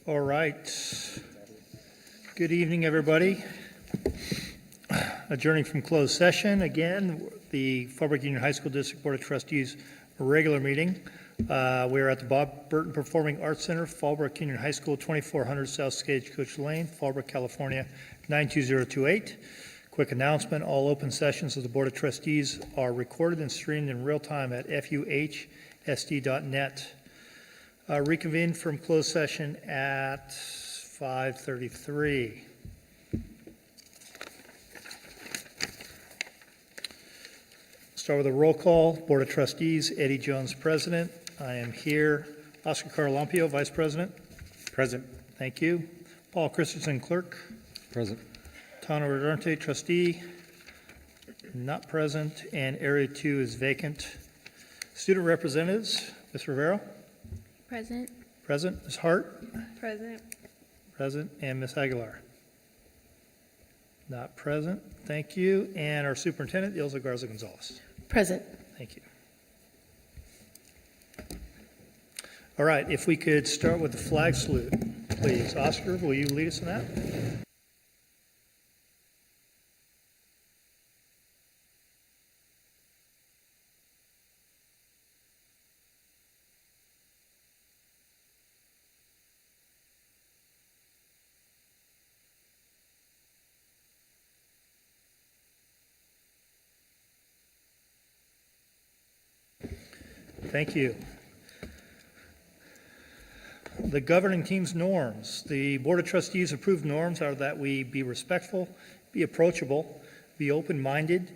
All right. Good evening, everybody. Adjourning from closed session. Again, the Fallbrook Union High School District Board of Trustees regular meeting. We are at the Bob Burton Performing Arts Center, Fallbrook Union High School, 2400 South Stagecoach Lane, Fallbrook, California, 92028. Quick announcement, all open sessions of the Board of Trustees are recorded and streamed in real time at fuhsd.net. Reconvene from closed session at 5:33. Start with a roll call. Board of Trustees, Eddie Jones, President. I am here. Oscar Carlampio, Vice President. Present. Thank you. Paul Christensen, Clerk. Present. Tano Rodarte, Trustee. Not present. And Area 2 is vacant. Student Representatives, Ms. Rivera. Present. Present. Ms. Hart. Present. Present. And Ms. Aguilar. Not present. Thank you. And our Superintendent, Ilza Garza Gonzalez. Present. Thank you. All right, if we could start with the flag salute, please. Oscar, will you lead us in that? Thank you. The governing team's norms. The Board of Trustees approved norms are that we be respectful, be approachable, be open-minded,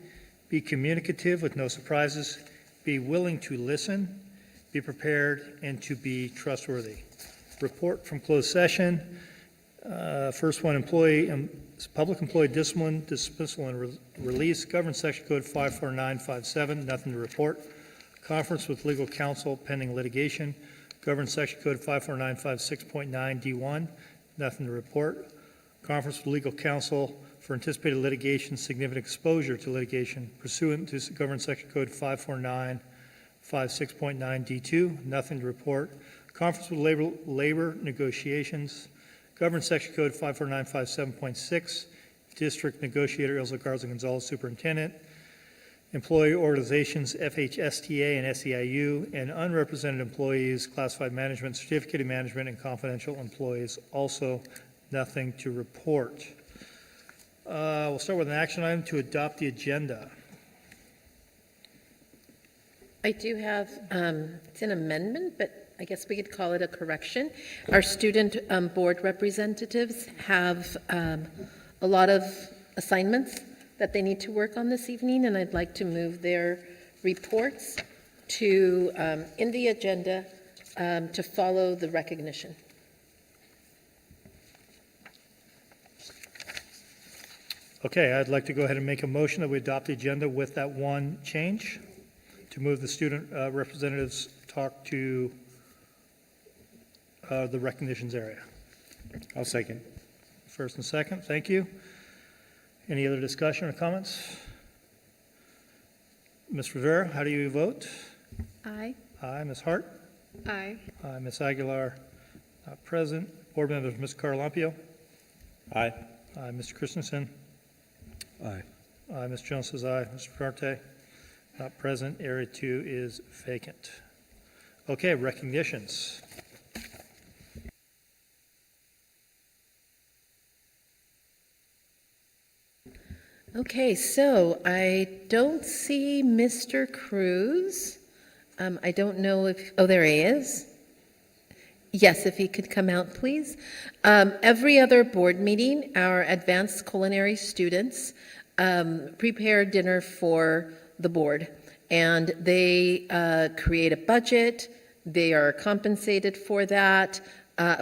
be communicative with no surprises, be willing to listen, be prepared, and to be trustworthy. Report from closed session. First one, public employee discipline, dismissal, and release. Government Section Code 54957, nothing to report. Conference with legal counsel pending litigation. Government Section Code 54956.9 D1, nothing to report. Conference with legal counsel for anticipated litigation, significant exposure to litigation pursuant to Government Section Code 54956.9 D2, nothing to report. Conference with labor negotiations. Government Section Code 54957.6, District Negotiator Ilza Garza Gonzalez, Superintendent. Employee organizations, FHSTA and SEIU, and unrepresented employees, classified management, certificated management, and confidential employees, also nothing to report. We'll start with an action item to adopt the agenda. I do have, it's an amendment, but I guess we could call it a correction. Our student board representatives have a lot of assignments that they need to work on this evening, and I'd like to move their reports to, in the agenda, to follow the recognition. Okay, I'd like to go ahead and make a motion that we adopt the agenda with that one change, to move the student representatives talk to the recognitions area. I'll second. First and second, thank you. Any other discussion or comments? Ms. Rivera, how do you vote? Aye. Aye. Ms. Hart? Aye. Aye. Ms. Aguilar, not present. Board members, Ms. Carlampio? Aye. Aye. Mr. Christensen? Aye. Aye. Ms. Jones says aye. Mr. Parte? Not present. Area 2 is vacant. Okay, recognitions. Okay, so I don't see Mr. Cruz. I don't know if, oh, there he is. Yes, if he could come out, please. Every other board meeting, our advanced culinary students prepare dinner for the board, and they create a budget. They are compensated for that.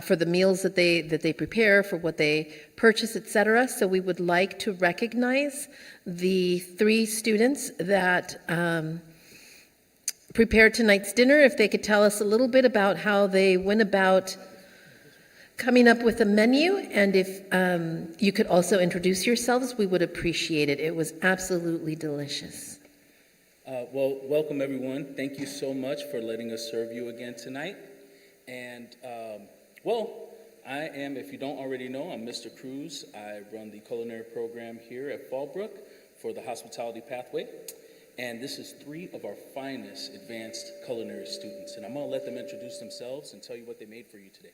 For the meals that they prepare, for what they purchase, etc. So we would like to recognize the 3 students that prepared tonight's dinner. If they could tell us a little bit about how they went about coming up with a menu, and if you could also introduce yourselves, we would appreciate it. It was absolutely delicious. Well, welcome everyone. Thank you so much for letting us serve you again tonight. And, I am, if you don't already know, I'm Mr. Cruz. I run the culinary program here at Fallbrook for the hospitality pathway. And this is 3 of our finest advanced culinary students. And I'm going to let them introduce themselves and tell you what they made for you today.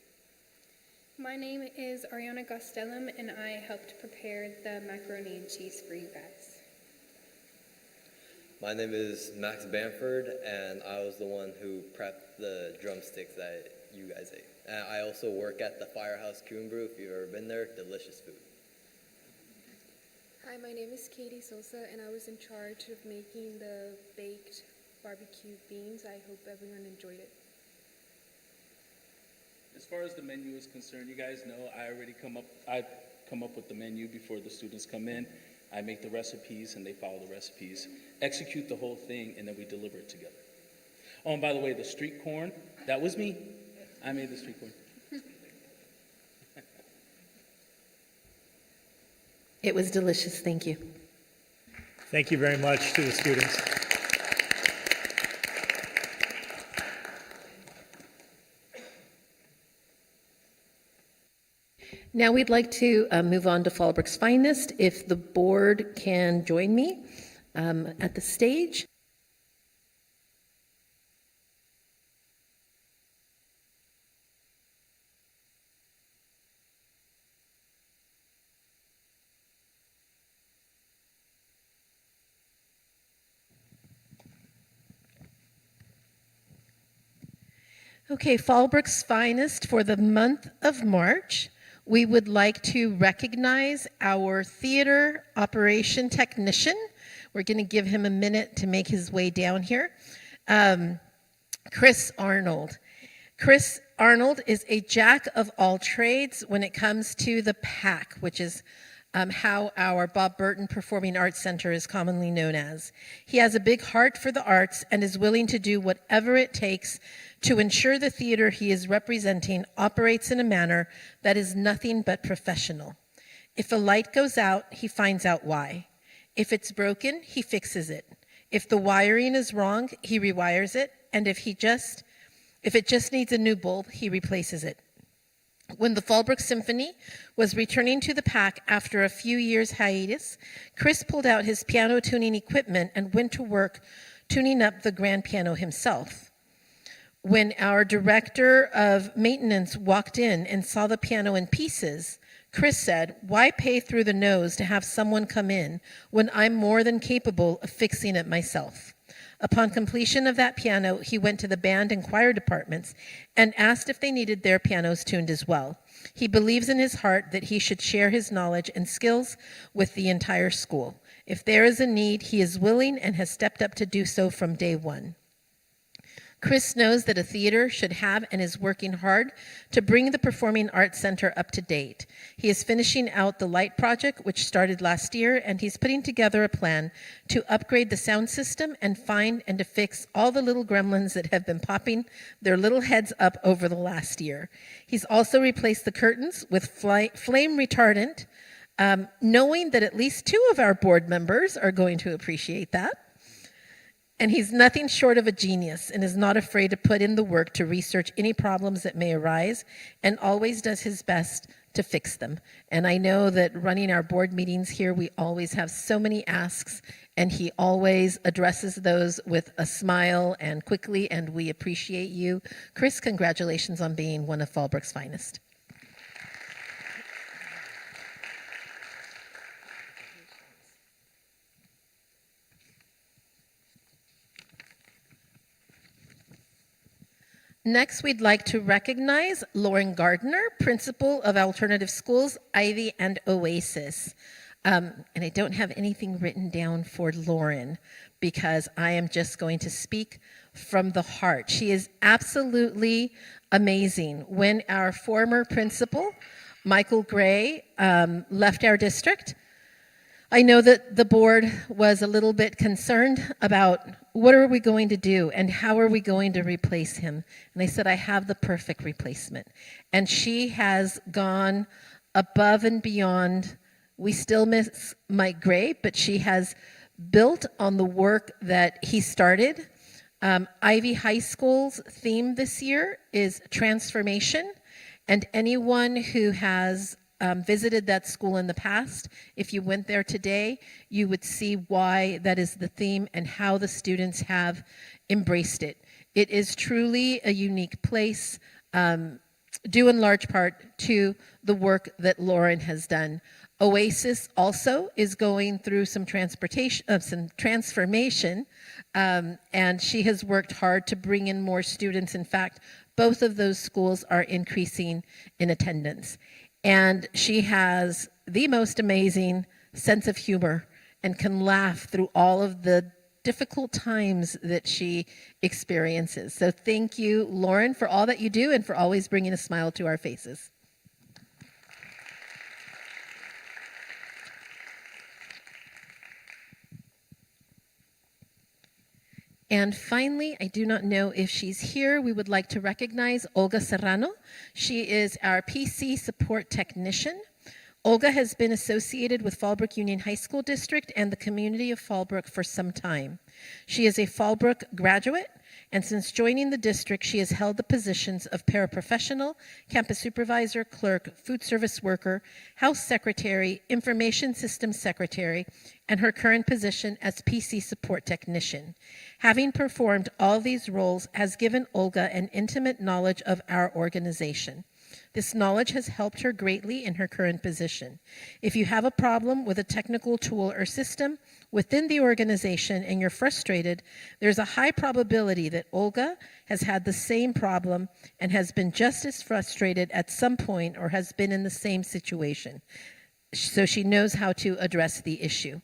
My name is Ariana Gostellum, and I helped prepare the macaroni and cheese for you guys. My name is Max Bamford, and I was the one who prepped the drumsticks that you guys ate. And I also work at the Firehouse Cuban Brew. If you've ever been there, delicious food. Hi, my name is Katie Sosa, and I was in charge of making the baked barbecue beans. I hope everyone enjoyed it. As far as the menu is concerned, you guys know I come up with the menu before the students come in. I make the recipes and they follow the recipes, execute the whole thing, and then we deliver it together. Oh, and by the way, the street corn, that was me. I made the street corn. It was delicious, thank you. Thank you very much to the students. Now we'd like to move on to Fallbrook's Finest. If the board can join me at the stage. Okay, Fallbrook's Finest for the month of March. We would like to recognize our theater operation technician. We're going to give him a minute to make his way down here. Chris Arnold. Chris Arnold is a jack of all trades when it comes to the PAC, which is how our Bob Burton Performing Arts Center is commonly known as. He has a big heart for the arts and is willing to do whatever it takes to ensure the theater he is representing operates in a manner that is nothing but professional. If a light goes out, he finds out why. If it's broken, he fixes it. If the wiring is wrong, he rewires it, and if it just needs a new bulb, he replaces it. When the Fallbrook Symphony was returning to the PAC after a few years' hiatus, Chris pulled out his piano tuning equipment and went to work tuning up the grand piano himself. When our director of maintenance walked in and saw the piano in pieces, Chris said, "Why pay through the nose to have someone come in when I'm more than capable of fixing it myself?" Upon completion of that piano, he went to the band and choir departments and asked if they needed their pianos tuned as well. He believes in his heart that he should share his knowledge and skills with the entire school. If there is a need, he is willing and has stepped up to do so from day one. Chris knows that a theater should have and is working hard to bring the Performing Arts Center up to date. He is finishing out the light project, which started last year, and he's putting together a plan to upgrade the sound system and find and to fix all the little gremlins that have been popping their little heads up over the last year. He's also replaced the curtains with flame retardant, knowing that at least 2 of our board members are going to appreciate that. And he's nothing short of a genius and is not afraid to put in the work to research any problems that may arise and always does his best to fix them. And I know that running our board meetings here, we always have so many asks, and he always addresses those with a smile and quickly, and we appreciate you. Chris, congratulations on being one of Fallbrook's finest. Next, we'd like to recognize Lauren Gardner, Principal of Alternative Schools, Ivy and Oasis. And I don't have anything written down for Lauren because I am just going to speak from the heart. She is absolutely amazing. When our former principal, Michael Gray, left our district, I know that the board was a little bit concerned about what are we going to do and how are we going to replace him. And I said, I have the perfect replacement. And she has gone above and beyond. We still miss Mike Gray, but she has built on the work that he started. Ivy High School's theme this year is transformation. And anyone who has visited that school in the past, if you went there today, you would see why that is the theme and how the students have embraced it. It is truly a unique place, due in large part to the work that Lauren has done. Oasis also is going through some transformation, and she has worked hard to bring in more students. In fact, both of those schools are increasing in attendance. And she has the most amazing sense of humor and can laugh through all of the difficult times that she experiences. So thank you, Lauren, for all that you do and for always bringing a smile to our faces. And finally, I do not know if she's here. We would like to recognize Olga Serrano. She is our PC support technician. Olga has been associated with Fallbrook Union High School District and the community of Fallbrook for some time. She is a Fallbrook graduate, and since joining the district, she has held the positions of paraprofessional, campus supervisor, clerk, food service worker, house secretary, information systems secretary, and her current position as PC support technician. Having performed all these roles has given Olga an intimate knowledge of our organization. This knowledge has helped her greatly in her current position. If you have a problem with a technical tool or system within the organization and you're frustrated, there's a high probability that Olga has had the same problem and has been just as frustrated at some point or has been in the same situation. So she knows how to address the issue.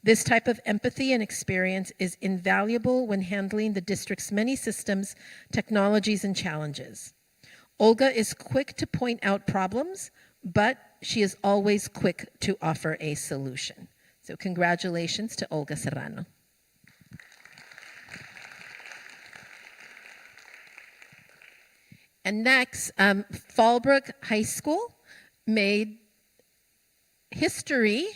This type of empathy and experience is invaluable when handling the district's many systems, technologies, and challenges. Olga is quick to point out problems, but she is always quick to offer a solution. So congratulations to Olga Serrano. And next, Fallbrook High School made history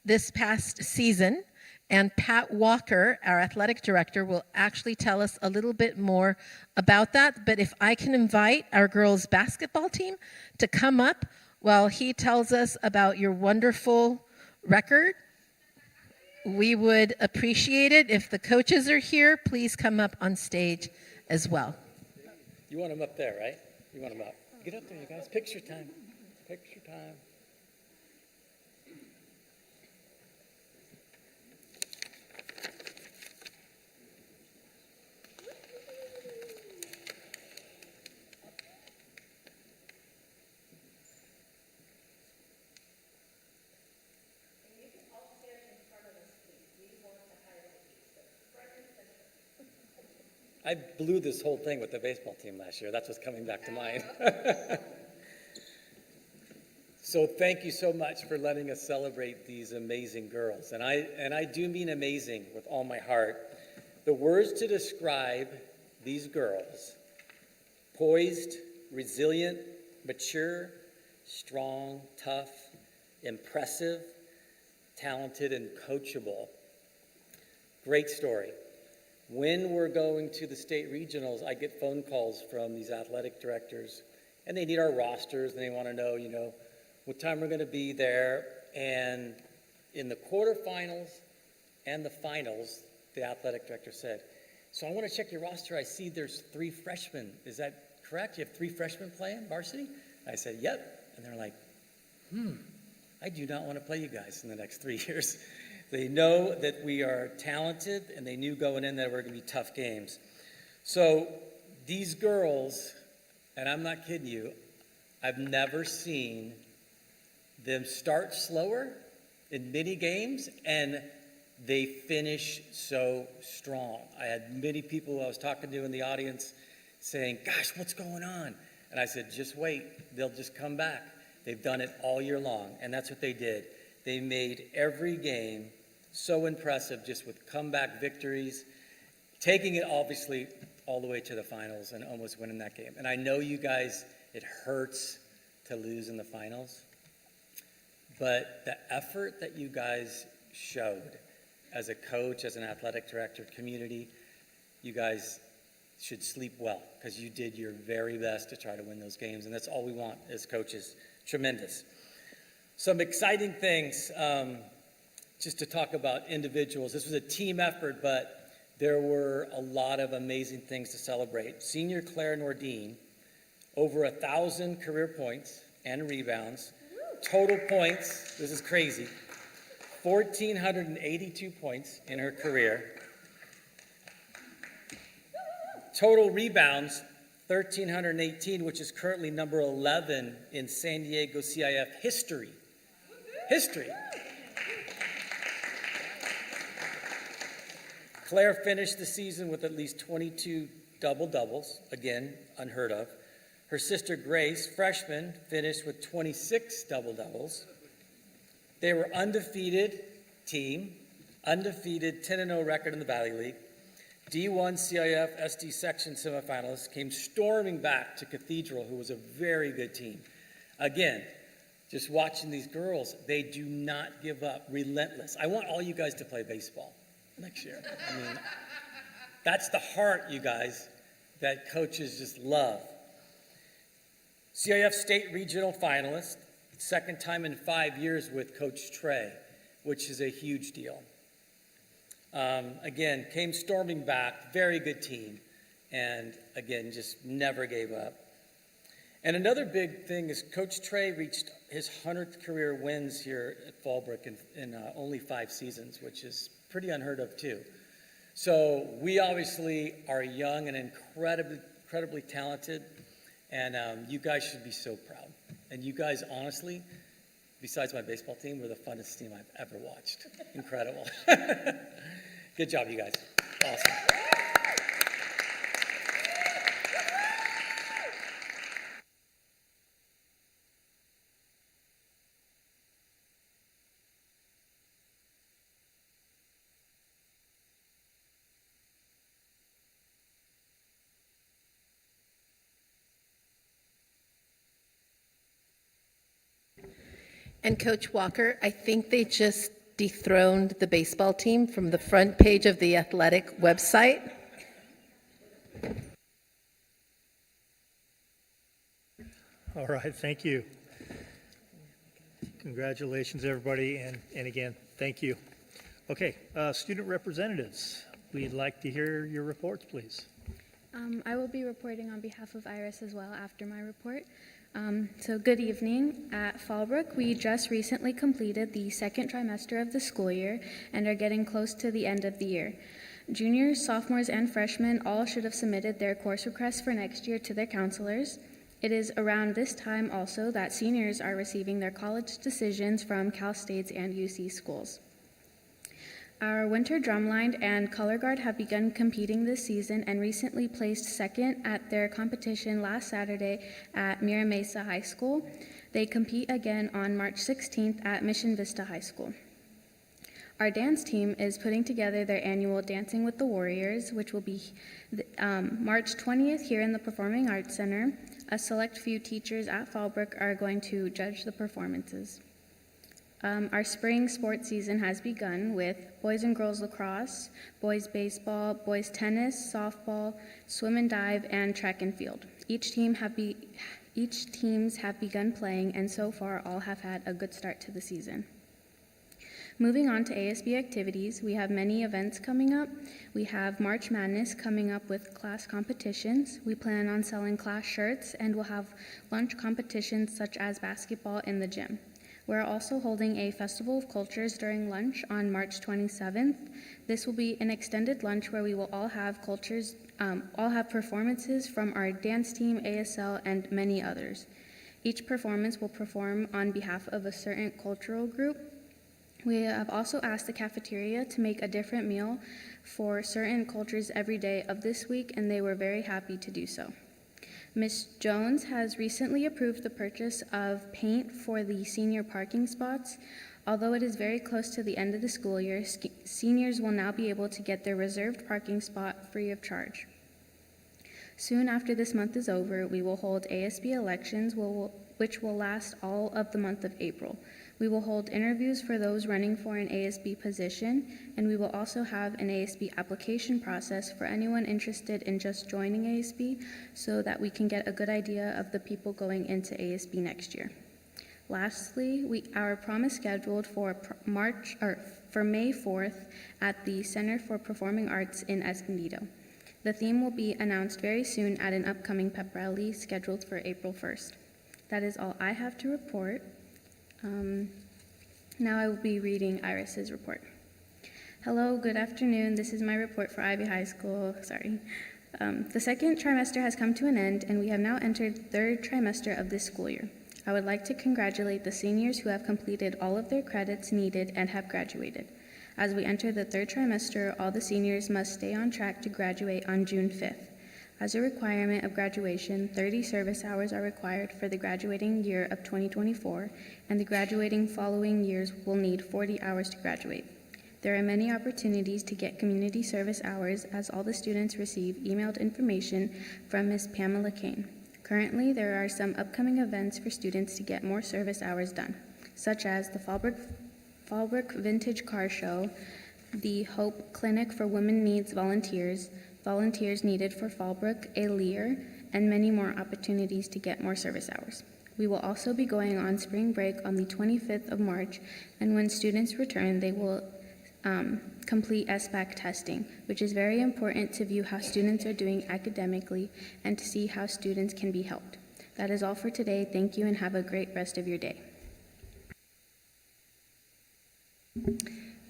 this past season, and Pat Walker, our athletic director, will actually tell us a little bit more about that. But if I can invite our girls basketball team to come up while he tells us about your wonderful record, we would appreciate it. If the coaches are here, please come up on stage as well. You want them up there, right? You want them up. Get up there, you guys. Picture time. Picture time. I blew this whole thing with the baseball team last year. That's what's coming back to mind. So thank you so much for letting us celebrate these amazing girls. And I do mean amazing with all my heart. The words to describe these girls: poised, resilient, mature, strong, tough, impressive, talented, and coachable. Great story. When we're going to the state regionals, I get phone calls from these athletic directors, and they need our rosters, and they want to know, what time we're going to be there. And in the quarterfinals and the finals, the athletic director said, "So I want to check your roster. I see there's 3 freshmen. Is that correct? You have 3 freshmen playing varsity?" I said, "Yep." And they're like, I do not want to play you guys in the next 3 years. They know that we are talented, and they knew going in that we're going to be tough games. So these girls, and I'm not kidding you, I've never seen them start slower in many games, and they finish so strong. I had many people I was talking to in the audience saying, "Gosh, what's going on?" And I said, "Just wait. They'll just come back." They've done it all year long, and that's what they did. They made every game so impressive, just with comeback victories, taking it obviously all the way to the finals and almost winning that game. And I know you guys, it hurts to lose in the finals, but the effort that you guys showed as a coach, as an athletic director, community, you guys should sleep well, because you did your very best to try to win those games, and that's all we want as coaches. Tremendous. Some exciting things, just to talk about individuals. This was a team effort, but there were a lot of amazing things to celebrate. Senior Claire Nordine, over 1,000 career points and rebounds. Total points, this is crazy, 1,482 points in her career. Total rebounds, 1,318, which is currently number 11 in San Diego CIF history. Claire finished the season with at least 22 double-doubles, again, unheard of. Her sister Grace, freshman, finished with 26 double-doubles. They were undefeated team, undefeated 10-0 record in the Valley League. D1 CIF SD section semifinalists came storming back to Cathedral, who was a very good team. Again, just watching these girls, they do not give up, relentless. I want all you guys to play baseball next year. I mean, that's the heart, you guys, that coaches just love. CIF state regional finalist, second time in 5 years with Coach Trey, which is a huge deal. Again, came storming back, very good team, and again, just never gave up. And another big thing is Coach Trey reached his 100th career wins here at Fallbrook in only 5 seasons, which is pretty unheard of too. So we obviously are young and incredibly talented, and you guys should be so proud. And you guys, honestly, besides my baseball team, were the funnest team I've ever watched. Incredible. Good job, you guys. Awesome. And Coach Walker, I think they just dethroned the baseball team from the front page of the athletic website. All right, thank you. Congratulations, everybody, and again, thank you. Okay, student representatives, we'd like to hear your reports, please. I will be reporting on behalf of Iris as well after my report. So good evening. At Fallbrook, we just recently completed the second trimester of the school year and are getting close to the end of the year. Juniors, sophomores, and freshmen all should have submitted their course requests for next year to their counselors. It is around this time also that seniors are receiving their college decisions from Cal State's and UC schools. Our winter drumline and color guard have begun competing this season and recently placed second at their competition last Saturday at Mira Mesa High School. They compete again on March 16th at Mission Vista High School. Our dance team is putting together their annual Dancing with the Warriors, which will be March 20th here in the Performing Arts Center. A select few teachers at Fallbrook are going to judge the performances. Our spring sports season has begun with boys and girls lacrosse, boys baseball, boys tennis, softball, swim and dive, and track and field. Each teams have begun playing, and so far all have had a good start to the season. Moving on to ASB activities, we have many events coming up. We have March Madness coming up with class competitions. We plan on selling class shirts, and we'll have lunch competitions such as basketball in the gym. We're also holding a Festival of Cultures during lunch on March 27th. This will be an extended lunch where we will all have performances from our dance team, ASL, and many others. Each performance will perform on behalf of a certain cultural group. We have also asked the cafeteria to make a different meal for certain cultures every day of this week, and they were very happy to do so. Ms. Jones has recently approved the purchase of paint for the senior parking spots. Although it is very close to the end of the school year, seniors will now be able to get their reserved parking spot free of charge. Soon after this month is over, we will hold ASB elections, which will last all of the month of April. We will hold interviews for those running for an ASB position, and we will also have an ASB application process for anyone interested in just joining ASB so that we can get a good idea of the people going into ASB next year. Lastly, our prom is scheduled for May 4th at the Center for Performing Arts in Escondido. The theme will be announced very soon at an upcoming pep rally scheduled for April 1st. That is all I have to report. Now I will be reading Iris's report. Hello, good afternoon. This is my report for Ivy High School. Sorry. The second trimester has come to an end, and we have now entered the third trimester of this school year. I would like to congratulate the seniors who have completed all of their credits needed and have graduated. As we enter the third trimester, all the seniors must stay on track to graduate on June 5th. As a requirement of graduation, 30 service hours are required for the graduating year of 2024, and the graduating following years will need 40 hours to graduate. There are many opportunities to get community service hours as all the students receive emailed information from Ms. Pamela Kane. Currently, there are some upcoming events for students to get more service hours done, such as the Fallbrook Vintage Car Show, the Hope Clinic for Women Needs volunteers needed for Fallbrook, a Lear, and many more opportunities to get more service hours. We will also be going on spring break on the 25th of March, and when students return, they will complete SBAC testing, which is very important to view how students are doing academically and to see how students can be helped. That is all for today. Thank you and have a great rest of your day.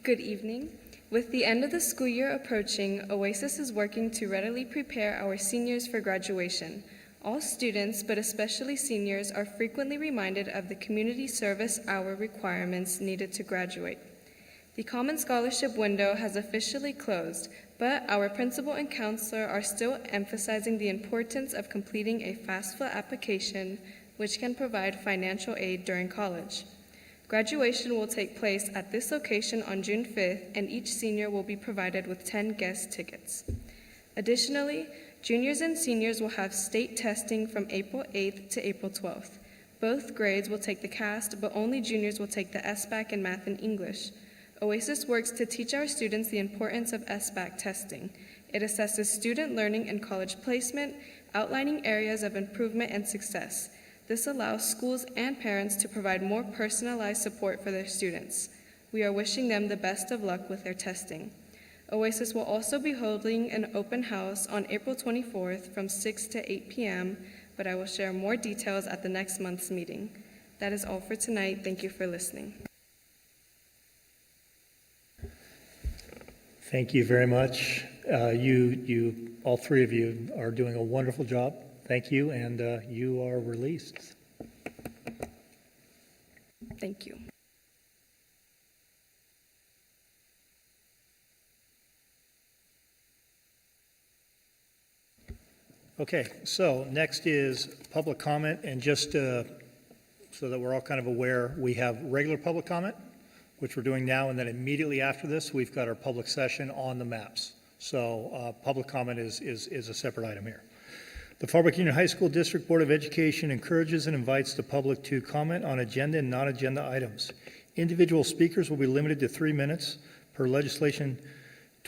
Good evening. With the end of the school year approaching, OASIS is working to readily prepare our seniors for graduation. All students, but especially seniors, are frequently reminded of the community service hour requirements needed to graduate. The Common Scholarship window has officially closed, but our principal and counselor are still emphasizing the importance of completing a FAFSA application, which can provide financial aid during college. Graduation will take place at this location on June 5th, and each senior will be provided with 10 guest tickets. Additionally, juniors and seniors will have state testing from April 8th to April 12th. Both grades will take the CAST, but only juniors will take the SBAC in math and English. OASIS works to teach our students the importance of SBAC testing. It assesses student learning and college placement, outlining areas of improvement and success. This allows schools and parents to provide more personalized support for their students. We are wishing them the best of luck with their testing. OASIS will also be holding an open house on April 24th from 6 to 8 p.m., but I will share more details at the next month's meeting. That is all for tonight. Thank you for listening. Thank you very much. All three of you are doing a wonderful job. Thank you, and you are released. Thank you. Okay, so next is public comment, and just so that we're all kind of aware, we have regular public comment, which we're doing now, and then immediately after this, we've got our public session on the maps. So public comment is a separate item here. The Fallbrook Union High School District Board of Education encourages and invites the public to comment on agenda and non-agenda items. Individual speakers will be limited to 3 minutes. Per legislation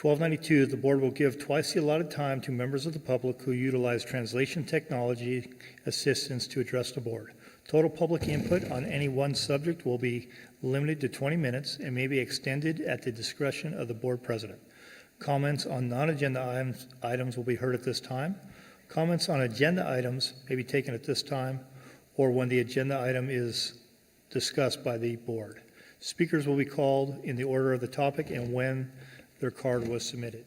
1292, the board will give twice the allotted time to members of the public who utilize translation technology assistance to address the board. Total public input on any one subject will be limited to 20 minutes and may be extended at the discretion of the board president. Comments on non-agenda items will be heard at this time. Comments on agenda items may be taken at this time or when the agenda item is discussed by the board. Speakers will be called in the order of the topic and when their card was submitted.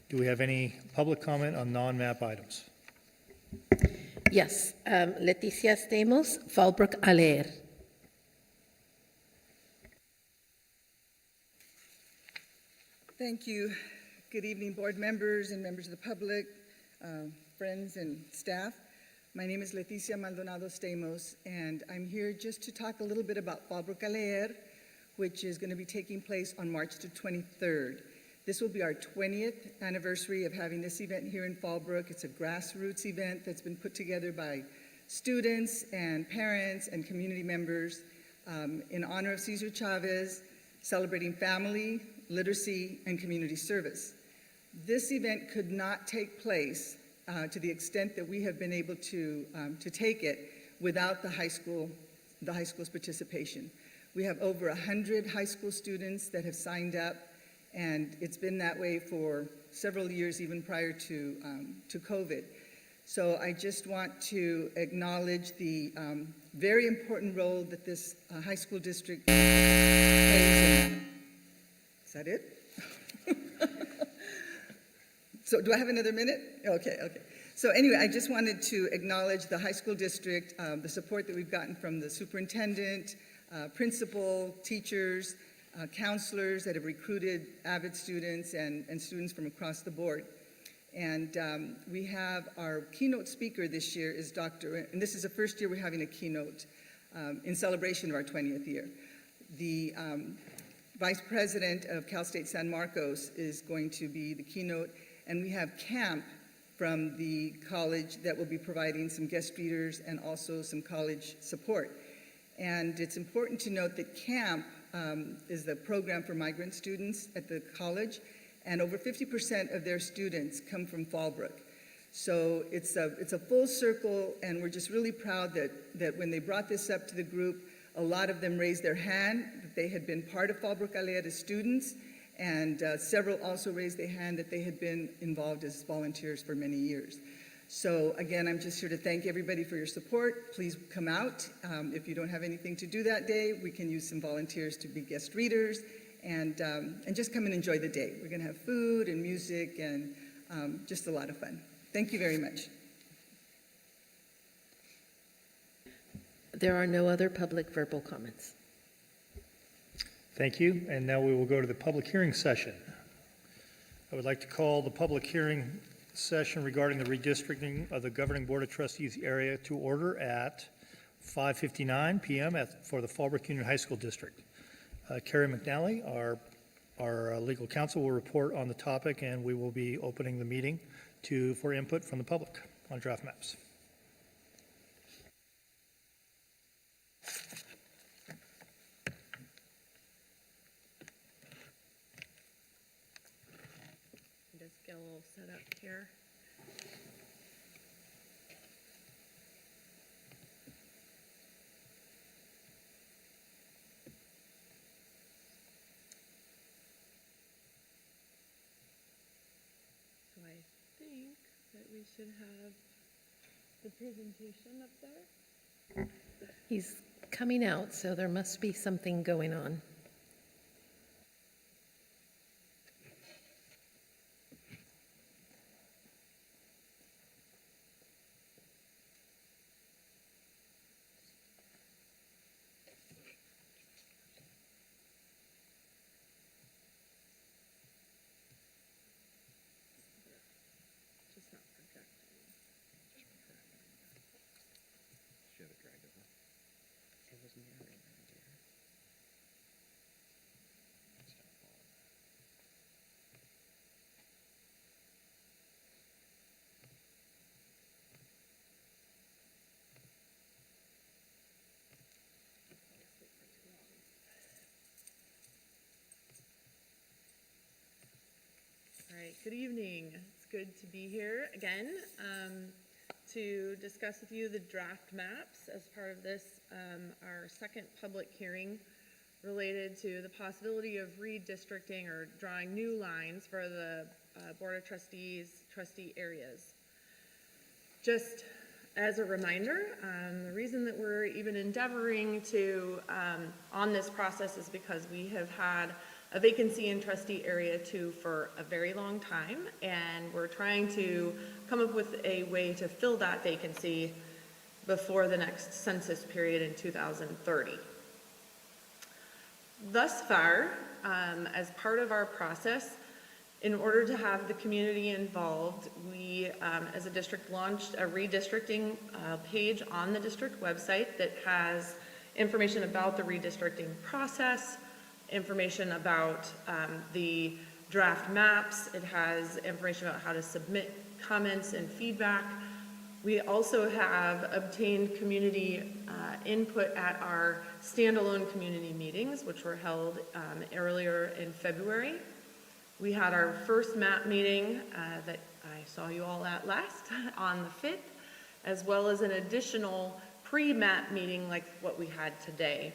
Do we have any public comment on non-map items? Yes, Leticia Stamos, Fallbrook Aller. Thank you. Good evening, board members and members of the public, friends and staff. My name is Leticia Maldonado Stamos, and I'm here just to talk a little bit about Fallbrook Aller, which is going to be taking place on March the 23rd. This will be our 20th anniversary of having this event here in Fallbrook. It's a grassroots event that's been put together by students and parents and community members. in honor of Cesar Chavez, celebrating family, literacy, and community service. This event could not take place to the extent that we have been able to take it without the high school's participation. We have over 100 high school students that have signed up, and it's been that way for several years, even prior to COVID. So I just want to acknowledge the very important role that this high school district plays in. Is that it? So do I have another minute? Okay. So anyway, I just wanted to acknowledge the high school district, the support that we've gotten from the superintendent, principal, teachers, counselors that have recruited avid students and students from across the board. And we have our keynote speaker this year is and this is the first year we're having a keynote in celebration of our 20th year. The Vice President of Cal State San Marcos is going to be the keynote, and we have camp from the college that will be providing some guest speakers and also some college support. And it's important to note that camp is the program for migrant students at the college, and over 50% of their students come from Fallbrook. So it's a full circle, and we're just really proud that when they brought this up to the group, a lot of them raised their hand that they had been part of Fallbrook Alea as students, and several also raised their hand that they had been involved as volunteers for many years. So again, I'm just here to thank everybody for your support. Please come out. If you don't have anything to do that day, we can use some volunteers to be guest readers, and just come and enjoy the day. We're gonna have food and music and just a lot of fun. Thank you very much. There are no other public verbal comments. Thank you, and now we will go to the public hearing session. I would like to call the public hearing session regarding the redistricting of the Governing Board of Trustees area to order at 5:59 p.m. for the Fallbrook Union High School District. Carrie McNally, our legal counsel, will report on the topic, and we will be opening the meeting for input from the public on draft maps. Just get a little set up here. So I think that we should have the presentation up there. He's coming out, so there must be something going on. All right, good evening. It's good to be here again to discuss with you the draft maps as part of this, our second public hearing related to the possibility of redistricting or drawing new lines for the Board of Trustees trustee areas. Just as a reminder, the reason that we're even endeavoring to on this process is because we have had a vacancy in trustee area 2 for a very long time, and we're trying to come up with a way to fill that vacancy before the next census period in 2030. Thus far, as part of our process, in order to have the community involved, we, as a district, launched a redistricting page on the district website that has information about the redistricting process, information about the draft maps. It has information about how to submit comments and feedback. We also have obtained community input at our standalone community meetings, which were held earlier in February. We had our first map meeting that I saw you all at last on the 5th, as well as an additional pre-map meeting like what we had today,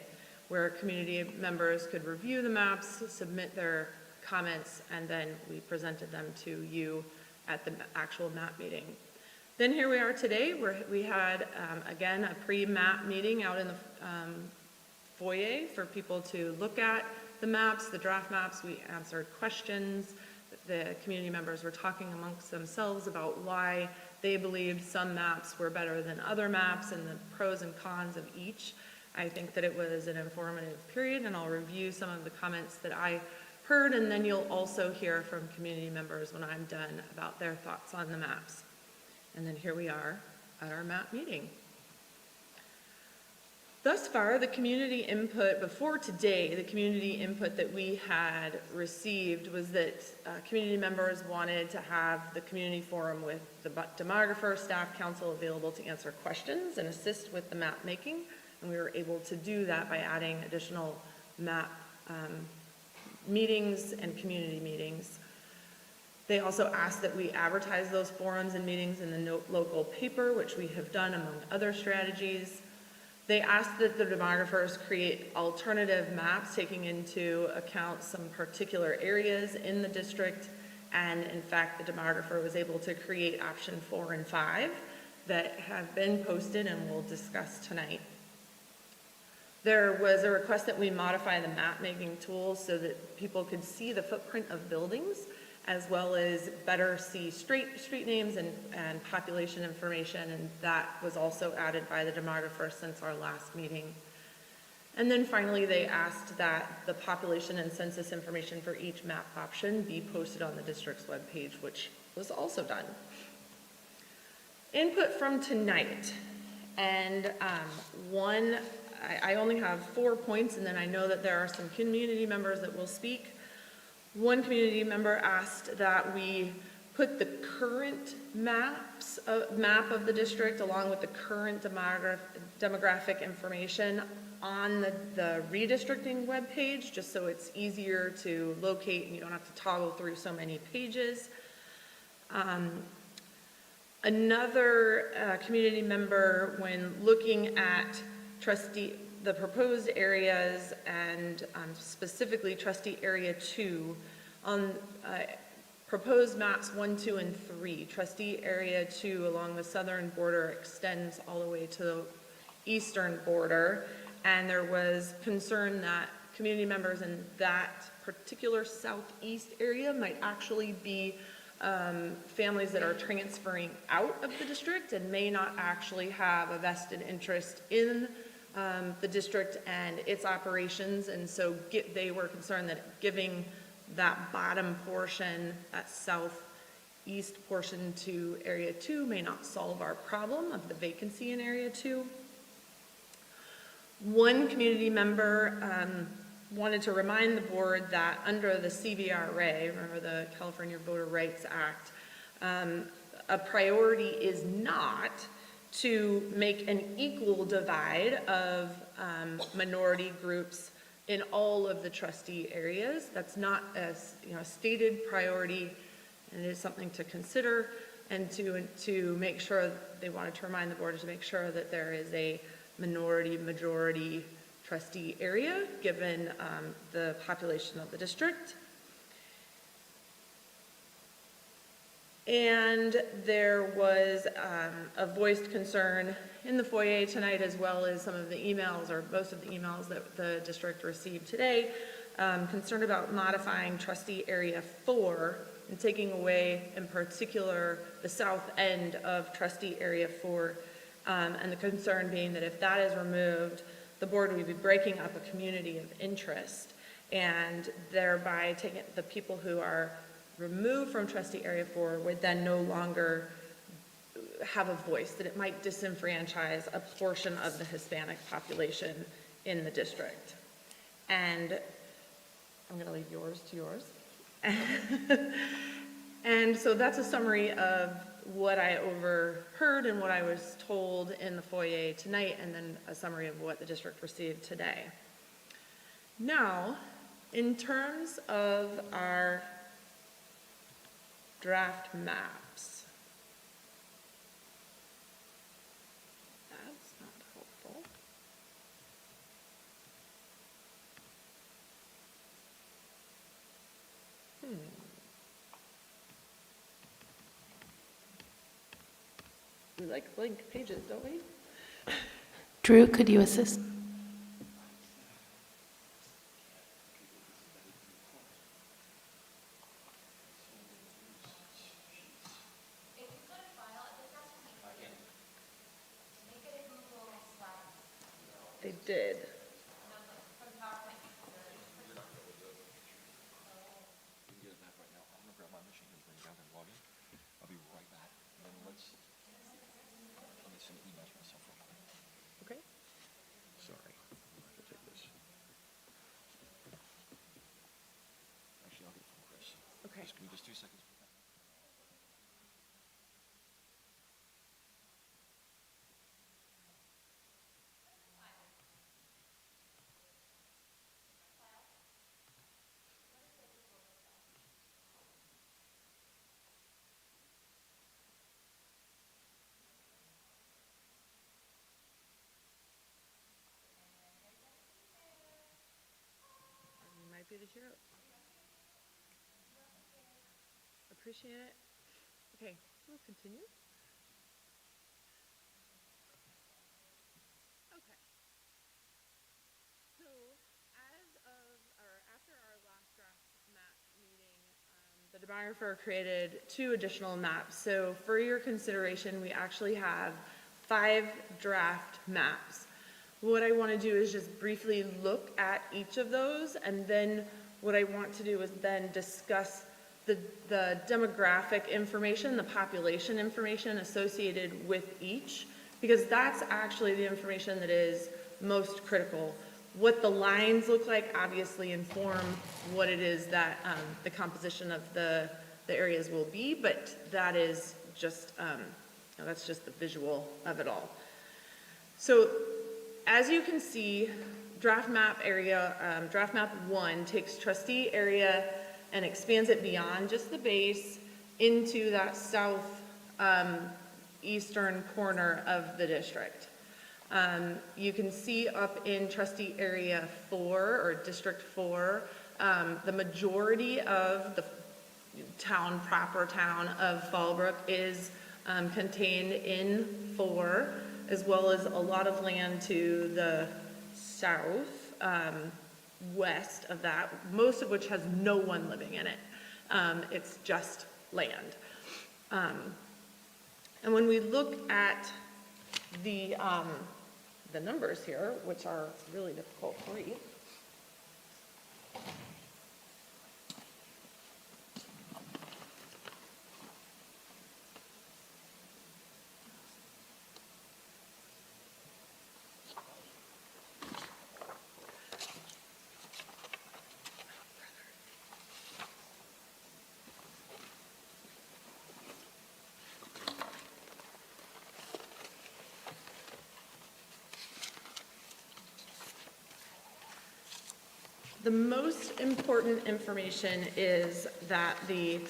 where community members could review the maps, submit their comments, and then we presented them to you at the actual map meeting. Then here we are today, where we had, again, a pre-map meeting out in the foyer for people to look at the maps, the draft maps. We answered questions. The community members were talking amongst themselves about why they believed some maps were better than other maps and the pros and cons of each. I think that it was an informative period, and I'll review some of the comments that I heard, and then you'll also hear from community members when I'm done about their thoughts on the maps. And then here we are at our map meeting. Thus far, the community input, before today, the community input that we had received was that community members wanted to have the community forum with the demographer, staff, council available to answer questions and assist with the map making. And we were able to do that by adding additional map meetings and community meetings. They also asked that we advertise those forums and meetings in the local paper, which we have done among other strategies. They asked that the demographers create alternative maps taking into account some particular areas in the district, and in fact the demographer was able to create option 4 and 5 that have been posted and we'll discuss tonight. There was a request that we modify the map making tools so that people could see the footprint of buildings as well as better see street names and population information, and that was also added by the demographer since our last meeting. And then finally, they asked that the population and census information for each map option be posted on the district's webpage, which was also done. Input from tonight, and I only have 4 points, and then I know that there are some community members that will speak. One community member asked that we put the current map of the district along with the current demographic information on the redistricting webpage, just so it's easier to locate and you don't have to toggle through so many pages. Another community member, when looking at the proposed areas and specifically trustee area 2 on proposed maps 1, 2, and 3. Trustee area 2 along the southern border extends all the way to the eastern border, and there was concern that community members in that particular southeast area might actually be families that are transferring out of the district and may not actually have a vested interest in the district and its operations, and so they were concerned that giving that bottom portion, that southeast portion to Area 2 may not solve our problem of the vacancy in Area 2. One community member wanted to remind the board that under the CVRA, remember the California Voter Rights Act, a priority is not to make an equal divide of minority groups in all of the trustee areas. That's not a stated priority, and it is something to consider, and to make sure, they wanted to remind the board to make sure that there is a minority-majority trustee area given the population of the district. And there was a voiced concern in the foyer tonight, as well as some of the emails, or most of the emails that the district received today, concerned about modifying trustee area 4 and taking away, in particular, the south end of trustee area 4, and the concern being that if that is removed, the board would be breaking up a community of interest, and thereby taking the people who are removed from trustee area 4 would then no longer have a voice, that it might disenfranchise a portion of the Hispanic population in the district. And I'm going to leave yours to yours. And so that's a summary of what I overheard and what I was told in the foyer tonight, and then a summary of what the district received today. Now, in terms of our draft maps, that's not helpful. We like blank pages, don't we? Drew, could you assist? They did. Okay. Sorry. I'll take this. Actually, I'll get it from Chris. Okay. Just give me just 2 seconds. You might be the hero. Appreciate it. Okay, we'll continue. Okay. So, as of, or after our last draft map meeting, the demographer created 2 additional maps. So, for your consideration, we actually have 5 draft maps. What I want to do is just briefly look at each of those, and then what I want to do is then discuss the demographic information, the population information associated with each, because that's actually the information that is most critical. What the lines look like obviously inform what it is that the composition of the areas will be, but that is just, that's just the visual of it all. So as you can see, draft map area, draft map 1 takes trustee area and expands it beyond just the base into that south eastern corner of the district. You can see up in trustee area 4 or district 4, the majority of the proper town of Fallbrook is contained in 4, as well as a lot of land to the south, west of that, most of which has no one living in it. It's just land. And when we look at the numbers here, which are really difficult to read, the most important information is that the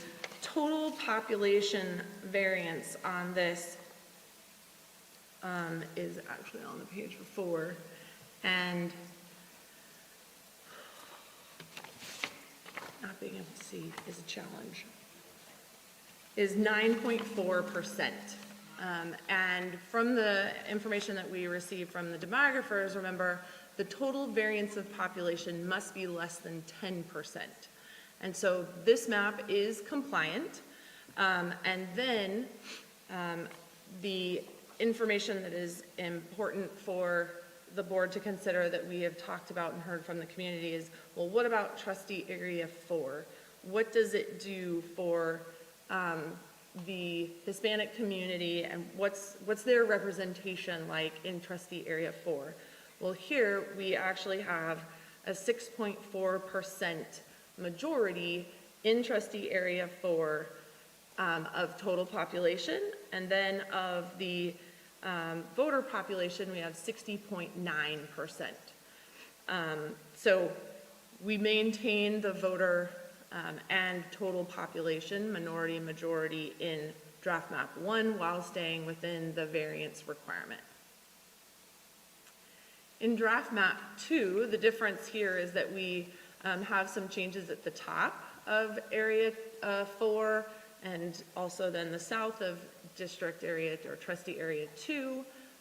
total population variance on this is actually on the page for 4, and not being able to see is a challenge, is 9.4%. And from the information that we received from the demographers, remember, the total variance of population must be less than 10%. And so this map is compliant. And then the information that is important for the board to consider that we have talked about and heard from the community is, well, what about trustee area 4? What does it do for the Hispanic community, and what's their representation like in trustee area 4? Well, here we actually have a 6.4% majority in trustee area 4 of total population, and then of the voter population, we have 60.9%. So we maintain the voter and total population, minority and majority in draft map 1 while staying within the variance requirement. In draft map 2, the difference here is that we have some changes at the top of area 4 and also then the south of district area or trustee area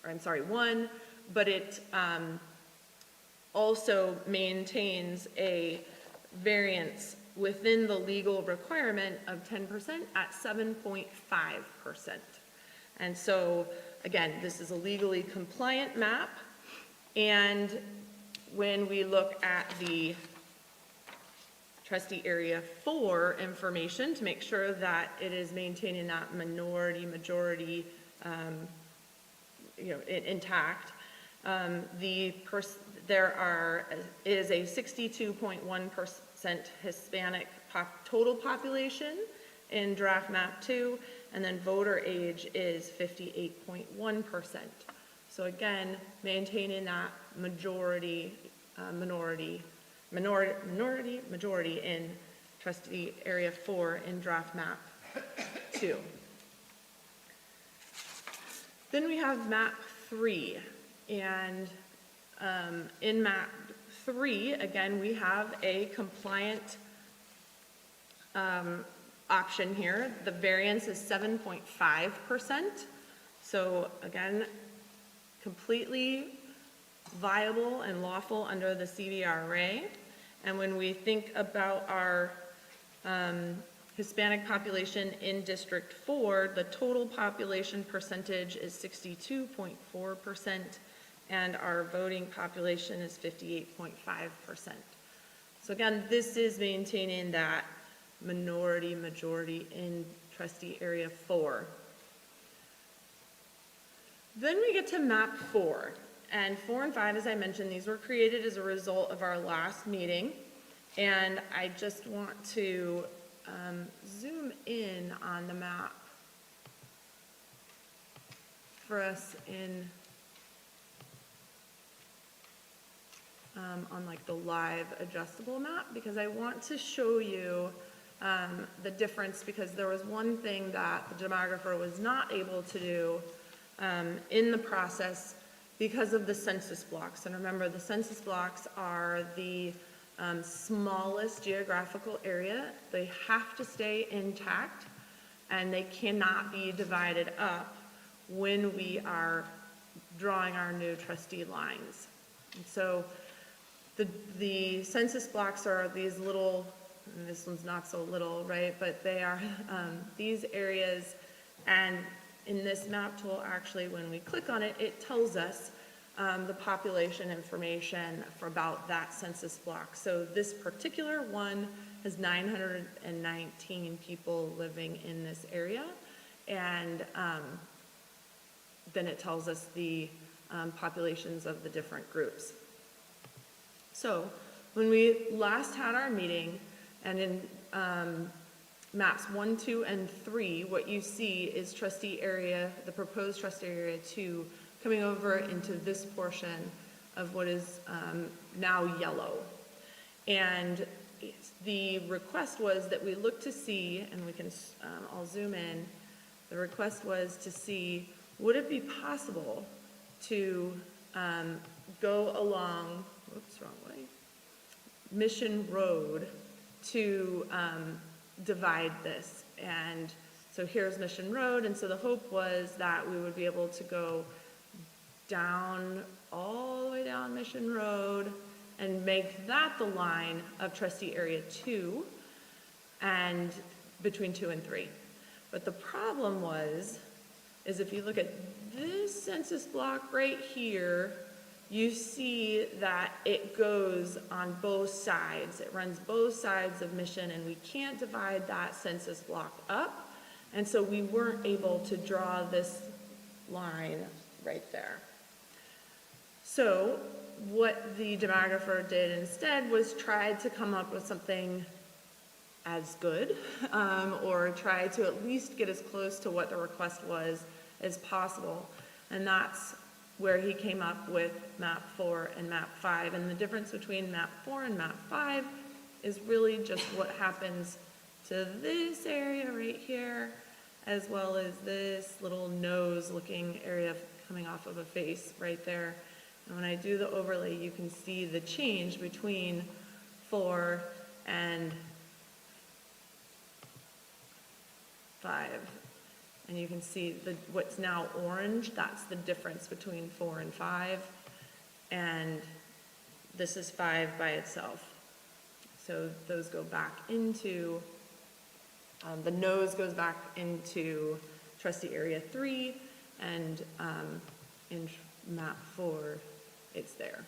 1, but it also maintains a variance within the legal requirement of 10% at 7.5%. And so, again, this is a legally compliant map. And when we look at the trustee area 4 information to make sure that it is maintaining that minority majority intact, there is a 62.1% Hispanic total population in draft map 2, and then voter age is 58.1%. So again, maintaining that majority in trustee area 4 in draft map 2. Then we have map 3, and in map 3, again, we have a compliant option here. The variance is 7.5%. So again, completely viable and lawful under the CVRA. And when we think about our Hispanic population in District 4, the total population percentage is 62.4%, and our voting population is 58.5%. So again, this is maintaining that minority majority in trustee area 4. Then we get to map 4. And 4 and 5, as I mentioned, these were created as a result of our last meeting. And I just want to zoom in on the map for us in on like the live adjustable map, because I want to show you the difference, because there was one thing that the demographer was not able to do in the process because of the census blocks. And remember, the census blocks are the smallest geographical area. They have to stay intact, and they cannot be divided up when we are drawing our new trustee lines. And so the census blocks are these little, and this one's not so little, right? But they are these areas, and in this map tool, actually, when we click on it, it tells us the population information for about that census block. So this particular one has 919 people living in this area, and then it tells us the populations of the different groups. So when we last had our meeting, and in maps 1, 2, and 3, what you see is trustee area, the proposed trustee area 2, coming over into this portion of what is now yellow. And the request was that we look to see, and we can, I'll zoom in, the request was to see, would it be possible to go along, whoops, wrong way, Mission Road to divide this. And so here's Mission Road, and so the hope was that we would be able to go down, all the way down Mission Road, and make that the line of trustee area 2, and between 2 and 3. But the problem is if you look at this census block right here, you see that it goes on both sides. It runs both sides of Mission, and we can't divide that census block up. And so we weren't able to draw this line right there. So what the demographer did instead was try to come up with something as good, or try to at least get as close to what the request was as possible. And that's where he came up with map 4 and map 5. And the difference between map 4 and map 5 is really just what happens to this area right here, as well as this little nose looking area coming off of a face right there. And when I do the overlay, you can see the change between 4 and 5. And you can see what's now orange, that's the difference between 4 and 5. And this is 5 by itself. So those go back into, the nose goes back into trustee area 3, and in map 4, it's there.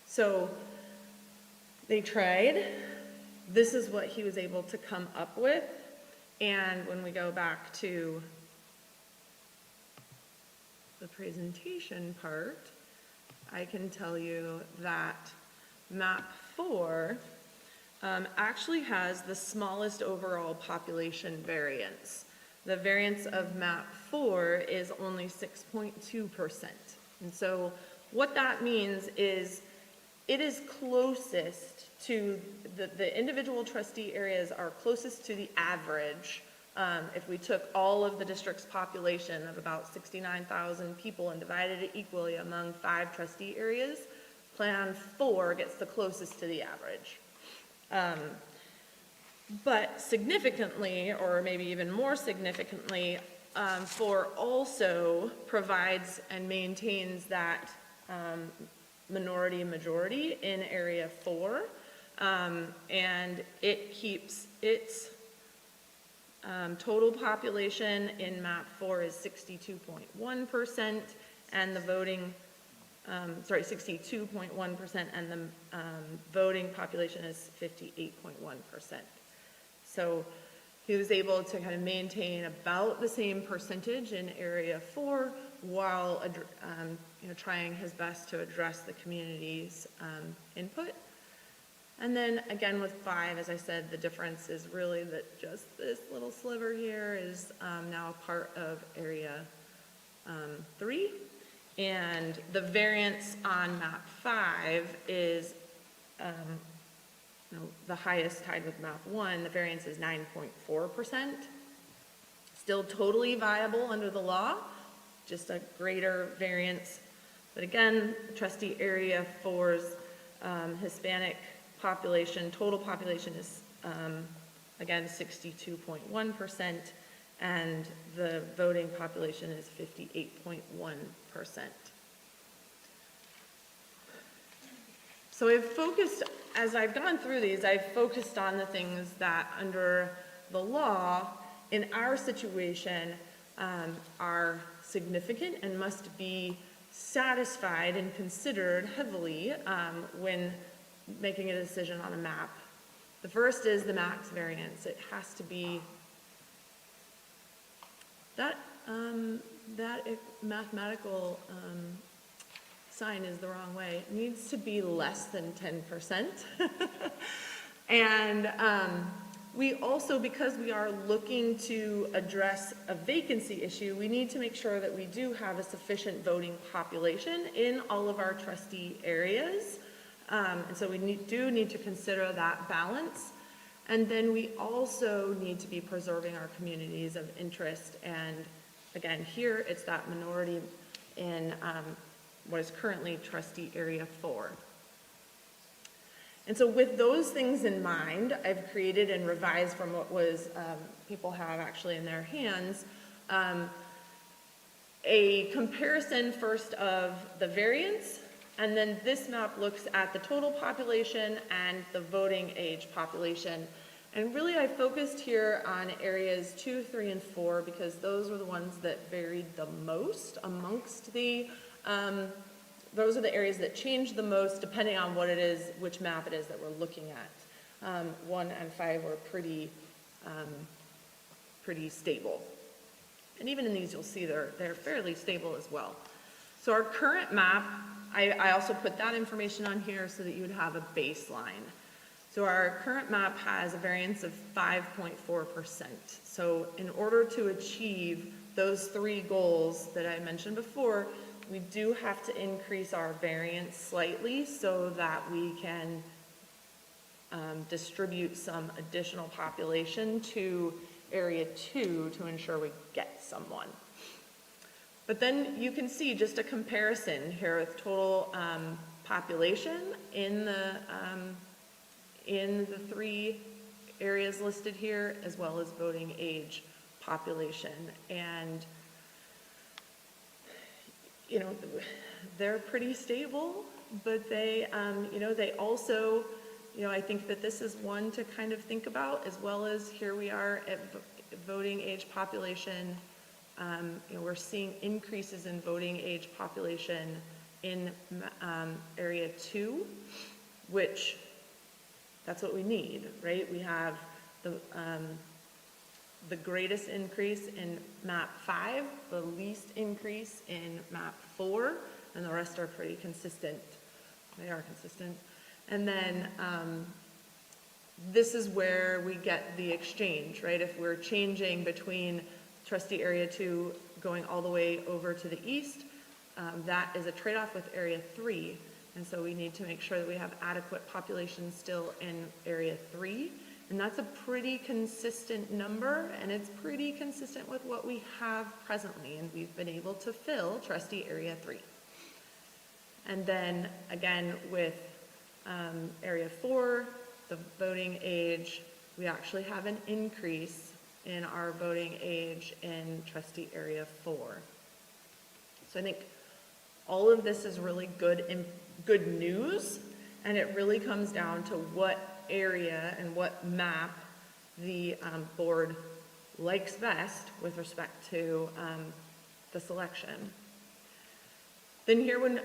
So they tried. This is what he was able to come up with. And when we go back to the presentation part, I can tell you that map 4 actually has the smallest overall population variance. The variance of map 4 is only 6.2%. And so what that means is it is closest to, the individual trustee areas are closest to the average. If we took all of the district's population of about 69,000 people and divided it equally among 5 trustee areas, Plan 4 gets the closest to the average. But significantly, or maybe even more significantly, 4 also provides and maintains that minority-majority in Area 4, and it keeps its total population in map 4 is 62.1%, and the voting, 62.1%, and the voting population is 58.1%. So he was able to kind of maintain about the same percentage in Area 4 while trying his best to address the community's input. And then again with 5, as I said, the difference is really that just this little sliver here is now a part of Area 3. And the variance on map 5 is the highest, tied with map 1. The variance is 9.4%. Still totally viable under the law, just a greater variance. But again, trustee area 4's Hispanic population, total population is again 62.1%, and the voting population is 58.1%. So I've focused, as I've gone through these, I've focused on the things that under the law, in our situation, are significant and must be satisfied and considered heavily when making a decision on a map. The first is the max variance. It has to be, that mathematical sign is the wrong way. It needs to be less than 10%. And we also, because we are looking to address a vacancy issue, we need to make sure that we do have a sufficient voting population in all of our trustee areas. And so we do need to consider that balance. And then we also need to be preserving our communities of interest. And again, here it's that minority in what is currently trustee area 4. And so with those things in mind, I've created and revised from what was people have actually in their hands, a comparison first of the variance, and then this map looks at the total population and the voting age population. And really I focused here on areas 2, 3, and 4 because those were the ones that varied the most amongst the, those are the areas that changed the most depending on what it is, which map it is that we're looking at. 1 and 5 were pretty stable. And even in these you'll see they're fairly stable as well. So our current map, I also put that information on here so that you would have a baseline. So our current map has a variance of 5.4%. So in order to achieve those three goals that I mentioned before, we do have to increase our variance slightly so that we can distribute some additional population to Area 2 to ensure we get someone. But then you can see just a comparison here with total population in the three areas listed here, as well as voting age population. And, you know, they're pretty stable, but they, you know, they also, you know, I think that this is one to kind of think about, as well as here we are at voting age population. You know, we're seeing increases in voting age population in Area 2, which that's what we need, right? We have the greatest increase in map 5, the least increase in map 4, and the rest are pretty consistent. They are consistent. And then this is where we get the exchange, right? If we're changing between trustee Area 2 going all the way over to the east, that is a trade-off with Area 3. And so we need to make sure that we have adequate population still in Area 3. And that's a pretty consistent number, and it's pretty consistent with what we have presently. And we've been able to fill trustee Area 3. And then again with Area 4, the voting age, we actually have an increase in our voting age in trustee Area 4. So I think all of this is really good news, and it really comes down to what area and what map the board likes best with respect to the selection. Then here, when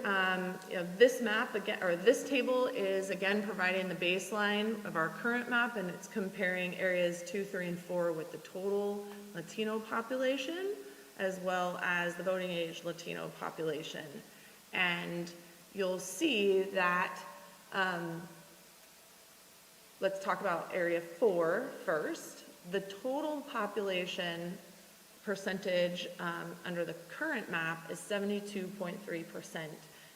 you know, this map again, or this table is again providing the baseline of our current map, and it's comparing areas 2, 3, and 4 with the total Latino population, as well as the voting age Latino population. And you'll see that, let's talk about Area 4 first. The total population percentage under the current map is 72.3%.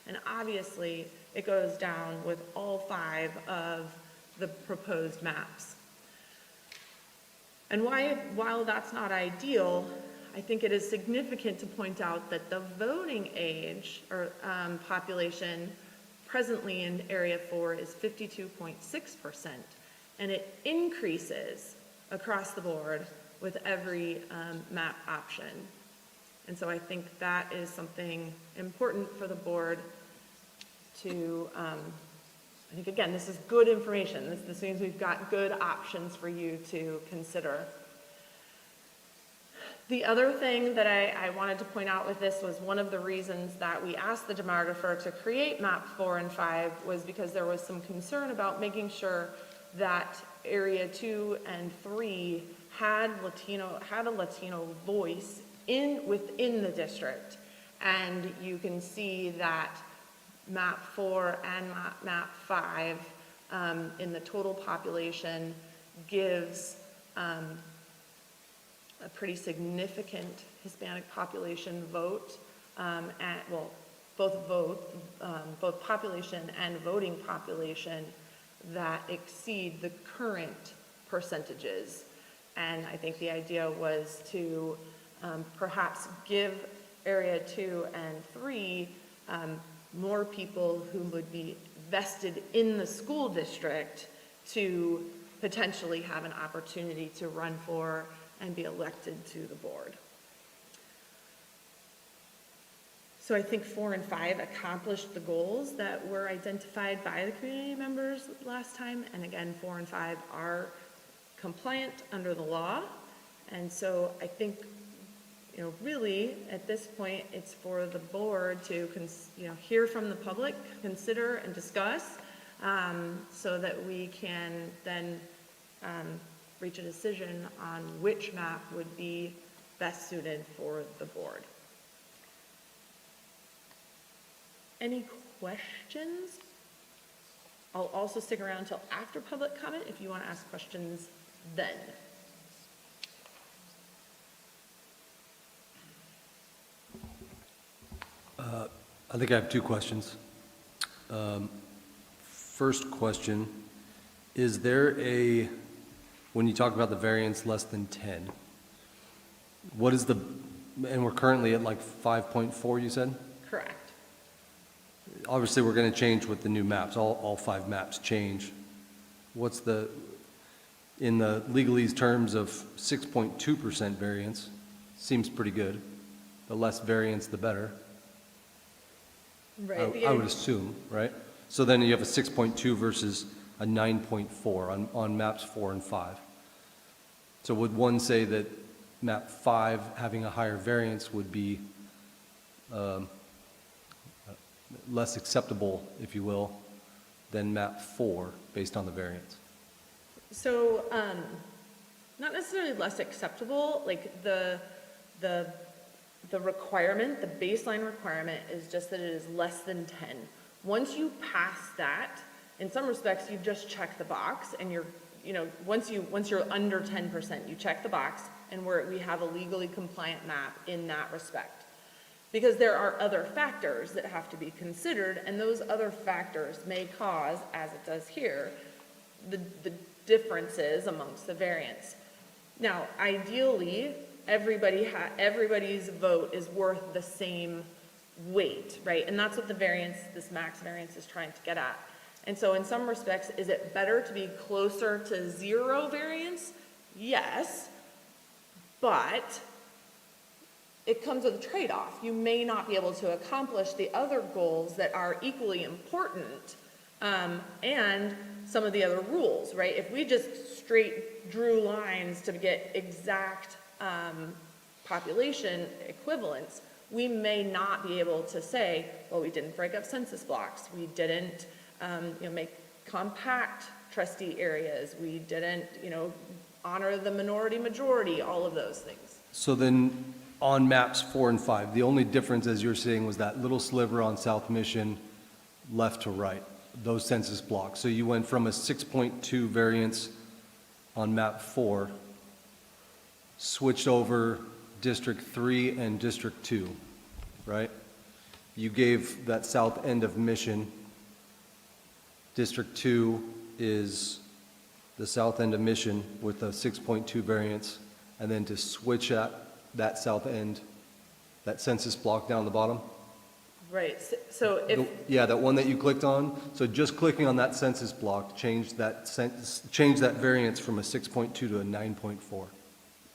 And obviously, it goes down with all 5 of the proposed maps. And while that's not ideal, I think it is significant to point out that the voting age or population presently in Area 4 is 52.6%, and it increases across the board with every map option. And so I think that is something important for the board to, I think again, this is good information. This means we've got good options for you to consider. The other thing that I wanted to point out with this was one of the reasons that we asked the demographer to create map 4 and 5 was because there was some concern about making sure that Area 2 and 3 had a Latino voice within the district. And you can see that map 4 and map 5 in the total population gives a pretty significant Hispanic population vote, both population and voting population that exceed the current percentages. And I think the idea was to perhaps give Area 2 and 3 more people who would be vested in the school district to potentially have an opportunity to run for and be elected to the board. So I think 4 and 5 accomplished the goals that were identified by the community members last time. And again, 4 and 5 are compliant under the law. And so I think, you know, really at this point, it's for the board to, hear from the public, consider and discuss, so that we can then reach a decision on which map would be best suited for the board. Any questions? I'll also stick around until after public comment if you want to ask questions then. I think I have two questions. First question, is there a, when you talk about the variance less than 10, what is the, and we're currently at like 5.4, you said? Correct. Obviously, we're going to change with the new maps, all 5 maps change. What's the, in the legalese terms of 6.2% variance, seems pretty good. The less variance, the better. Right. I would assume, right? So then you have a 6.2 versus a 9.4 on maps 4 and 5. So would one say that map 5 having a higher variance would be less acceptable, if you will, than map 4 based on the variance? So, not necessarily less acceptable, like the requirement, the baseline requirement is just that it is less than 10. Once you pass that, in some respects, you've just checked the box and you're, once you're under 10%, you check the box and we have a legally compliant map in that respect. Because there are other factors that have to be considered, and those other factors may cause, as it does here, the differences amongst the variants. Now, ideally, everybody's vote is worth the same weight, right? And that's what the variance, this max variance, is trying to get at. And so in some respects, is it better to be closer to 0 variance? Yes, but it comes with a trade-off. You may not be able to accomplish the other goals that are equally important, and some of the other rules, right? If we just straight drew lines to get exact population equivalence, we may not be able to say, well, we didn't break up census blocks, we didn't make compact trustee areas, we didn't honor the minority majority, all of those things. So then on maps 4 and 5, the only difference, as you're saying, was that little sliver on South Mission left to right, those census blocks. So you went from a 6.2 variance on map 4, switched over District 3 and District 2, right? You gave that south end of Mission. District 2 is the south end of Mission with a 6.2 variance, and then to switch at that south end, that census block down the bottom? Right, so if... that one that you clicked on. So just clicking on that census block changed that variance from a 6.2 to a 9.4.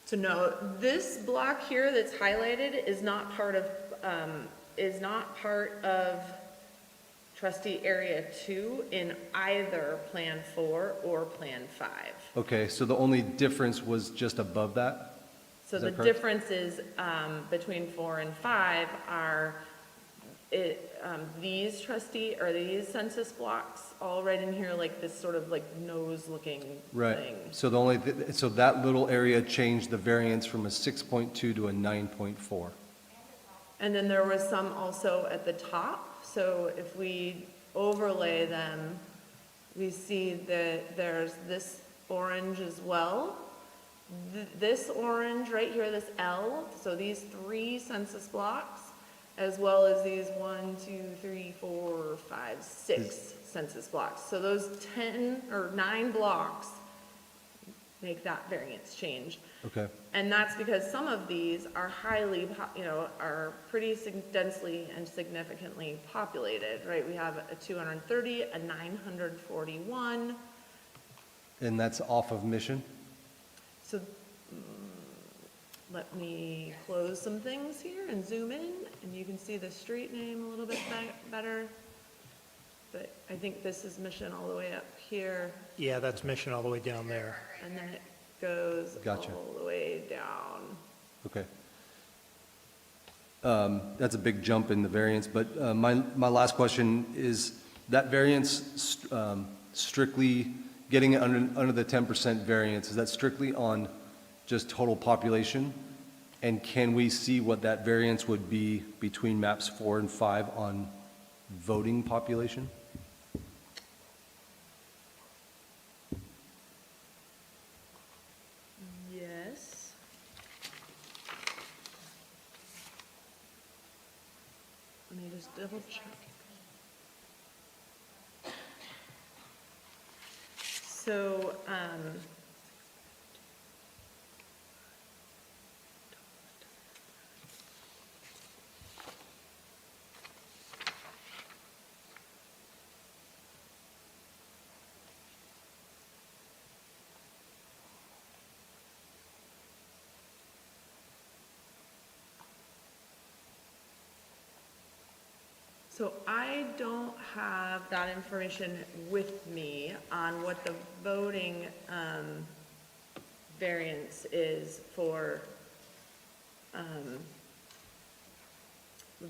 So no, this block here that's highlighted is not part of trustee area 2 in either Plan 4 or Plan 5. Okay, so the only difference was just above that? So the differences between 4 and 5 are these these census blocks, all right in here, like this sort of like nose-looking Right. thing. So so that little area changed the variance from a 6.2 to a 9.4. And then there was some also at the top. So if we overlay them, we see that there's this orange as well. This orange right here, this L, so these 3 census blocks, as well as these 1, 2, 3, 4, 5, 6 census blocks. So those 10 or 9 blocks make that variance change. Okay. And that's because some of these are are pretty densely and significantly populated, right? We have a 230, a 941. And that's off of Mission? So let me close some things here and zoom in, and you can see the street name a little bit better. But I think this is Mission all the way up here, Yeah, that's Mission all the way down there. and then it goes Gotcha. all the way down. Okay. That's a big jump in the variance, but my last question is, that variance strictly getting it under the 10% variance, is that strictly on just total population? And can we see what that variance would be between maps 4 and 5 on voting population? just double check. So, so I don't have that information with me on what the voting variance is for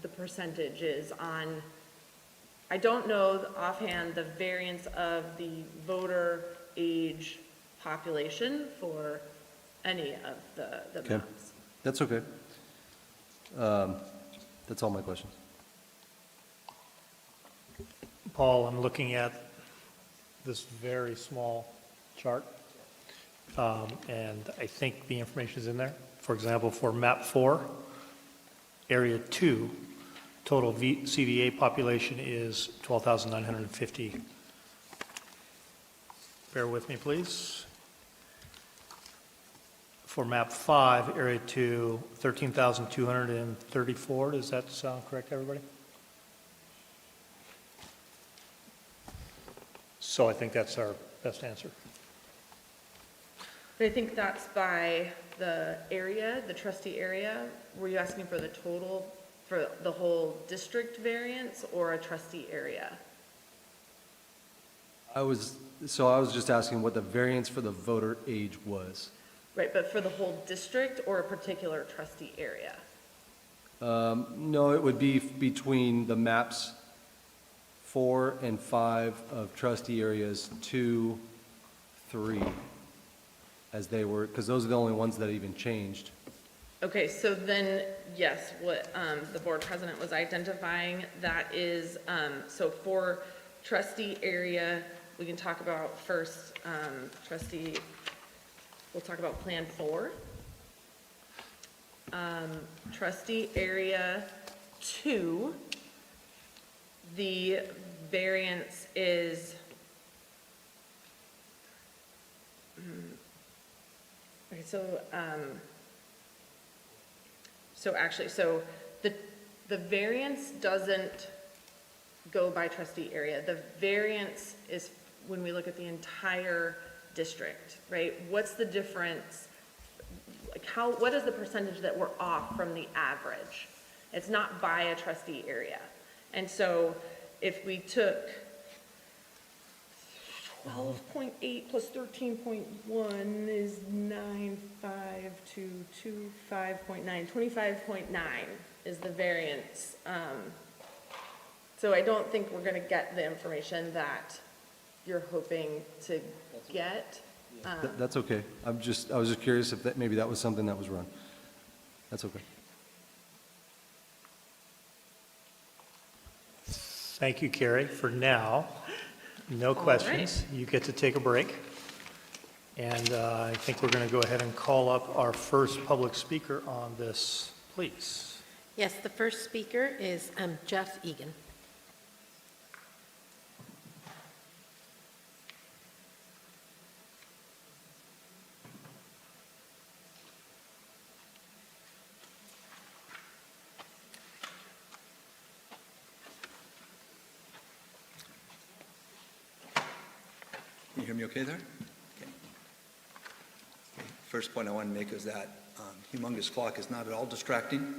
the percentages on, I don't know offhand the variance of the voter age population for any of the Okay. maps. That's okay. That's all my questions. Paul, I'm looking at this very small chart, and I think the information is in there. For example, for map 4, area 2, total CVA population is 12,950. Bear with me, please. For map 5, area 2, 13,234. Does that sound correct, everybody? So I think that's our best answer. But I think that's by the area, the trustee area. Were you asking for the total for the whole district variance or a trustee area? I was just asking what the variance for the voter age was. Right, but for the whole district or a particular trustee area? No, it would be between the maps 4 and 5 of trustee areas 2, 3, as they were, because those are the only ones that even changed. Okay, so then, yes, what the board president was identifying, that is, so for trustee area, we can talk about first, we'll talk about Plan 4. Trustee area 2, the variance is, okay, so the variance doesn't go by trustee area. The variance is when we look at the entire district, right? What's the difference? Like what is the percentage that we're off from the average? It's not by a trustee area. And so if we took 12.8 plus 13.1 is 95225.9. 25.9 is the variance. So I don't think we're going to get the information that you're hoping to get. That's okay. I was just curious if maybe that was something that was wrong. That's okay. Thank you, Carrie. For now, no questions. You get to take a break. And I think we're going to go ahead and call up our first public speaker on this, please. Yes, the first speaker is Jeff Egan. Can you hear me okay there? Okay. First point I want to make is that humongous clock is not at all distracting.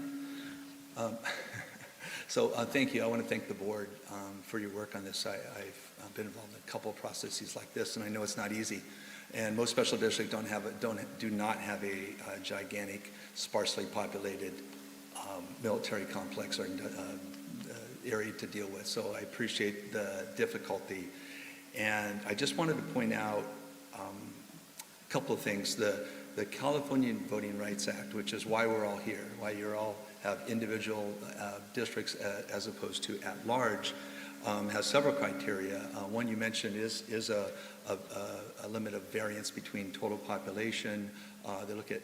So thank you. I want to thank the board for your work on this. I've been involved in a couple of processes like this, and I know it's not easy. And most special districts do not have a gigantic, sparsely populated military complex or area to deal with. So I appreciate the difficulty. And I just wanted to point out a couple of things. The California Voting Rights Act, which is why we're all here, why you all have individual districts as opposed to at large, has several criteria. One you mentioned is a limit of variance between total population. They look at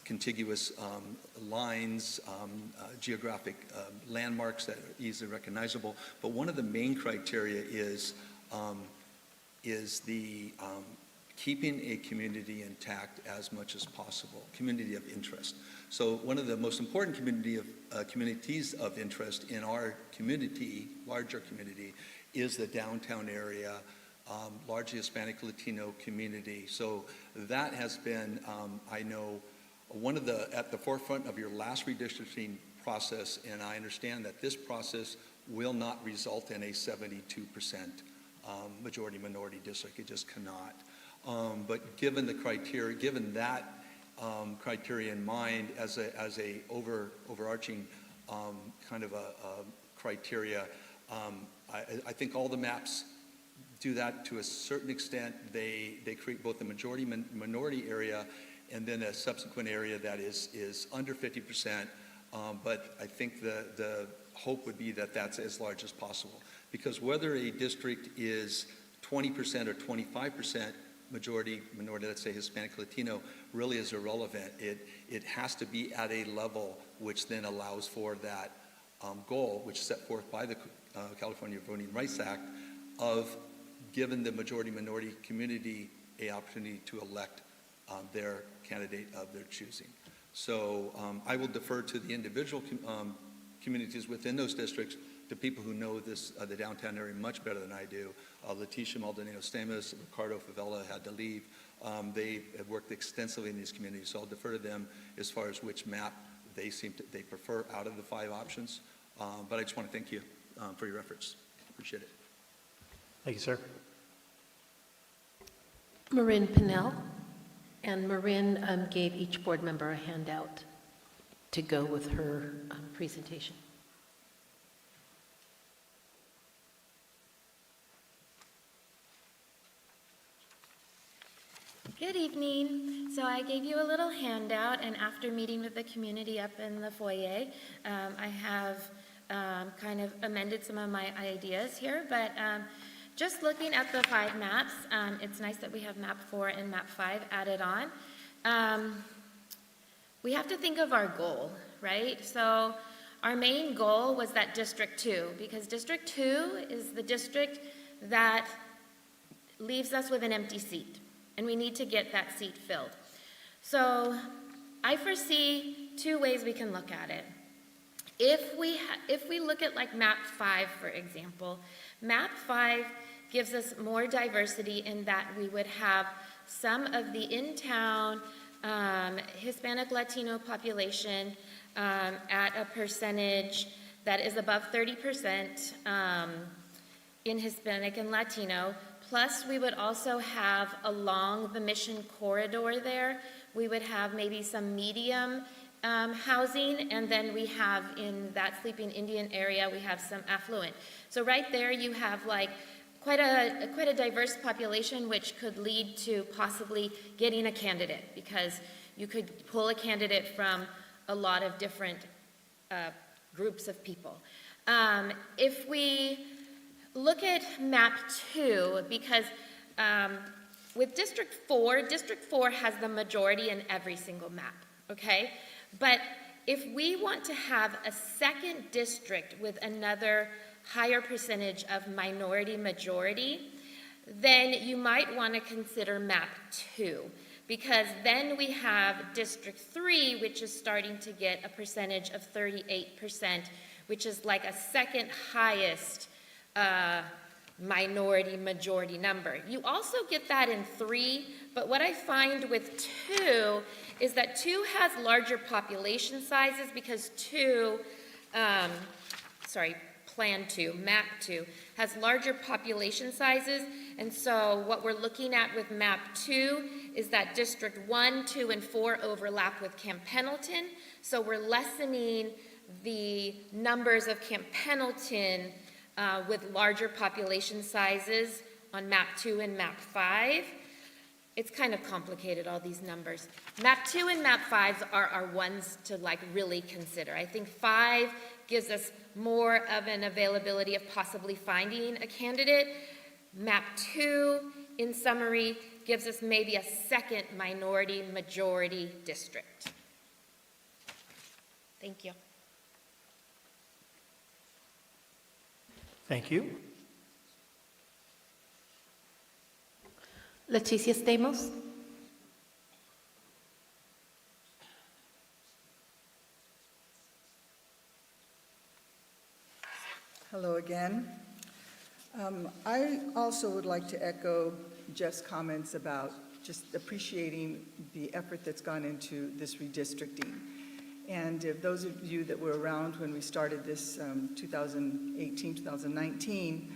contiguous lines, geographic landmarks that are easily recognizable. But one of the main criteria is the keeping a community intact as much as possible, community of interest. So one of the most important communities of interest in our community, larger community, is the downtown area, largely Hispanic Latino community. So that has been, I know, at the forefront of your last redistricting process, and I understand that this process will not result in a 72% majority-minority district. It just cannot. But given the criteria, given that criteria in mind as a overarching kind of a criteria, I think all the maps do that to a certain extent. They create both a majority-minority area and then a subsequent area that is under 50%. But I think the hope would be that that's as large as possible. Because whether a district is 20% or 25% majority-minority, let's say Hispanic Latino, really is irrelevant. It has to be at a level which then allows for that goal, which is set forth by the California Voting Rights Act, of giving the majority-minority community an opportunity to elect their candidate of their choosing. So I will defer to the individual communities within those districts, to people who know the downtown area much better than I do. Leticia Maldonado-Stamos, Ricardo Favela had to leave. They have worked extensively in these communities, so I'll defer to them as far as which map they prefer out of the 5 options. But I just want to thank you for your efforts. Appreciate it. Thank you, sir. Marin Pinnell. And Marin gave each board member a handout to go with her presentation. Good evening. So I gave you a little handout, and after meeting with the community up in the foyer, I have kind of amended some of my ideas here, but just looking at the 5 maps, it's nice that we have map 4 and map 5 added on. We have to think of our goal, right? So our main goal was that District 2, because District 2 is the district that leaves us with an empty seat, and we need to get that seat filled. So I foresee 2 ways we can look at it. If we look at like map 5, for example, map 5 gives us more diversity in that we would have some of the in-town Hispanic Latino population at a percentage that is above 30% in Hispanic and Latino. Plus, we would also have along the Mission corridor there, we would have maybe some medium housing, and then we have in that Sleeping Indian area, we have some affluent. So right there you have like quite a diverse population, which could lead to possibly getting a candidate, because you could pull a candidate from a lot of different groups of people. If we look at map 2, because with District 4 has the majority in every single map, okay? But if we want to have a second district with another higher percentage of minority majority, then you might want to consider map 2, because then we have District 3, which is starting to get a percentage of 38%, which is like a second highest minority majority number. You also get that in 3, but what I find with 2 is that 2 has larger population sizes, because Plan 2, map 2, has larger population sizes, and so what we're looking at with map 2 is that District 1, 2, and 4 overlap with Camp Pendleton, so we're lessening the numbers of Camp Pendleton with larger population sizes on map 2 and map 5. It's kind of complicated, all these numbers. Map 2 and map 5 are ones to like really consider. I think 5 gives us more of an availability of possibly finding a candidate. Map 2, in summary, gives us maybe a second minority majority district. Thank you. Thank you. Leticia Stamos? Hello again. I also would like to echo Jeff's comments about just appreciating the effort that's gone into this redistricting. And if those of you that were around when we started this 2018, 2019,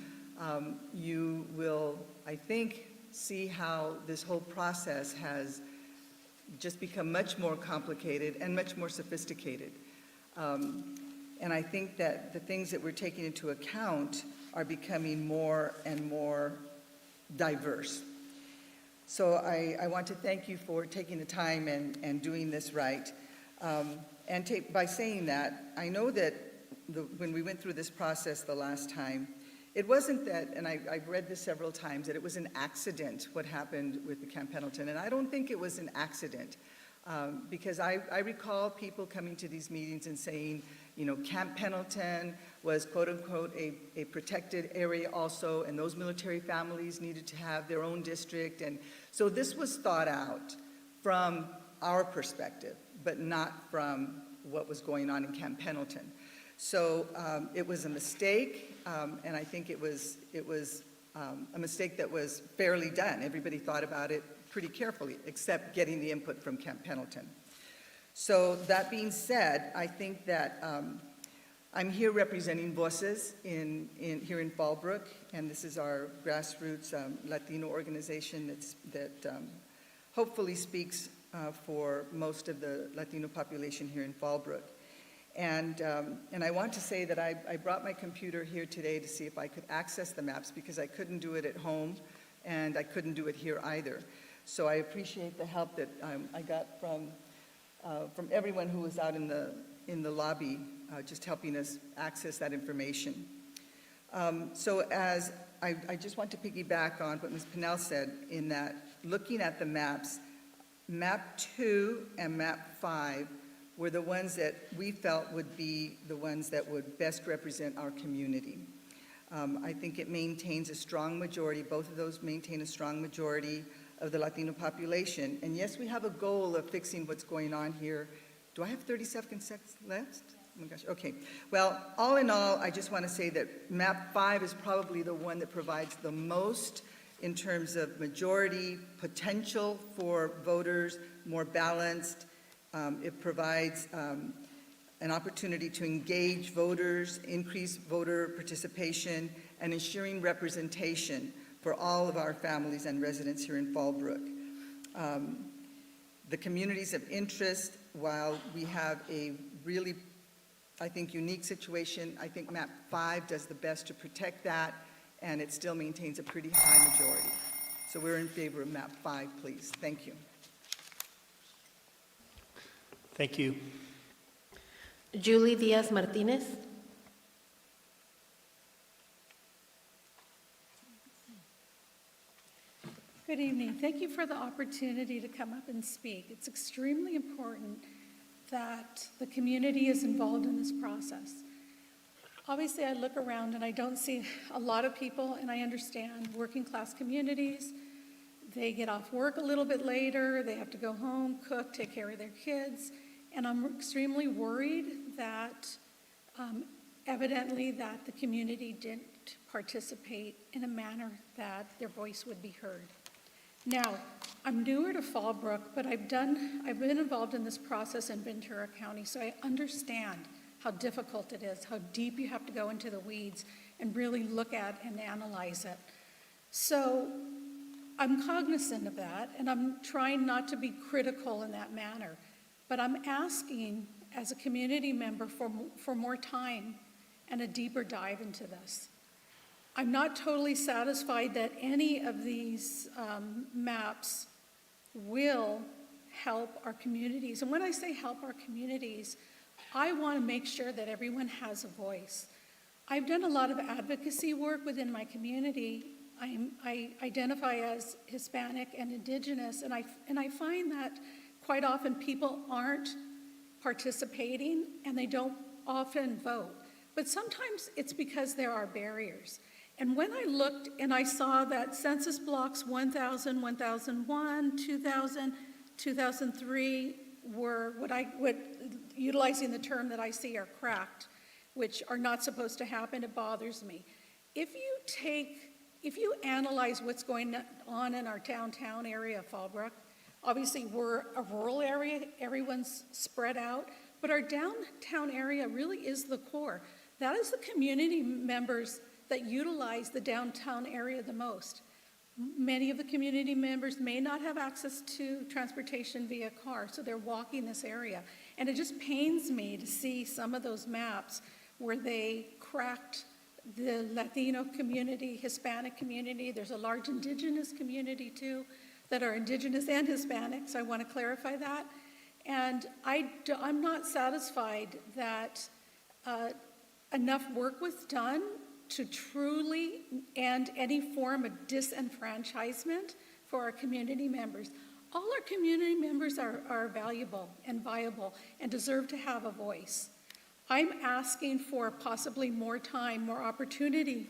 you will, I think, see how this whole process has just become much more complicated and much more sophisticated. And I think that the things that we're taking into account are becoming more and more diverse. So I want to thank you for taking the time and doing this right. By saying that, I know that when we went through this process the last time, it wasn't that, and I've read this several times, that it was an accident what happened with the Camp Pendleton, and I don't think it was an accident. Because I recall people coming to these meetings and saying, you know, Camp Pendleton was quote unquote a protected area also, and those military families needed to have their own district. And so this was thought out from our perspective, but not from what was going on in Camp Pendleton. So it was a mistake, and I think it was a mistake that was fairly done. Everybody thought about it pretty carefully, except getting the input from Camp Pendleton. So that being said, I think that I'm here representing Voces here in Fallbrook, and this is our grassroots Latino organization that hopefully speaks for most of the Latino population here in Fallbrook. And I want to say that I brought my computer here today to see if I could access the maps, because I couldn't do it at home, and I couldn't do it here either. So I appreciate the help that I got from everyone who was out in the lobby, just helping us access that information. So as I just want to piggyback on what Ms. Pinnell said, in that looking at the maps, map 2 and map 5 were the ones that we felt would be the ones that would best represent our community. I think it maintains a strong majority, both of those maintain a strong majority of the Latino population. And yes, we have a goal of fixing what's going on here. Do I have 30 seconds left? Oh my gosh, okay. Well, all in all, I just want to say that map 5 is probably the one that provides the most in terms of majority potential for voters, more balanced. It provides an opportunity to engage voters, increase voter participation, and ensuring representation for all of our families and residents here in Fallbrook. The communities of interest, while we have a really, I think, unique situation, I think map 5 does the best to protect that, and it still maintains a pretty high majority. So we're in favor of map 5, please. Thank you. Thank you. Julie Diaz Martinez? Good evening. Thank you for the opportunity to come up and speak. It's extremely important that the community is involved in this process. Obviously, I look around and I don't see a lot of people, and I understand working class communities. They get off work a little bit later, they have to go home, cook, take care of their kids, and I'm extremely worried that evidently that the community didn't participate in a manner that their voice would be heard. Now, I'm newer to Fallbrook, but I've been involved in this process in Ventura County, so I understand how difficult it is, how deep you have to go into the weeds and really look at and analyze it. So I'm cognizant of that, and I'm trying not to be critical in that manner. But I'm asking, as a community member, for more time and a deeper dive into this. I'm not totally satisfied that any of these maps will help our communities. And when I say help our communities, I want to make sure that everyone has a voice. I've done a lot of advocacy work within my community. I identify as Hispanic and Indigenous, and I find that quite often people aren't participating and they don't often vote. But sometimes it's because there are barriers. And when I looked and I saw that census blocks 1000, 1001, 2000, 2003 were utilizing the term that I see are cracked, which are not supposed to happen, it bothers me. If you analyze what's going on in our downtown area of Fallbrook, obviously we're a rural area, everyone's spread out, but our downtown area really is the core. That is the community members that utilize the downtown area the most. Many of the community members may not have access to transportation via car, so they're walking this area. And it just pains me to see some of those maps where they cracked the Latino community, Hispanic community. There's a large indigenous community too that are indigenous and Hispanic, so I want to clarify that. And I'm not satisfied that enough work was done to truly end any form of disenfranchisement for our community members. All our community members are valuable and viable and deserve to have a voice. I'm asking for possibly more time, more opportunity,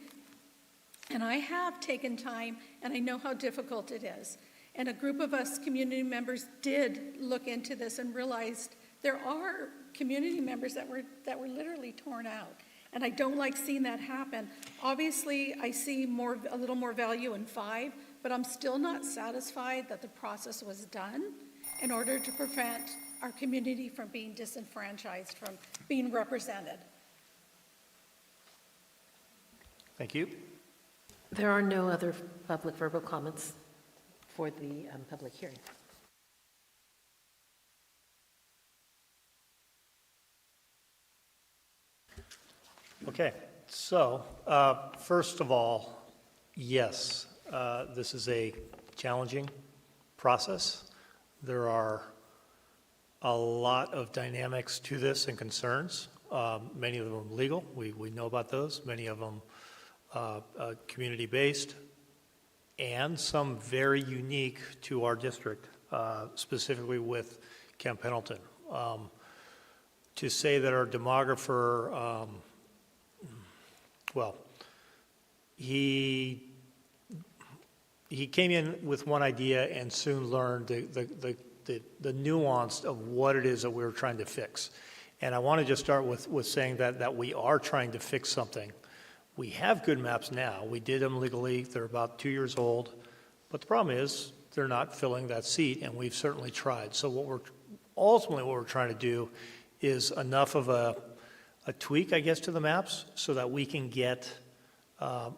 and I have taken time, and I know how difficult it is. And a group of us community members did look into this and realized there are community members that were literally torn out. And I don't like seeing that happen. Obviously, I see a little more value in 5, but I'm still not satisfied that the process was done in order to prevent our community from being disenfranchised, from being represented. Thank you. There are no other public verbal comments for the public hearing. Okay, so first of all, yes, this is a challenging process. There are a lot of dynamics to this and concerns. Many of them are legal. We know about those. Many of them community-based, and some very unique to our district, specifically with Camp Pendleton. To say that our demographer, well, he came in with one idea and soon learned the nuance of what it is that we were trying to fix. And I want to just start with saying that we are trying to fix something. We have good maps now. We did them legally. They're about 2 years old. But the problem is they're not filling that seat, and we've certainly tried. So what we're trying to do is enough of a tweak, I guess, to the maps so that we can get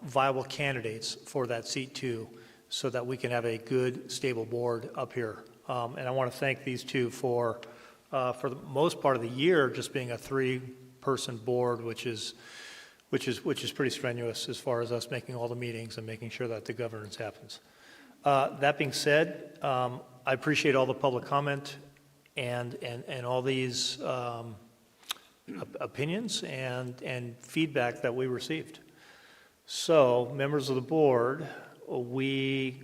viable candidates for that seat too, so that we can have a good, stable board up here. And I want to thank these two for the most part of the year just being a 3-person board, which is pretty strenuous as far as us making all the meetings and making sure that the governance happens. That being said, I appreciate all the public comment and all these opinions and feedback that we received. So, members of the board, we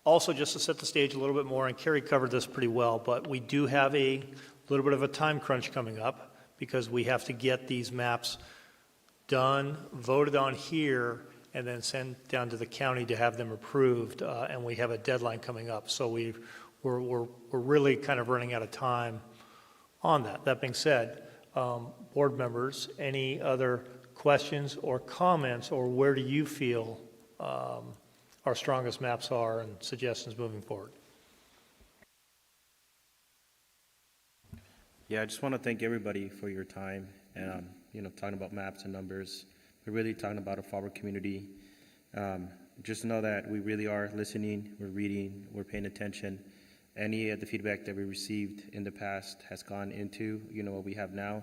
also, just to set the stage a little bit more, and Carrie covered this pretty well, but we do have a little bit of a time crunch coming up because we have to get these maps done, voted on here, and then sent down to the county to have them approved, and we have a deadline coming up. So we're really kind of running out of time on that. That being said, board members, any other questions or comments, or where do you feel our strongest maps are and suggestions moving forward? Yeah, I just want to thank everybody for your time and talking about maps and numbers. We're really talking about a Fallbrook community. Just know that we really are listening, we're reading, we're paying attention. Any of the feedback that we received in the past has gone into what we have now,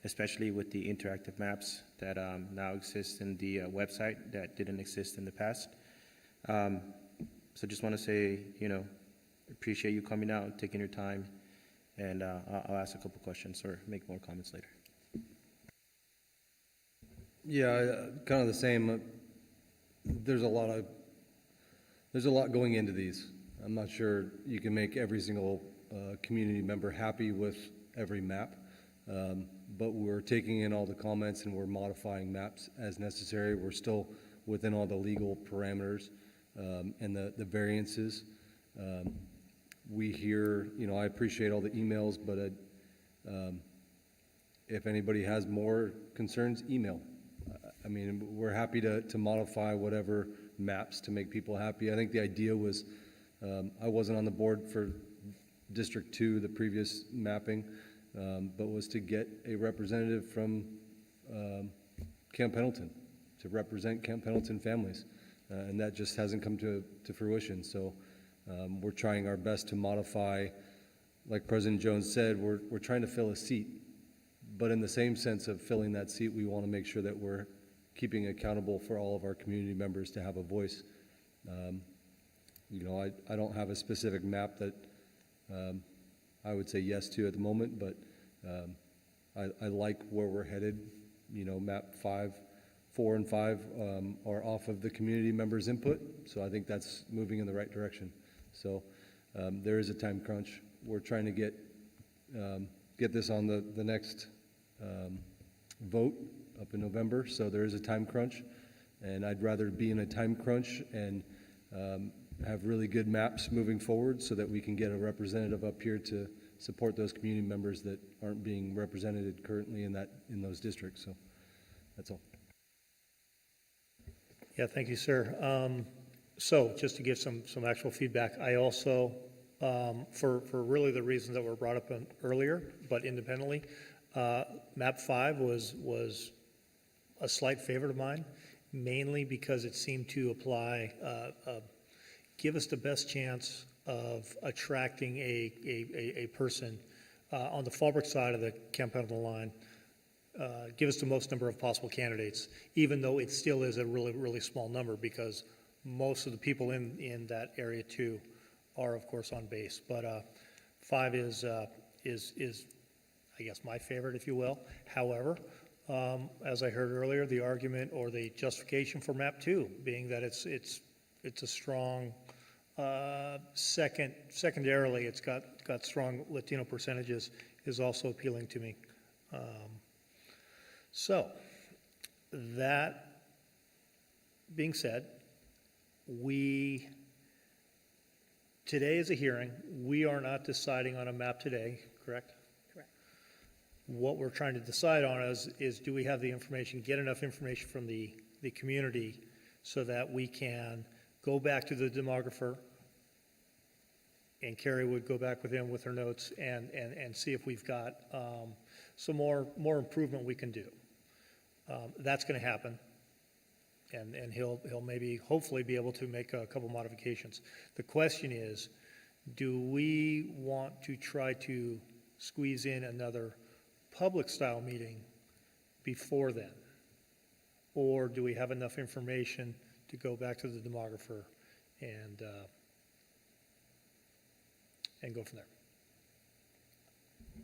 especially with the interactive maps that now exist in the website that didn't exist in the past. So just want to say, appreciate you coming out and taking your time, and I'll ask a couple questions or make more comments later. Yeah, kind of the same. There's a lot going into these. I'm not sure you can make every single community member happy with every map. But we're taking in all the comments and we're modifying maps as necessary. We're still within all the legal parameters and the variances. We hear, I appreciate all the emails, but if anybody has more concerns, email. I mean, we're happy to modify whatever maps to make people happy. I think the idea was, I wasn't on the board for District 2, the previous mapping, but was to get a representative from Camp Pendleton to represent Camp Pendleton families. And that just hasn't come to fruition. So we're trying our best to modify, like President Jones said, we're trying to fill a seat. But in the same sense of filling that seat, we want to make sure that we're keeping accountable for all of our community members to have a voice. I don't have a specific map that I would say yes to at the moment, but I like where we're headed. Map 4 and 5 are off of the community members' input, so I think that's moving in the right direction. So there is a time crunch. We're trying to get this on the next vote up in November, so there is a time crunch, and I'd rather be in a time crunch and have really good maps moving forward so that we can get a representative up here to support those community members that aren't being represented currently in those districts. So that's all. Yeah, thank you, sir. So just to give some actual feedback, I also, for really the reasons that were brought up earlier, but independently, map 5 was a slight favorite of mine, mainly because it seemed to apply, give us the best chance of attracting a person on the Fallbrook side of the Camp Pendleton line. Give us the most number of possible candidates, even though it still is a really, really small number, because most of the people in that area too are, of course, on base. But 5 is I guess my favorite, if you will. However, as I heard earlier, the argument or the justification for map 2 being that it's a strong secondarily, it's got strong Latino percentages is also appealing to me. So, that being said, today is a hearing. We are not deciding on a map today, correct? Correct. What we're trying to decide on is do we have the information, get enough information from the community so that we can go back to the demographer, and Carrie would go back with him with her notes and see if we've got some more improvement we can do. That's going to happen, and he'll maybe hopefully be able to make a couple modifications. The question is, do we want to try to squeeze in another public style meeting before then, or do we have enough information to go back to the demographer and go from there?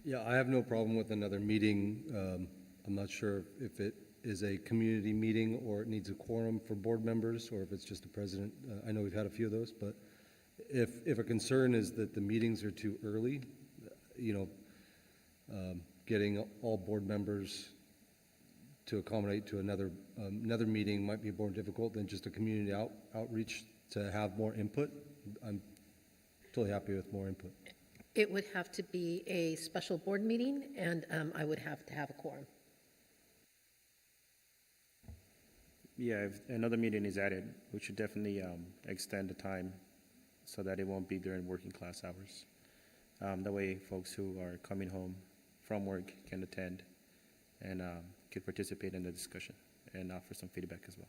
Yeah, I have no problem with another meeting. I'm not sure if it is a community meeting or it needs a quorum for board members, or if it's just the president. I know we've had a few of those, but if a concern is that the meetings are too early, getting all board members to accommodate to another meeting might be more difficult than just a community outreach to have more input. I'm totally happy with more input. It would have to be a special board meeting, and I would have to have a quorum. Yeah, if another meeting is added, we should definitely extend the time so that it won't be during working class hours. That way folks who are coming home from work can attend and could participate in the discussion and offer some feedback as well.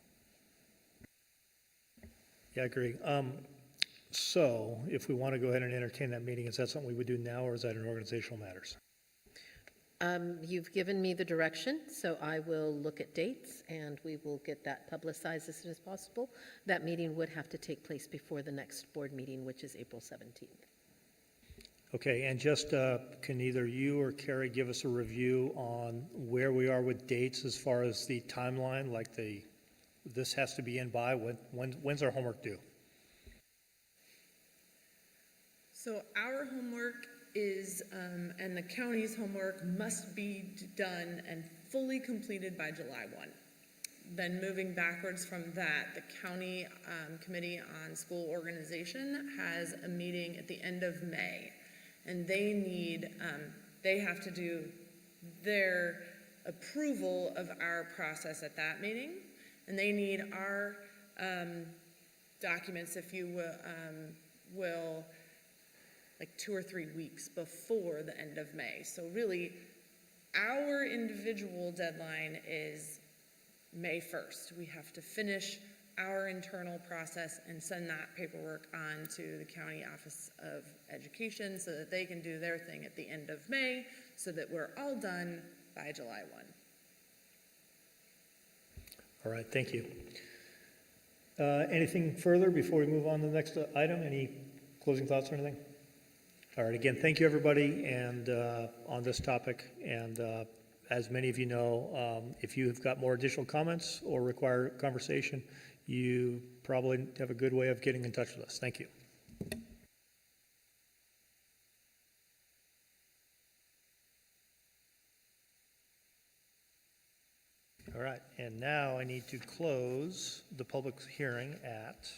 Yeah, I agree. So if we want to go ahead and entertain that meeting, is that something we would do now, or is that in organizational matters? You've given me the direction, so I will look at dates and we will get that publicized as soon as possible. That meeting would have to take place before the next board meeting, which is April 17th. Okay, and just can either you or Carrie give us a review on where we are with dates as far as the timeline, like this has to be in by, when's our homework due? So our homework is, and the county's homework must be done and fully completed by July 1. Then moving backwards from that, the county committee on school organization has a meeting at the end of May, and they have to do their approval of our process at that meeting, and they need our documents, if you will, like 2 or 3 weeks before the end of May. So really, our individual deadline is May 1st. We have to finish our internal process and send that paperwork on to the County Office of Education so that they can do their thing at the end of May so that we're all done by July 1. All right, thank you. Anything further before we move on to the next item? Any closing thoughts or anything? All right, again, thank you, everybody, and on this topic. And as many of you know, if you have got more additional comments or require conversation, you probably have a good way of getting in touch with us. Thank you. All right, and now I need to close the public hearing at...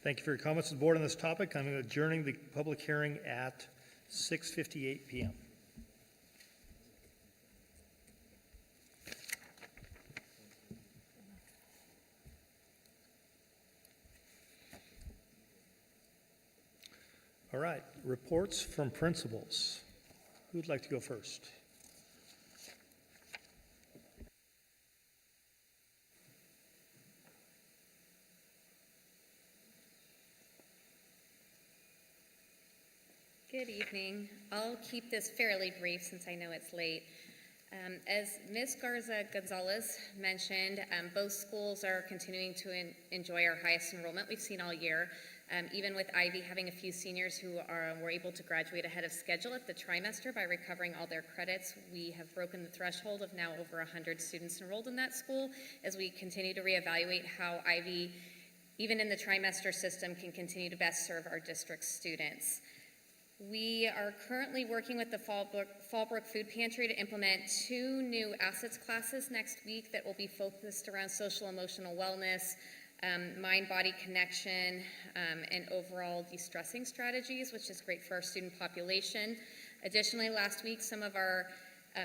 Thank you for your comments to the board on this topic. I'm adjourning the public hearing at 6:58 p.m. All right, reports from principals. Who'd like to go first? Good evening. I'll keep this fairly brief since I know it's late. As Ms. Garza Gonzalez mentioned, both schools are continuing to enjoy our highest enrollment we've seen all year. Even with Ivy having a few seniors who were able to graduate ahead of schedule at the trimester by recovering all their credits, we have broken the threshold of now over 100 students enrolled in that school as we continue to reevaluate how Ivy, even in the trimester system, can continue to best serve our district students. We are currently working with the Fallbrook Food Pantry to implement 2 new assets classes next week that will be focused around social emotional wellness, mind-body connection, and overall de-stressing strategies, which is great for our student population. Additionally, last week, some of our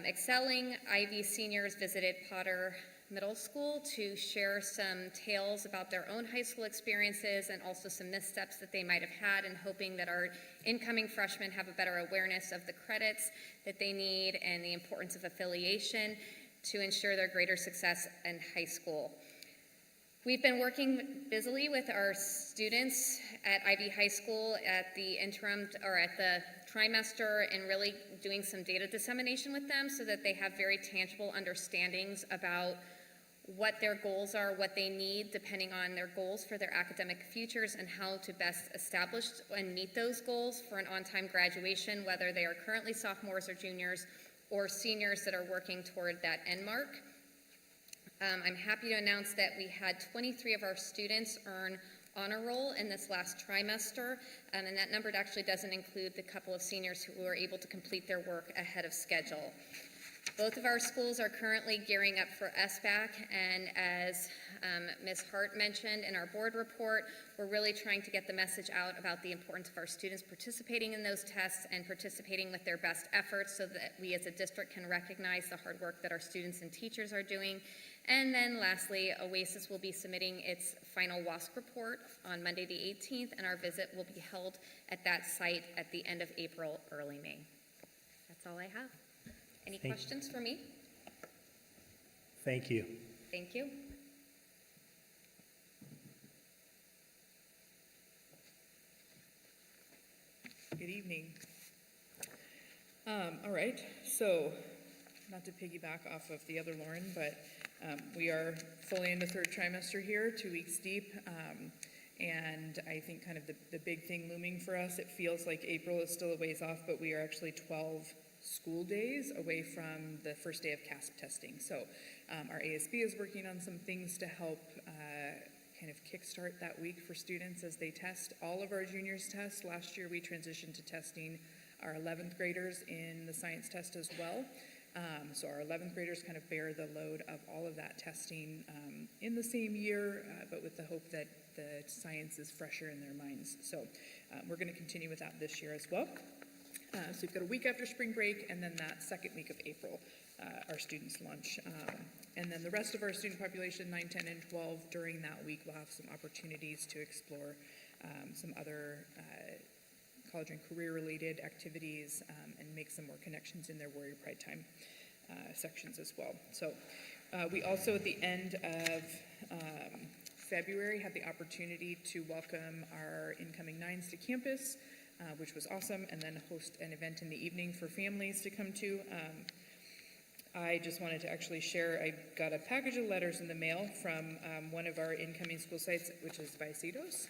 excelling Ivy seniors visited Potter Middle School to share some tales about their own high school experiences and also some missteps that they might have had, and hoping that our incoming freshmen have a better awareness of the credits that they need and the importance of affiliation to ensure their greater success in high school. We've been working busily with our students at Ivy High School at the interim or at the trimester and really doing some data dissemination with them so that they have very tangible understandings about what their goals are, what they need depending on their goals for their academic futures, and how to best establish and meet those goals for an on-time graduation, whether they are currently sophomores or juniors or seniors that are working toward that end mark. I'm happy to announce that we had 23 of our students earn honor roll in this last trimester, and that number actually doesn't include the couple of seniors who were able to complete their work ahead of schedule. Both of our schools are currently gearing up for SBAC, and as Ms. Hart mentioned in our board report, we're really trying to get the message out about the importance of our students participating in those tests and participating with their best efforts so that we as a district can recognize the hard work that our students and teachers are doing. And then lastly, OASIS will be submitting its final WASC report on Monday the 18th, and our visit will be held at that site at the end of April, early May. That's all I have. Any questions for me? Thank you. Thank you. Good evening. All right, so not to piggyback off of the other Lauren, but we are fully in the 3rd trimester here, 2 weeks deep. And I think kind of the big thing looming for us, it feels like April is still a ways off, but we are actually 12 school days away from the first day of CASP testing. So our ASB is working on some things to help kind of kickstart that week for students as they test. All of our juniors test. Last year we transitioned to testing our 11th graders in the science test as well. So our 11th graders kind of bear the load of all of that testing in the same year, but with the hope that the science is fresher in their minds. So we're going to continue with that this year as well. So we've got a week after spring break, and then that second week of April, our students lunch. And then the rest of our student population, 9, 10, and 12, during that week will have some opportunities to explore some other college and career-related activities and make some more connections in their Warrior Pride Time sections as well. So we also, at the end of February, had the opportunity to welcome our incoming 9s to campus, which was awesome, and then host an event in the evening for families to come to. I just wanted to actually share, I got a package of letters in the mail from one of our incoming school sites, which is Vaisitos.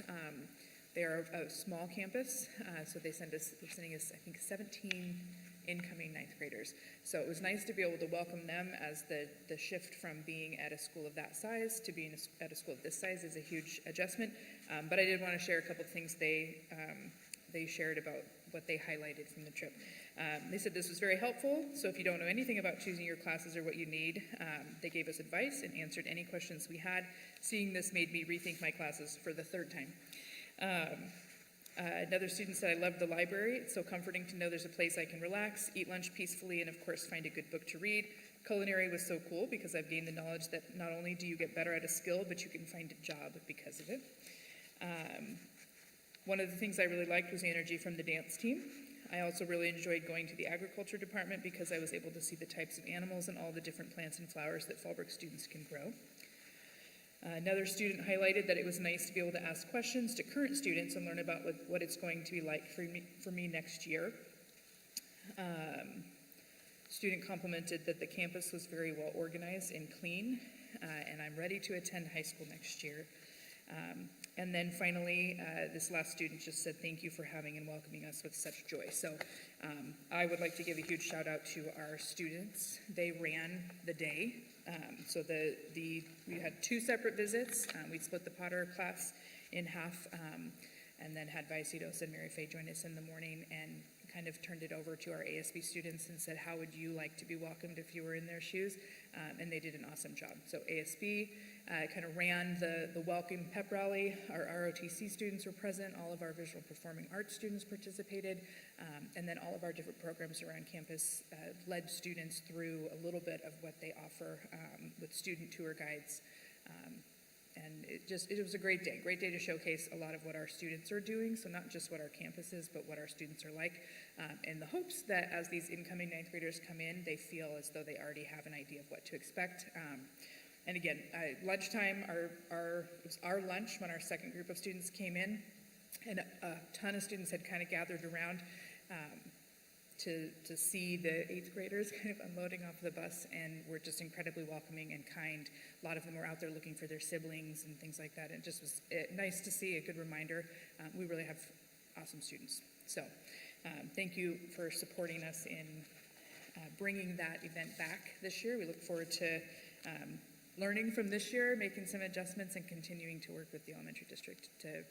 They are a small campus, so they're sending us, I think, 17 incoming 9th graders. So it was nice to be able to welcome them, as the shift from being at a school of that size to being at a school of this size is a huge adjustment. But I did want to share a couple of things they shared about what they highlighted from the trip. They said this was very helpful, so if you don't know anything about choosing your classes or what you need, they gave us advice and answered any questions we had. Seeing this made me rethink my classes for the 3rd time. Another student said, I love the library. It's so comforting to know there's a place I can relax, eat lunch peacefully, and of course find a good book to read. Culinary was so cool because I've gained the knowledge that not only do you get better at a skill, but you can find a job because of it. One of the things I really liked was the energy from the dance team. I also really enjoyed going to the agriculture department because I was able to see the types of animals and all the different plants and flowers that Fallbrook students can grow. Another student highlighted that it was nice to be able to ask questions to current students and learn about what it's going to be like for me next year. Student complimented that the campus was very well organized and clean, and I'm ready to attend high school next year. And then finally, this last student just said, thank you for having and welcoming us with such joy. So I would like to give a huge shout out to our students. They ran the day. So we had 2 separate visits. We split the Potter class in half, and then had Vaisitos and Mary Faye join us in the morning and kind of turned it over to our ASB students and said, how would you like to be welcomed if you were in their shoes? And they did an awesome job. So ASB kind of ran the welcome pep rally. Our ROTC students were present. All of our visual performing arts students participated. And then all of our different programs around campus led students through a little bit of what they offer with student tour guides. And it was a great day to showcase a lot of what our students are doing. So not just what our campus is, but what our students are like. In the hopes that as these incoming 9th graders come in, they feel as though they already have an idea of what to expect. And again, lunchtime, it was our lunch when our second group of students came in, and a ton of students had kind of gathered around to see the 8th graders kind of unloading off the bus, and were just incredibly welcoming and kind. A lot of them were out there looking for their siblings and things like that. And it just was nice to see, a good reminder. We really have awesome students. So thank you for supporting us in bringing that event back this year. We look forward to learning from this year, making some adjustments, and continuing to work with the elementary district to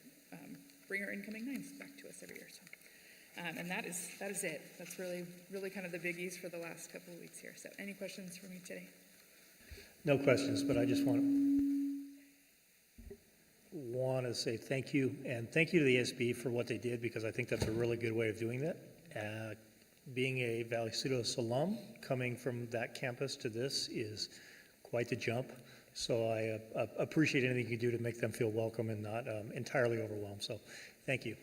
bring our incoming 9s back to us every year. So, and that is it. That's really kind of the biggies for the last couple of weeks here. So any questions for me today? No questions, but I just want to say thank you, and thank you to the ASB for what they did, because I think that's a really good way of doing that. Being a Vaisitos alum, coming from that campus to this is quite the jump. So I appreciate anything you can do to make them feel welcome and not entirely overwhelmed. So thank you.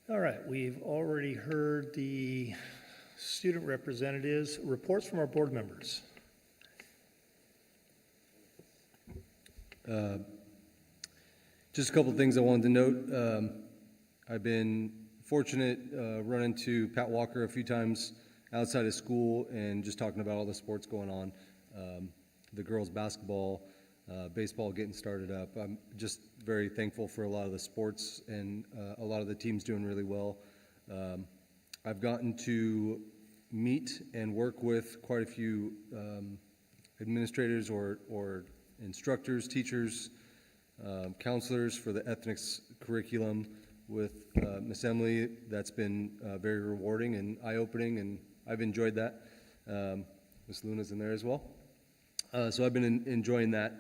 All right, we've already heard the student representatives. Reports from our board members. Just a couple of things I wanted to note. I've been fortunate running into Pat Walker a few times outside of school and just talking about all the sports going on. The girls' basketball, baseball getting started up. I'm just very thankful for a lot of the sports and a lot of the teams doing really well. I've gotten to meet and work with quite a few administrators or instructors, teachers, counselors for the ethnics curriculum with Miss Emily. That's been very rewarding and eye-opening, and I've enjoyed that. Miss Luna's in there as well. So I've been enjoying that,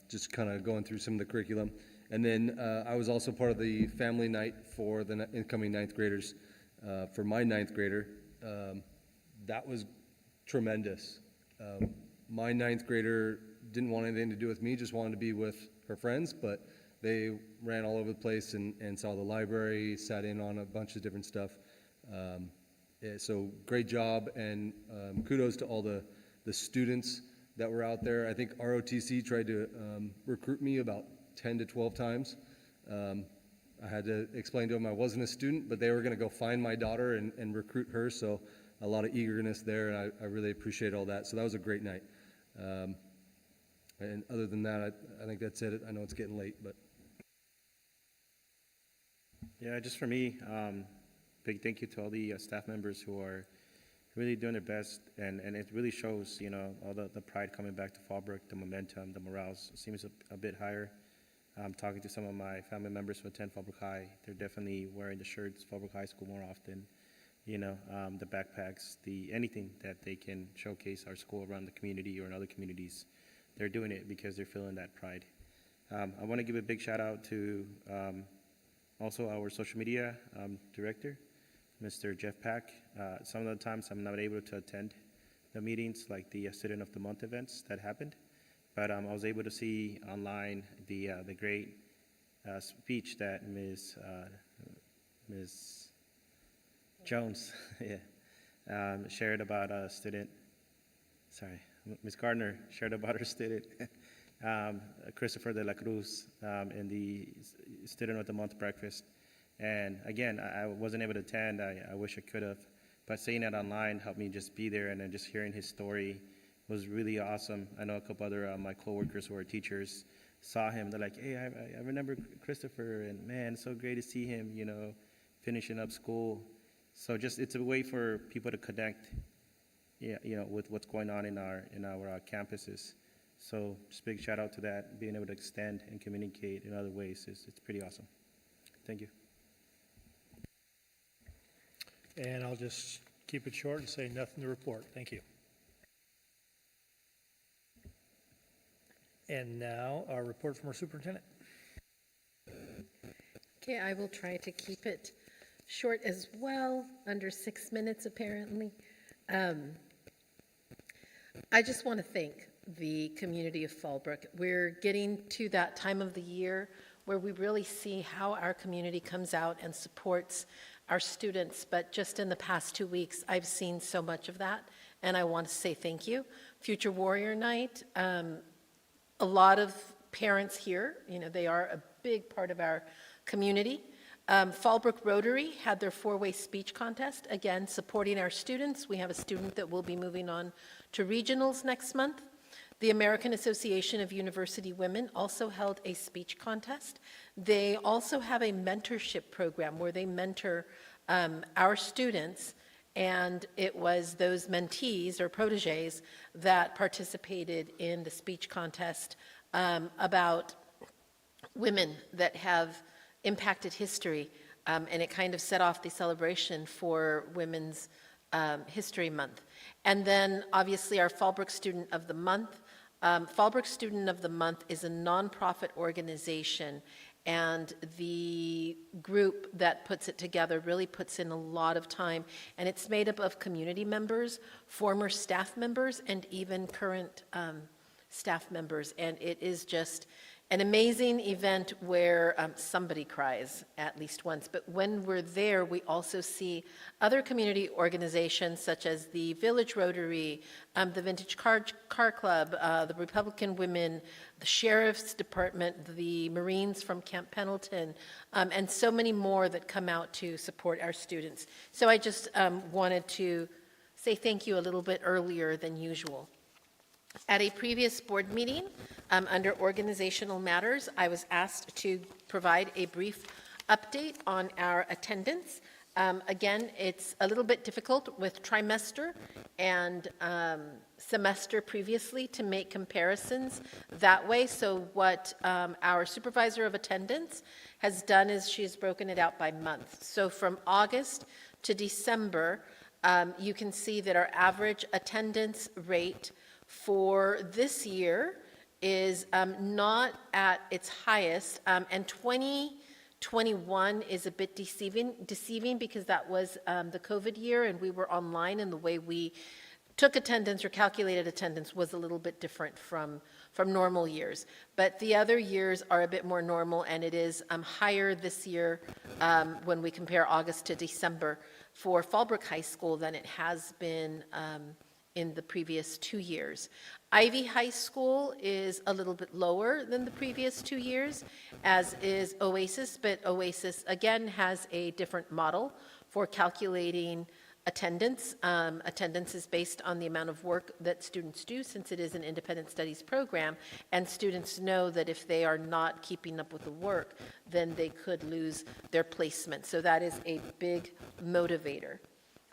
just kind of going through some of the curriculum. And then I was also part of the family night for the incoming ninth graders. For my ninth grader, that was tremendous. My ninth grader didn't want anything to do with me, just wanted to be with her friends, but they ran all over the place and saw the library, sat in on a bunch of different stuff. So great job, and kudos to all the students that were out there. I think ROTC tried to recruit me about 10 to 12 times. I had to explain to them I wasn't a student, but they were going to go find my daughter and recruit her, so a lot of eagerness there, and I really appreciate all that. So that was a great night. And other than that, I think that's it. I know it's getting late, but. Yeah, just for me, big thank you to all the staff members who are really doing their best, and it really shows, you know, all the pride coming back to Fallbrook, the momentum, the morale seems a bit higher. I'm talking to some of my family members who attend Fallbrook High. They're definitely wearing the shirts Fallbrook High School more often, you know, the backpacks, anything that they can showcase our school around the community or in other communities. They're doing it because they're feeling that pride. I want to give a big shout out to also our social media director, Mr. Jeff Pack. Some of the times I'm not able to attend the meetings, like the Student of the Month events that happened, but I was able to see online the great speech that Ms. Jones shared about a student. Sorry, Ms. Gardner shared about her student, Christopher de la Cruz, in the Student of the Month breakfast. And again, I wasn't able to attend. I wish I could have, but seeing it online helped me just be there, and then just hearing his story was really awesome. I know a couple other my coworkers who are teachers saw him. They're like, "Hey, I remember Christopher, and man, it's so great to see him, you know, finishing up school." So just it's a way for people to connect, yeah, you know, with what's going on in our campuses. So just big shout out to that. Being able to extend and communicate in other ways it's pretty awesome. Thank you. And I'll just keep it short and say nothing to report. Thank you. And now our report from our superintendent. Okay, I will try to keep it short as well, under 6 minutes apparently. I just want to thank the community of Fallbrook. We're getting to that time of the year where we really see how our community comes out and supports our students, but just in the past 2 weeks, I've seen so much of that, and I want to say thank you. Future Warrior Night, a lot of parents here, you know, they are a big part of our community. Fallbrook Rotary had their four-way speech contest, again, supporting our students. We have a student that will be moving on to regionals next month. The American Association of University Women also held a speech contest. They also have a mentorship program where they mentor our students, and it was those mentees or proteges that participated in the speech contest about women that have impacted history, and it kind of set off the celebration for Women's History Month. And then obviously our Fallbrook Student of the Month. Fallbrook Student of the Month is a nonprofit organization, and the group that puts it together really puts in a lot of time, and it's made up of community members, former staff members, and even current staff members, and it is just an amazing event where somebody cries at least once. But when we're there, we also see other community organizations such as the Village Rotary, the Vintage Car Club, the Republican Women, the Sheriff's Department, the Marines from Camp Pendleton, and so many more that come out to support our students. So I just wanted to say thank you a little bit earlier than usual. At a previous board meeting, under organizational matters, I was asked to provide a brief update on our attendance. Again, it's a little bit difficult with trimester and semester previously to make comparisons that way. So what our supervisor of attendance has done is she's broken it out by month. So from August to December, you can see that our average attendance rate for this year is not at its highest, and 2021 is a bit deceiving because that was the COVID year and we were online, and the way we took attendance or calculated attendance was a little bit different from normal years. But the other years are a bit more normal, and it is higher this year when we compare August to December for Fallbrook High School than it has been in the previous 2 years. Ivy High School is a little bit lower than the previous 2 years, as is Oasis, but Oasis again has a different model for calculating attendance. Attendance is based on the amount of work that students do, since it is an independent studies program, and students know that if they are not keeping up with the work, then they could lose their placement. So that is a big motivator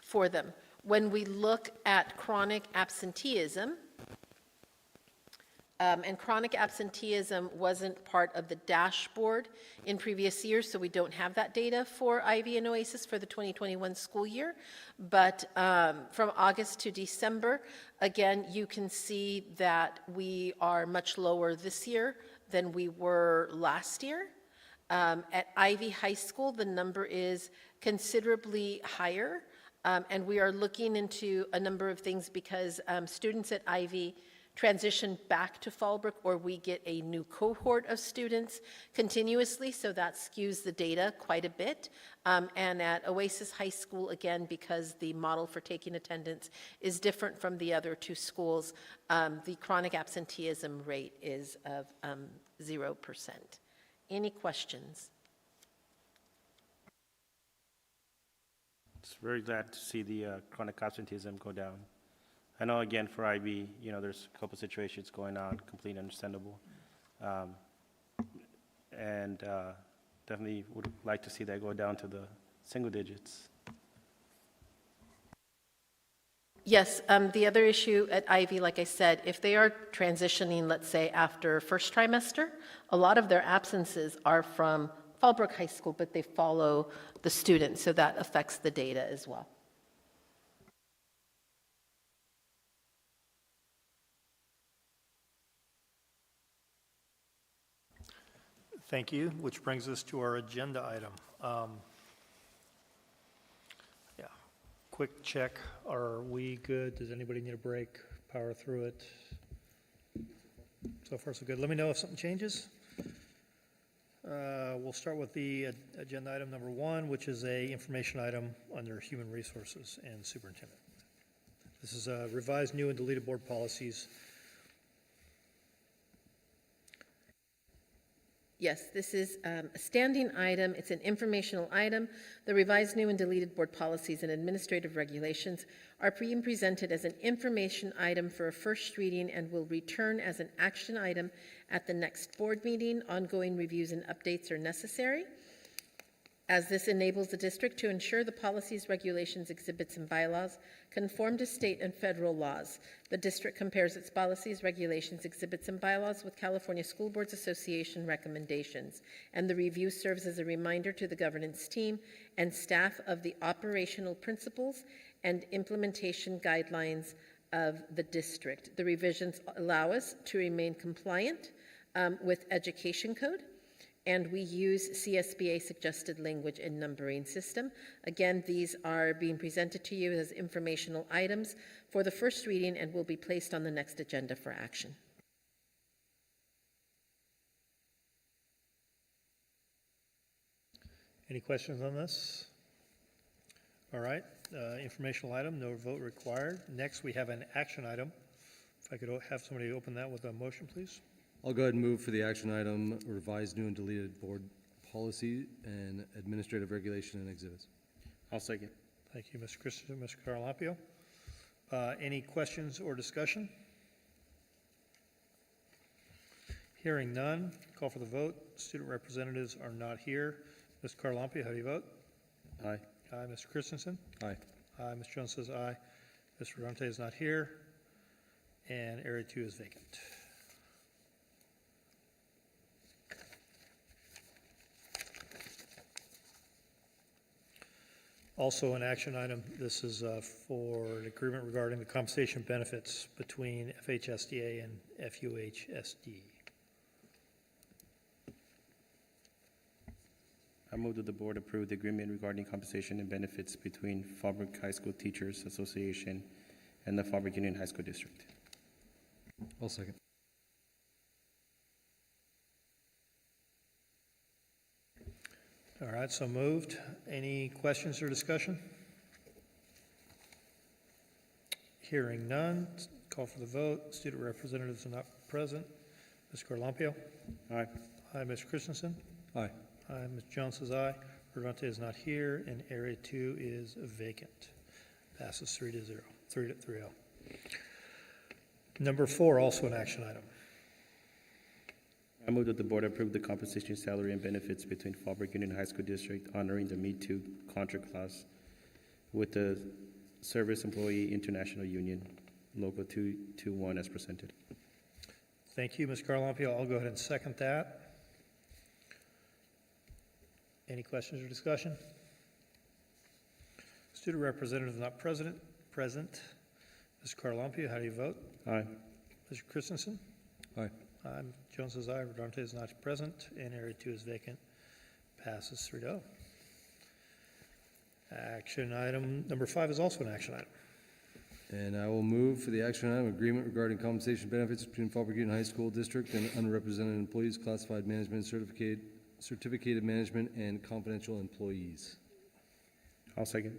for them. When we look at chronic absenteeism, and chronic absenteeism wasn't part of the dashboard in previous years, so we don't have that data for Ivy and Oasis for the 2021 school year. But from August to December, again, you can see that we are much lower this year than we were last year. At Ivy High School, the number is considerably higher, and we are looking into a number of things because students at Ivy transition back to Fallbrook, or we get a new cohort of students continuously, so that skews the data quite a bit. And at Oasis High School, again, because the model for taking attendance is different from the other two schools, the chronic absenteeism rate is of 0%. Any questions? It's very glad to see the chronic absenteeism go down. I know, again, for IB, there's a couple situations going on, completely understandable. And definitely would like to see that go down to the single digits. Yes, the other issue at Ivy, like I said, if they are transitioning, let's say, after first trimester, a lot of their absences are from Fallbrook High School, but they follow the students, so that affects the data as well. Thank you, which brings us to our agenda item. Quick check, are we good? Does anybody need a break? Power through it? So far, so good. Let me know if something changes. We'll start with the agenda item number 1, which is a information item under Human Resources and Superintendent. This is revised, new, and deleted board policies. Yes, this is a standing item. It's an informational item. The revised, new, and deleted board policies and administrative regulations are being presented as an information item for a first reading and will return as an action item at the next board meeting. Ongoing reviews and updates are necessary, as this enables the district to ensure the policies, regulations, exhibits, and bylaws conform to state and federal laws. The district compares its policies, regulations, exhibits, and bylaws with California School Boards Association recommendations, and the review serves as a reminder to the governance team and staff of the operational principles and implementation guidelines of the district. The revisions allow us to remain compliant with Education Code, and we use CSBA suggested language and numbering system. Again, these are being presented to you as informational items for the first reading and will be placed on the next agenda for action. Any questions on this? All right, informational item, no vote required. Next, we have an action item. If I could have somebody open that with a motion, please. I'll go ahead and move for the action item, revised, new, and deleted board policy and administrative regulation and exhibits. I'll second. Thank you, Mr. Christensen, Mr. Carlampio. Any questions or discussion? Hearing none, call for the vote. Student representatives are not here. Mr. Carlampio, how do you vote? Aye. Aye. Mr. Christensen? Aye. Aye. Ms. Jones says aye. Mr. Dante is not here, and Area 2 is vacant. Also an action item, this is for an agreement regarding the compensation benefits between FHSDA and FUHSD. I move that the board approve the agreement regarding compensation and benefits between Fallbrook High School Teachers Association and the Fallbrook Union High School District. I'll second. All right, so moved. Any questions or discussion? Hearing none, call for the vote. Student representatives are not present. Ms. Carlampio? Aye. Aye, Mr. Christensen? Aye. Aye, Ms. Jones says aye. Verdante is not here, and Area 2 is vacant. Passes 3-0, 3-0. Number 4, also an action item. I move that the board approve the compensation, salary, and benefits between Fallbrook Union High School District honoring the Me Too contract clause with the Service Employee International Union, Local 221, as presented. Thank you, Ms. Carlampio. I'll go ahead and second that. Any questions or discussion? Student representative not present. Ms. Carlampio, how do you vote? Aye. Mr. Christensen? Aye. Aye. Jones says aye. Verdante is not present, and Area 2 is vacant. Passes 3-0. Action item number 5 is also an action item. And I will move for the action item, agreement regarding compensation benefits between Fallbrook Union High School District and unrepresented employees, classified management, certificated management, and confidential employees. I'll second.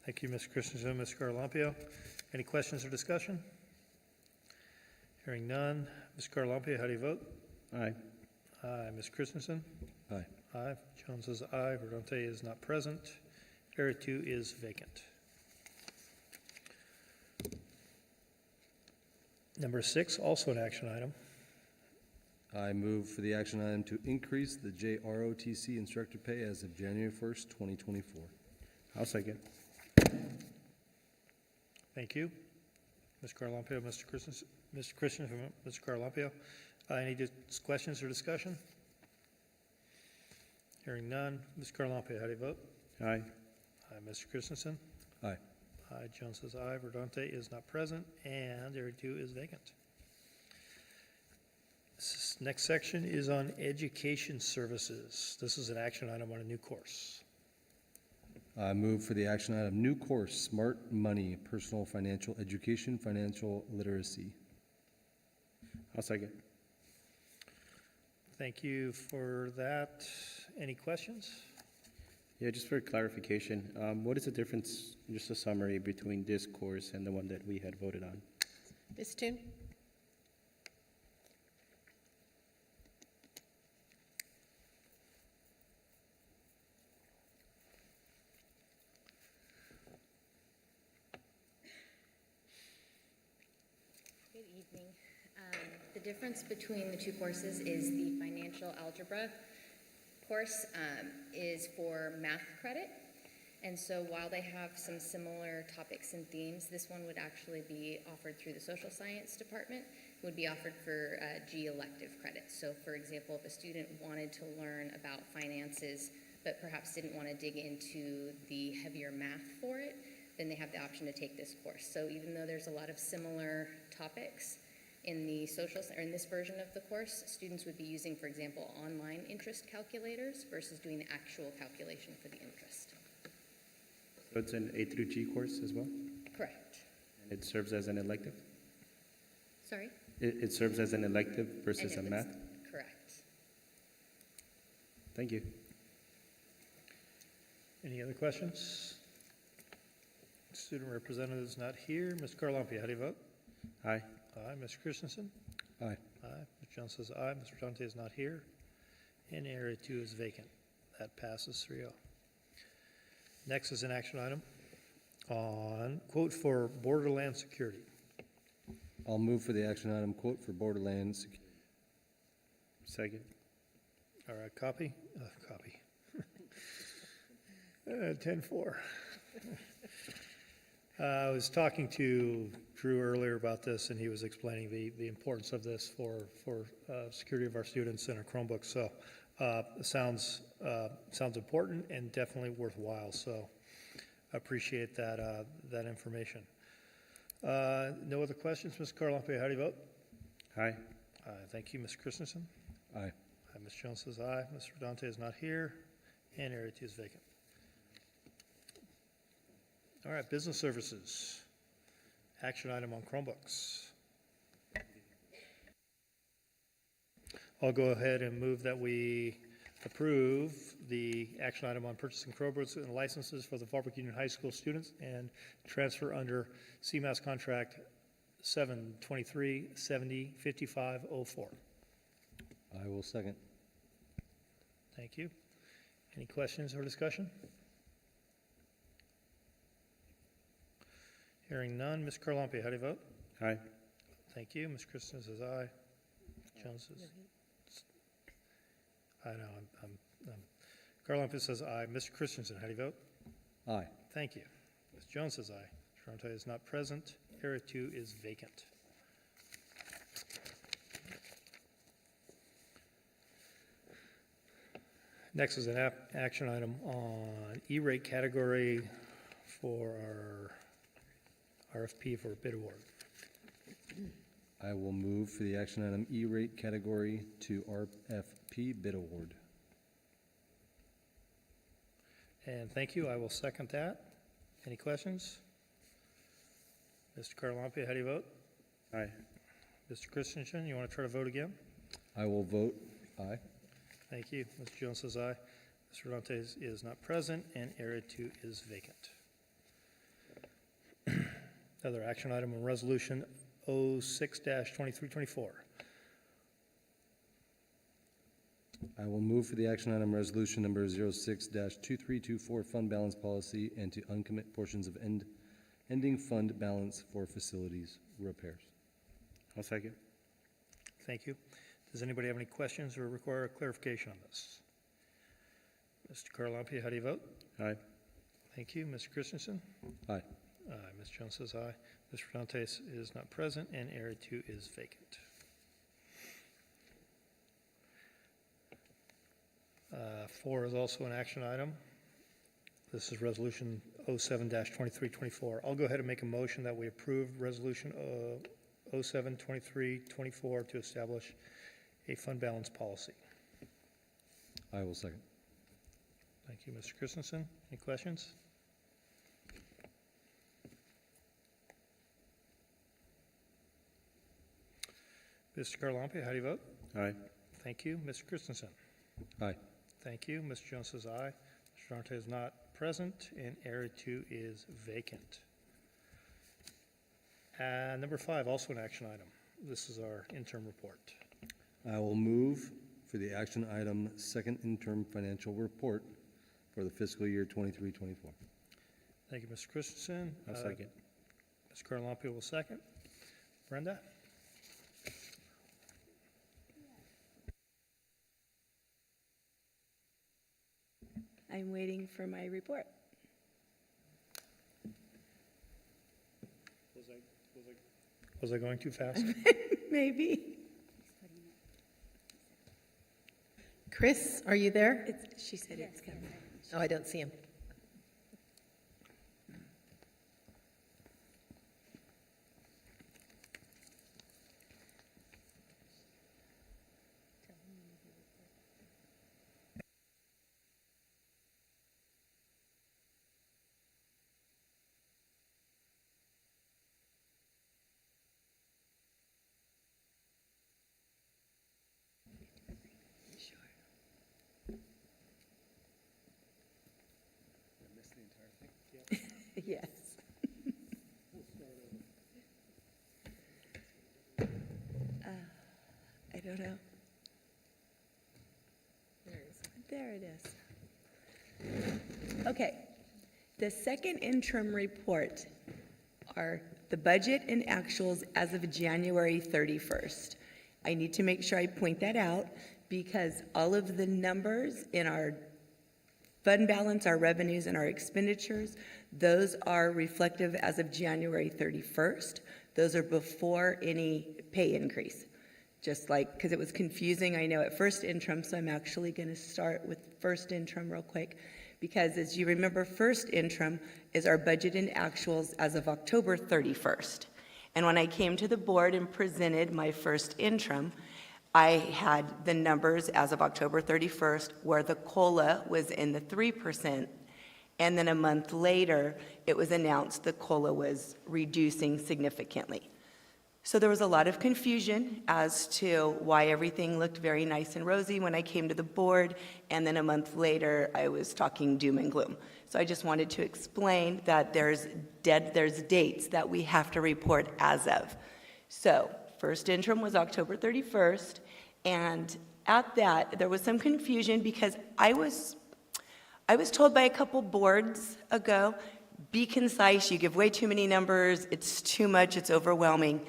Thank you, Mr. Christensen, Ms. Carlampio. Any questions or discussion? Hearing none. Ms. Carlampio, how do you vote? Aye. Aye. Ms. Christensen? Aye. Aye. Jones says aye. Verdante is not present. Area 2 is vacant. Number 6, also an action item. I move for the action item to increase the JROTC instructor pay as of January 1st, 2024. I'll second. Thank you. Ms. Carlampio, Mr. Christensen, Mr. Carlampio. Any questions or discussion? Hearing none. Ms. Carlampio, how do you vote? Aye. Aye. Mr. Christensen? Aye. Aye. Jones says aye. Verdante is not present, and Area 2 is vacant. This next section is on education services. This is an action item on a new course. I move for the action item, new course, Smart Money, Personal Financial Education, Financial Literacy. I'll second. Thank you for that. Any questions? Yeah, just for clarification, what is the difference, just a summary, between this course and the one that we had voted on? Ms. Toon? Good evening. The difference between the two courses is the financial algebra course is for math credit. And so while they have some similar topics and themes, this one would actually be offered through the social science department. It would be offered for G elective credits. So for example, if a student wanted to learn about finances, but perhaps didn't want to dig into the heavier math for it, then they have the option to take this course. So even though there's a lot of similar topics in the in this version of the course, students would be using, for example, online interest calculators versus doing the actual calculation for the interest. So it's an A through G course as well? Correct. And it serves as an elective? Sorry? It serves as an elective versus a And it math? was- Correct. Thank you. Any other questions? Student representative is not here. Ms. Carlampio, how do you vote? Aye. Aye. Mr. Christensen? Aye. Aye. Ms. Jones says aye. Mr. Dante is not here. And Area 2 is vacant. That passes 3-0. Next is an action item on quote for borderland security. I'll move for the action item, quote for Borderland Security. Second. All right, copy. 10-4. I was talking to Drew earlier about this, and he was explaining the importance of this for security of our students and our Chromebooks. So it sounds important and definitely worthwhile. So I appreciate that information. No other questions, Ms. Carlampe? How do you vote? Aye. Thank you, Ms. Christensen. Aye. Ms. Jones says aye. Mr. Dante is not here, and Area 2 is vacant. All right, business services. Action item on Chromebooks. I'll go ahead and move that we approve the action item on purchasing Chromebooks and licenses for the Fallbrook Union High School students and transfer under CMAS contract 723-70-5504. I will second. Thank you. Any questions or discussion? Hearing none. Ms. Carlampe, how do you vote? Aye. Thank you. Ms. Christensen says aye. Jones says, I know, Carlampe says aye. Mr. Christensen, how do you vote? Aye. Thank you. Ms. Jones says aye. Mr. Dante is not present. Area 2 is vacant. Next is an action item on E-rate category for our RFP for bid award. I will move for the action item E-rate category to RFP bid award. And thank you. I will second that. Any questions? Mr. Carlampe, how do you vote? Aye. Mr. Christensen, you want to try to vote again? I will vote aye. Thank you. Ms. Jones says aye. Mr. Dante is not present, and Area 2 is vacant. Another action item on Resolution 06-2324. I will move for the action item resolution number 06-2324 fund balance policy and to uncommit portions of ending fund balance for facilities repairs. I'll second. Thank you. Does anybody have any questions or require clarification on this? Mr. Carlampe, how do you vote? Aye. Thank you. Mr. Christensen? Aye. Ms. Jones says aye. Mr. Dante is not present, and Area 2 is vacant. 4 is also an action item. This is Resolution 07-2324. I'll go ahead and make a motion that we approve Resolution 07-2324 to establish a fund balance policy. I will second. Thank you, Mr. Christensen. Any questions? Mr. Carlampe, how do you vote? Aye. Thank you. Mr. Christensen? Aye. Thank you. Mr. Jones says aye. Mr. Dante is not present, and Area 2 is vacant. And number 5, also an action item. This is our interim report. I will move for the action item second interim financial report for the fiscal year 23-24. Thank you, Mr. Christensen. I'll second. Ms. Carlampe will second. Brenda? I'm waiting for my report. Was I going too fast? Maybe. Chris, are you there? She said it's coming. Oh, I don't see him. Yes. I don't know. There it is. Okay. The second interim report are the budget and actuals as of January 31st. I need to make sure I point that out because all of the numbers in our Fund balance, our revenues and our expenditures, those are reflective as of January 31st. Those are before any pay increase. Just like, because it was confusing, I know, at first interim, so I'm actually going to start with first interim real quick. Because as you remember, first interim is our budget and actuals as of October 31st. And when I came to the board and presented my first interim, I had the numbers as of October 31st where the COLA was in the 3%, and then a month later, it was announced the COLA was reducing significantly. So there was a lot of confusion as to why everything looked very nice and rosy when I came to the board, and then a month later, I was talking doom and gloom. So I just wanted to explain that there's dates that we have to report as of. So first interim was October 31st, and at that, there was some confusion because I was told by a couple boards ago, be concise, you give way too many numbers, it's too much, it's overwhelming.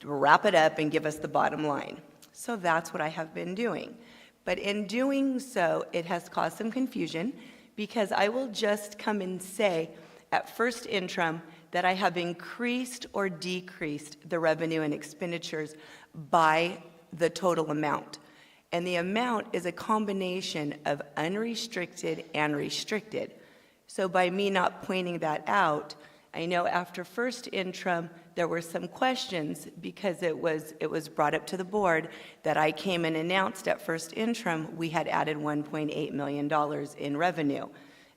Wrap it up and give us the bottom line. So that's what I have been doing. But in doing so, it has caused some confusion because I will just come and say at first interim that I have increased or decreased the revenue and expenditures by the total amount. And the amount is a combination of unrestricted and restricted. So by me not pointing that out, I know after first interim, there were some questions because it was brought up to the board that I came and announced at first interim we had added $1.8 million in revenue.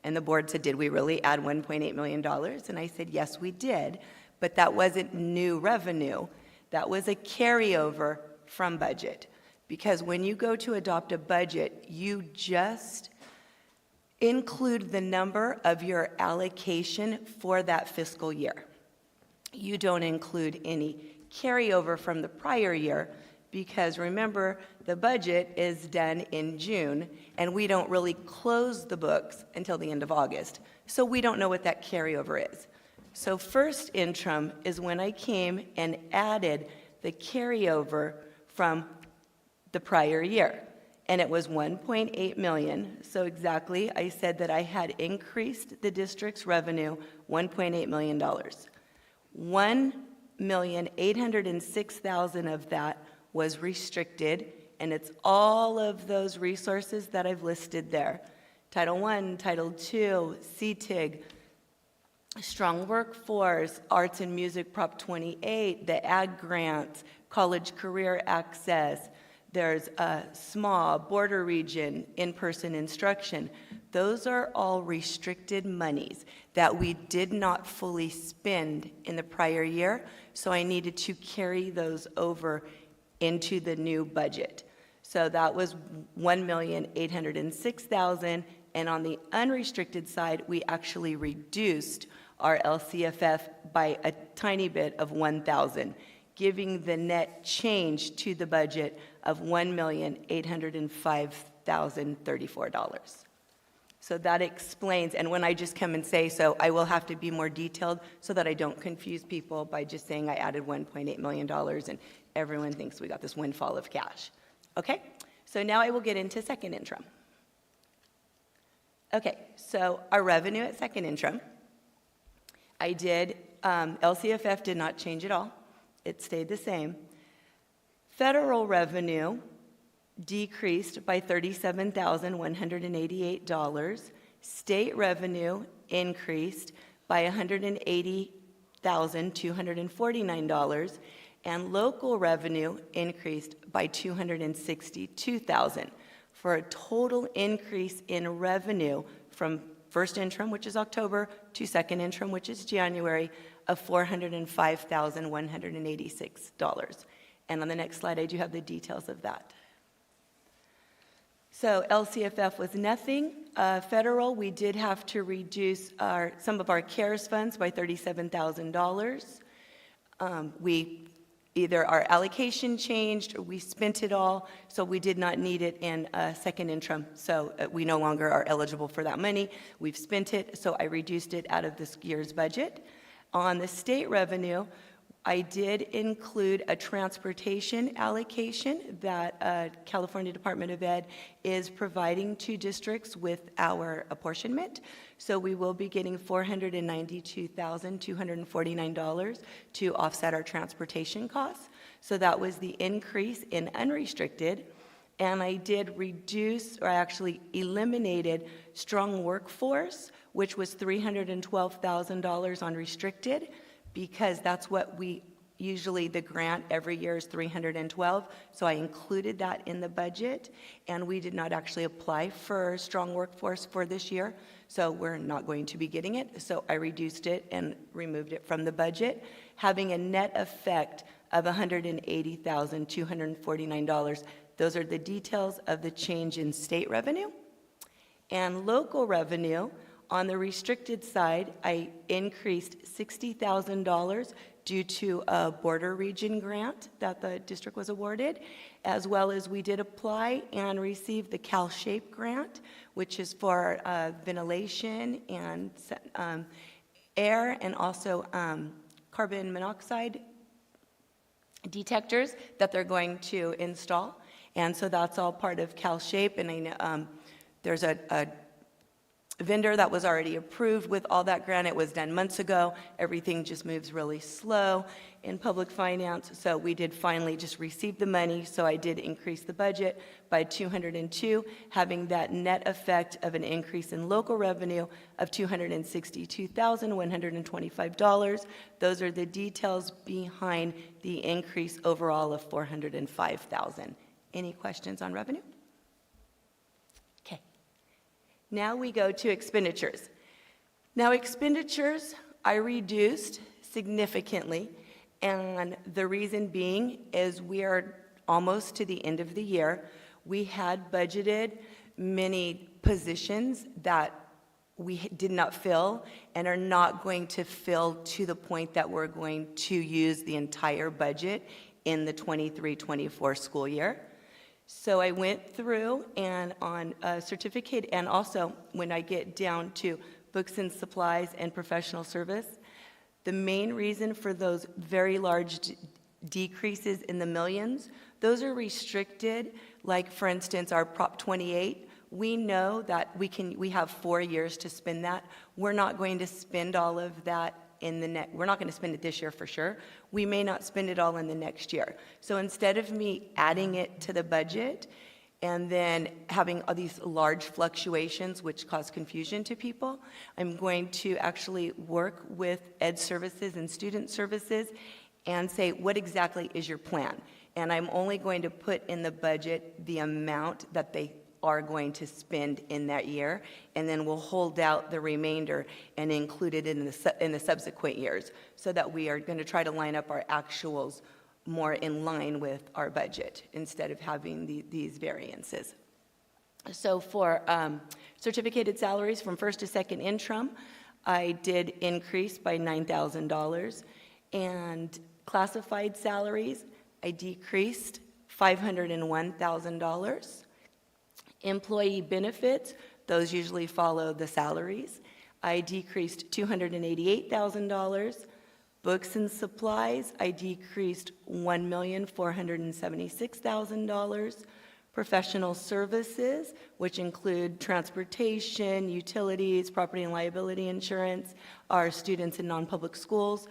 And the board said, did we really add $1.8 million? And I said, yes, we did, but that wasn't new revenue. That was a carryover from budget. Because when you go to adopt a budget, you just include the number of your allocation for that fiscal year. You don't include any carryover from the prior year because remember, the budget is done in June and we don't really close the books until the end of August. So we don't know what that carryover is. So first interim is when I came and added the carryover from the prior year. And it was 1.8 million. So exactly, I said that I had increased the district's revenue $1.8 million. 1,806,000 of that was restricted, and it's all of those resources that I've listed there. Title I, Title II, CTIG, Strong Workforce, Arts and Music Prop 28, the Ag Grants, College Career Access, there's a small border region, in-person instruction. Those are all restricted monies that we did not fully spend in the prior year, so I needed to carry those over into the new budget. So that was 1,806,000, and on the unrestricted side, we actually reduced our LCFF by a tiny bit of 1,000, giving the net change to the budget of $1,805,034. So that explains, and when I just come and say so, I will have to be more detailed so that I don't confuse people by just saying I added $1.8 million and everyone thinks we got this windfall of cash. Okay, so now I will get into second interim. Okay, so our revenue at second interim, I did, LCFF did not change at all. It stayed the same. Federal revenue decreased by $37,188. State revenue increased by $180,249. And local revenue increased by $262,000 for a total increase in revenue from first interim, which is October, to second interim, which is January, of $405,186. And on the next slide, I do have the details of that. So LCFF was nothing. Federal, we did have to reduce some of our CARES funds by $37,000. Either our allocation changed or we spent it all, so we did not need it in second interim. So we no longer are eligible for that money. We've spent it, so I reduced it out of this year's budget. On the state revenue, I did include a transportation allocation that California Department of Ed is providing to districts with our apportionment. So we will be getting $492,249 to offset our transportation costs. So that was the increase in unrestricted. And I did reduce, or actually eliminated, strong workforce, which was $312,000 on restricted, because that's what we usually, the grant every year is 312. So I included that in the budget, and we did not actually apply for strong workforce for this year. So we're not going to be getting it. So I reduced it and removed it from the budget, having a net effect of $180,249. Those are the details of the change in state revenue. And local revenue, on the restricted side, I increased $60,000 due to a border region grant that the district was awarded, as well as we did apply and receive the CalShape grant, which is for ventilation and air, and also carbon monoxide detectors that they're going to install. And so that's all part of CalShape, and I know there's a vendor that was already approved with all that grant. It was done months ago. Everything just moves really slow in public finance. So we did finally just receive the money. So I did increase the budget by 202, having that net effect of an increase in local revenue of $262,125. Those are the details behind the increase overall of $405,000. Any questions on revenue? Now we go to expenditures. Now expenditures I reduced significantly, and the reason being is we are almost to the end of the year. We had budgeted many positions that we did not fill and are not going to fill to the point that we're going to use the entire budget in the 23-24 school year. So I went through and on a certificate, and also when I get down to books and supplies and professional service, the main reason for those very large decreases in the millions, those are restricted. Like for instance, our Prop 28, we know that we have 4 years to spend that. We're not going to spend all of that we're not going to spend it this year for sure. We may not spend it all in the next year. So instead of me adding it to the budget and then having all these large fluctuations which cause confusion to people, I'm going to actually work with Ed Services and Student Services and say, what exactly is your plan? And I'm only going to put in the budget the amount that they are going to spend in that year, and then we'll hold out the remainder and include it in the subsequent years, so that we are going to try to line up our actuals more in line with our budget instead of having these variances. So for certificated salaries from first to second interim, I did increase by $9,000, and classified salaries, I decreased $501,000. Employee benefits, those usually follow the salaries. I decreased $288,000. Books and supplies, I decreased $1,476,000. Professional services, which include transportation, utilities, property and liability insurance, our students in non-public schools,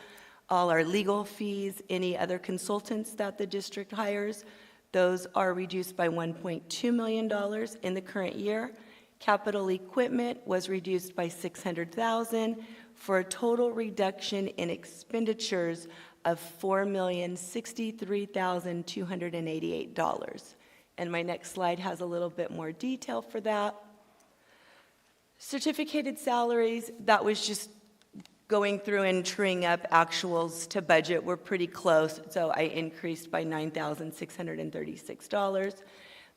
all our legal fees, any other consultants that the district hires, those are reduced by $1.2 million in the current year. Capital equipment was reduced by $600,000 for a total reduction in expenditures of $4,063,288. And my next slide has a little bit more detail for that. Certificated salaries, that was just going through and truing up actuals to budget. We're pretty close, so I increased by $9,636.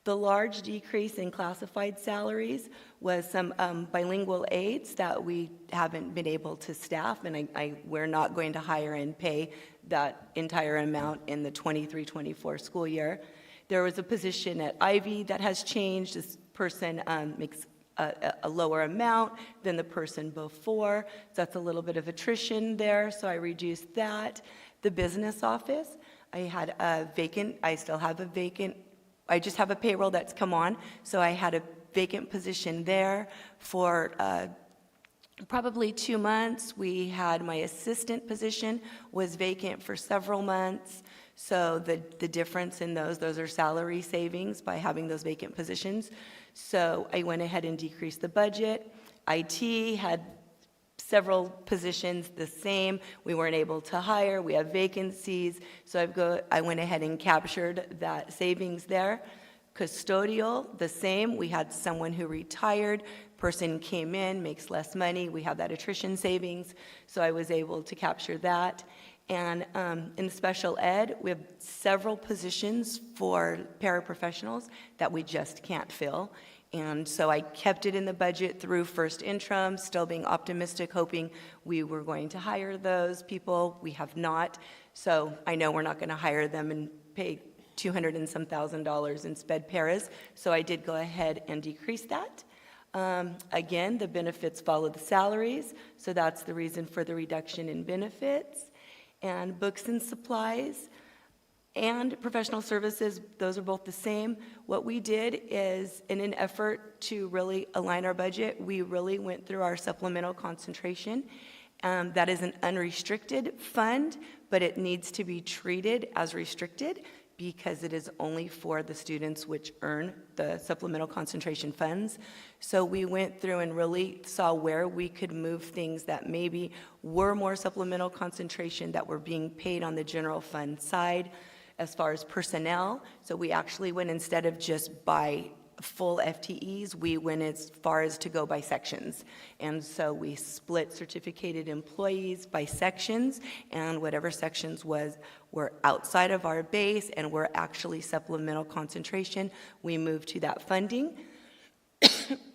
The large decrease in classified salaries was some bilingual aides that we haven't been able to staff, and we're not going to hire and pay that entire amount in the 23-24 school year. There was a position at Ivy that has changed. This person makes a lower amount than the person before, so that's a little bit of attrition there, so I reduced that. The business office, I had a vacant, I still have a vacant, I just have a payroll that's come on, so I had a vacant position there for probably 2 months. We had my assistant position was vacant for several months. So the difference in those are salary savings by having those vacant positions. So I went ahead and decreased the budget. IT had several positions the same. We weren't able to hire. We have vacancies. So I went ahead and captured that savings there. Custodial, the same. We had someone who retired. Person came in, makes less money. We have that attrition savings. So I was able to capture that. And in special ed, we have several positions for paraprofessionals that we just can't fill. And so I kept it in the budget through first interim, still being optimistic, hoping we were going to hire those people. We have not. So I know we're not going to hire them and pay $200 and some thousand in sped paras. So I did go ahead and decrease that. Again, the benefits follow the salaries. So that's the reason for the reduction in benefits. And books and supplies and professional services, those are both the same. What we did is, in an effort to really align our budget, we really went through our supplemental concentration. That is an unrestricted fund, but it needs to be treated as restricted because it is only for the students which earn the supplemental concentration funds. So we went through and really saw where we could move things that maybe were more supplemental concentration that were being paid on the general fund side. As far as personnel, so we actually went, instead of just by full FTEs, we went as far as to go by sections. And so we split certificated employees by sections, and whatever sections were outside of our base and were actually supplemental concentration, we moved to that funding.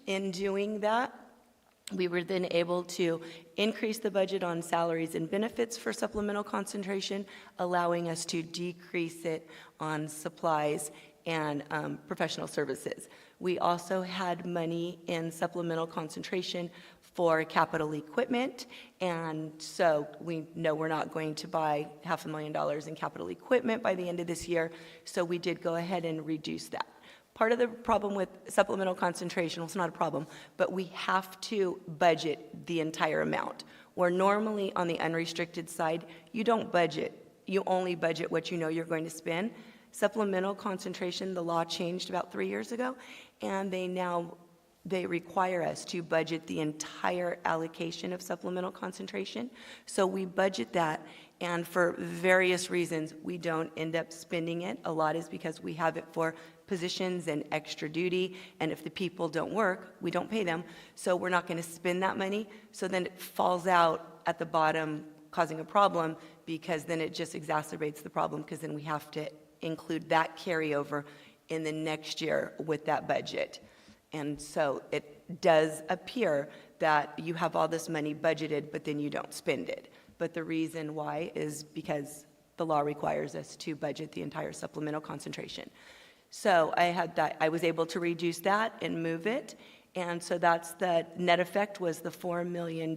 In doing that, we were then able to increase the budget on salaries and benefits for supplemental concentration, allowing us to decrease it on supplies and professional services. We also had money in supplemental concentration for capital equipment, and so we know we're not going to buy $500,000 in capital equipment by the end of this year, so we did go ahead and reduce that. Part of the problem with supplemental concentration, well, it's not a problem, but we have to budget the entire amount. Where normally on the unrestricted side, you don't budget. You only budget what you know you're going to spend. Supplemental concentration, the law changed about 3 years ago, and they require us to budget the entire allocation of supplemental concentration. So we budget that, and for various reasons, we don't end up spending it. A lot is because we have it for positions and extra duty, and if the people don't work, we don't pay them, so we're not going to spend that money. So then it falls out at the bottom, causing a problem, because then it just exacerbates the problem, because then we have to include that carryover in the next year with that budget. And so it does appear that you have all this money budgeted, but then you don't spend it. But the reason why is because the law requires us to budget the entire supplemental concentration. So I was able to reduce that and move it. And so that's the net effect, was the $4 million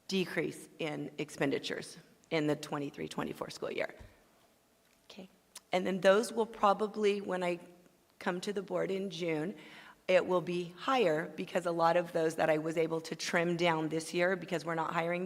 decrease in expenditures in the 23-24 school year. Okay. And then those will probably, when I come to the board in June, it will be higher, because a lot of those that I was able to trim down this year, because we're not hiring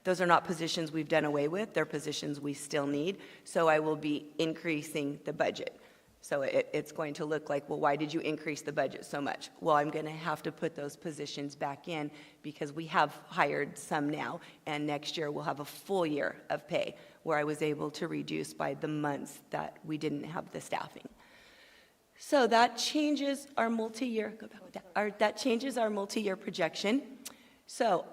those are not positions we've done away with. They're positions we still need. So I will be increasing the budget. So it's going to look like, well, why did you increase the budget so much? Well, I'm going to have to put those positions back in because we have hired some now, and next year we'll have a full year of pay, where I was able to reduce by the months that we didn't have the staffing. So that changes our multi-year, that changes our multi-year projection. So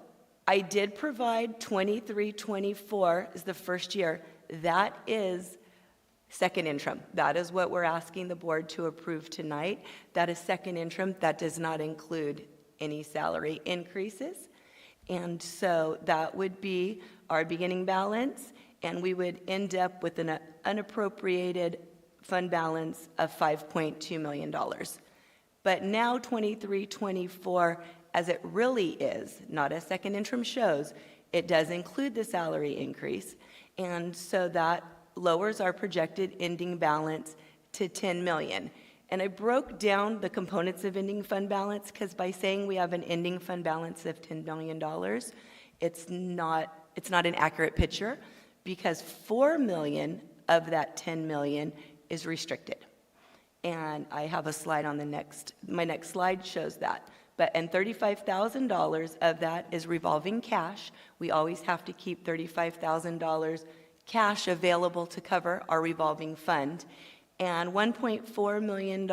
I did provide 23-24 as the first year. That is second interim. That is what we're asking the board to approve tonight. That is second interim. That does not include any salary increases. And so that would be our beginning balance, and we would end up with an unappropriated fund balance of $5.2 million. But now 23-24, as it really is, not as second interim shows, it does include the salary increase, And so that lowers our projected ending balance to 10 million. And I broke down the components of ending fund balance because by saying we have an ending fund balance of $10 million, it's not an accurate picture because 4 million of that 10 million is restricted. And I have a slide on my next slide shows that. And $35,000 of that is revolving cash. We always have to keep $35,000 cash available to cover our revolving fund. And $1.4 million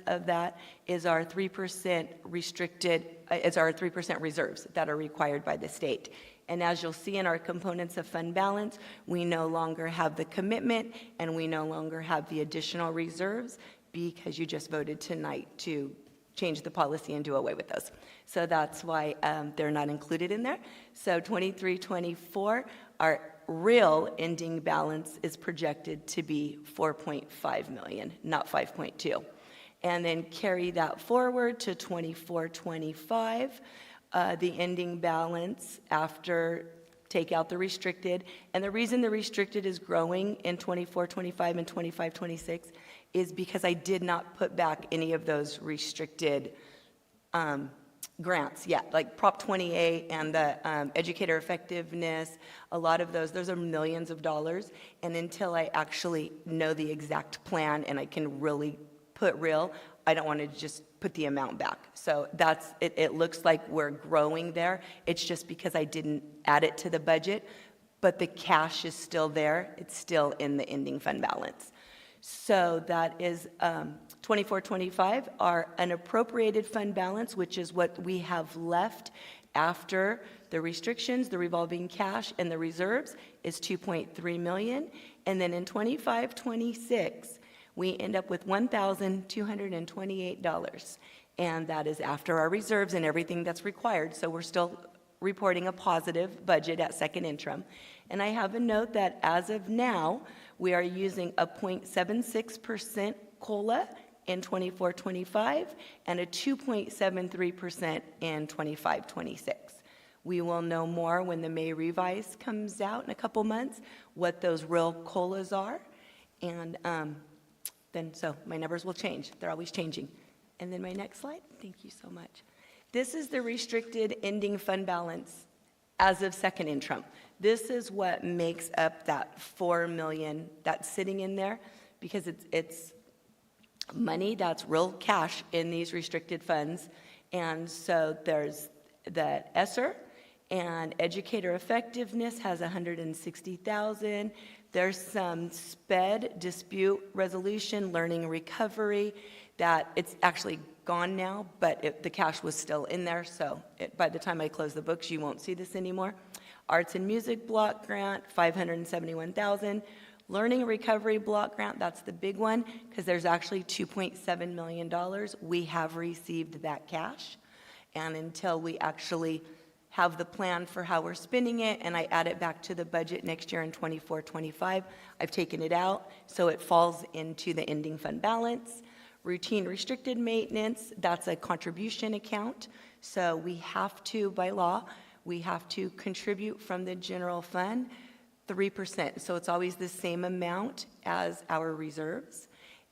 of that is our 3% reserves that are required by the state. And as you'll see in our components of fund balance, we no longer have the commitment and we no longer have the additional reserves because you just voted tonight to change the policy and do away with those. So that's why they're not included in there. So 23-24, our real ending balance is projected to be 4.5 million, not 5.2. And then carry that forward to 24-25, the ending balance after take out the restricted. And the reason the restricted is growing in 24-25 and 25-26 is because I did not put back any of those restricted grants yet, like Prop 28 and the educator effectiveness, a lot of those are millions of dollars. And until I actually know the exact plan and I can really put real, I don't want to just put the amount back. So that's, it looks like we're growing there. It's just because I didn't add it to the budget, but the cash is still there. It's still in the ending fund balance. So that is 24-25, our unappropriated fund balance, which is what we have left after the restrictions, the revolving cash, and the reserves, is 2.3 million. And then in 25-26, we end up with $1,228. And that is after our reserves and everything that's required. So we're still reporting a positive budget at second interim. And I have a note that as of now, we are using a 0.76% COLA in 24-25 and a 2.73% in 25-26. We will know more when the May revise comes out in a couple months, what those real COLAs are. And then so my numbers will change. They're always changing. And then my next slide. Thank you so much. This is the restricted ending fund balance as of second interim. This is what makes up that 4 million that's sitting in there because it's money that's real cash in these restricted funds. And so there's the ESSER and educator effectiveness has 160,000. There's some SPED, dispute resolution, learning recovery, that it's actually gone now, but the cash was still in there, so by the time I close the books, you won't see this anymore. Arts and music block grant, 571,000. Learning recovery block grant, that's the big one, because there's actually $2.7 million. We have received that cash, and until we actually have the plan for how we're spending it, and I add it back to the budget next year in 24-25, I've taken it out, so it falls into the ending fund balance. Routine restricted maintenance, that's a contribution account. So we have to, by law, we have to contribute from the general fund 3%. So it's always the same amount as our reserves.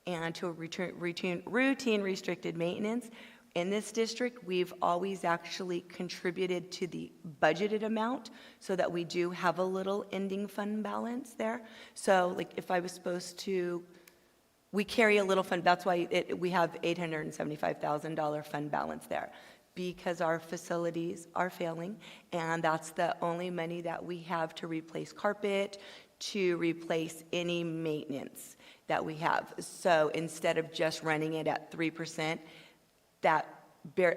And to routine restricted maintenance, in this district, we've always actually contributed to the budgeted amount so that we do have a little ending fund balance there. So like if I was supposed to, we carry a little fund, that's why we have $875,000 fund balance there, because our facilities are failing, and that's the only money that we have to replace carpet, to replace any maintenance that we have. So instead of just running it at 3%,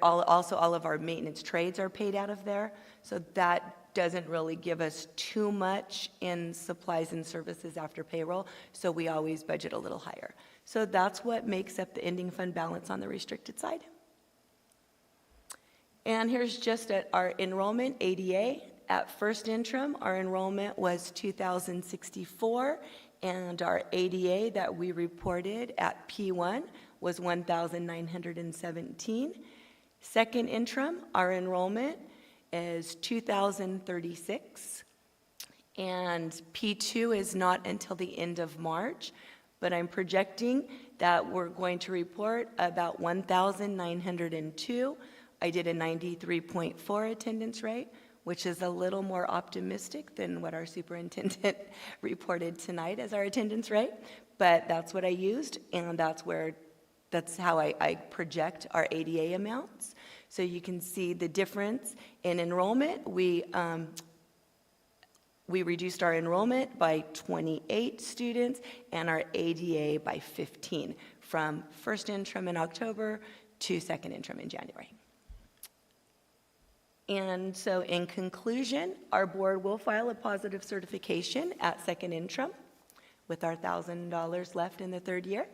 also all of our maintenance trades are paid out of there, so that doesn't really give us too much in supplies and services after payroll, so we always budget a little higher. So that's what makes up the ending fund balance on the restricted side. And here's just at our enrollment, ADA. At first interim, our enrollment was 2,064, and our ADA that we reported at P1 was 1,917. Second interim, our enrollment is 2,036, and P2 is not until the end of March, but I'm projecting that we're going to report about 1,902. I did a 93.4 attendance rate, which is a little more optimistic than what our superintendent reported tonight as our attendance rate, but that's what I used, and that's how I project our ADA amounts. So you can see the difference in enrollment. We reduced our enrollment by 28 students and our ADA by 15 from first interim in October to second interim in January. And so in conclusion, our board will file a positive certification at second interim with our $1,000 left in the third year.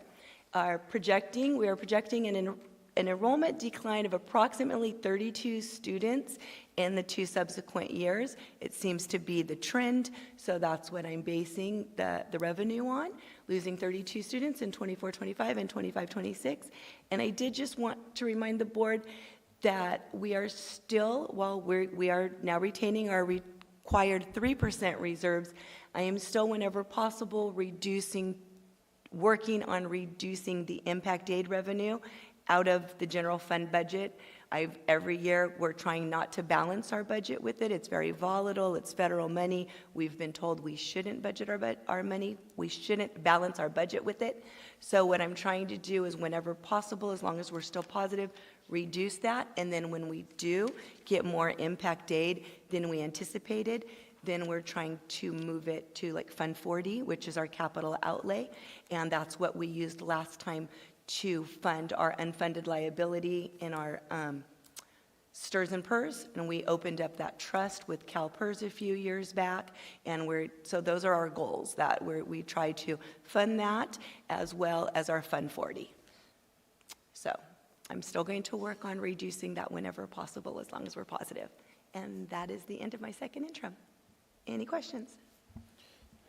We are projecting an enrollment decline of approximately 32 students in the 2 subsequent years. It seems to be the trend, so that's what I'm basing the revenue on, losing 32 students in 24-25 and 25-26. And I did just want to remind the board that we are still, while we are now retaining our required 3% reserves, I am still, whenever possible, working on reducing the impact aid revenue out of the general fund budget. Every year, we're trying not to balance our budget with it. It's very volatile. It's federal money. We've been told we shouldn't budget our money. We shouldn't balance our budget with it. So what I'm trying to do is, whenever possible, as long as we're still positive, reduce that. And then when we do get more impact aid than we anticipated, then we're trying to move it to like Fund 40, which is our capital outlay. And that's what we used last time to fund our unfunded liability in our STRS and PERS, and we opened up that trust with CalPERS a few years back, and so those are our goals, that we try to fund that as well as our Fund 40. So I'm still going to work on reducing that whenever possible, as long as we're positive. And that is the end of my second interim. Any questions?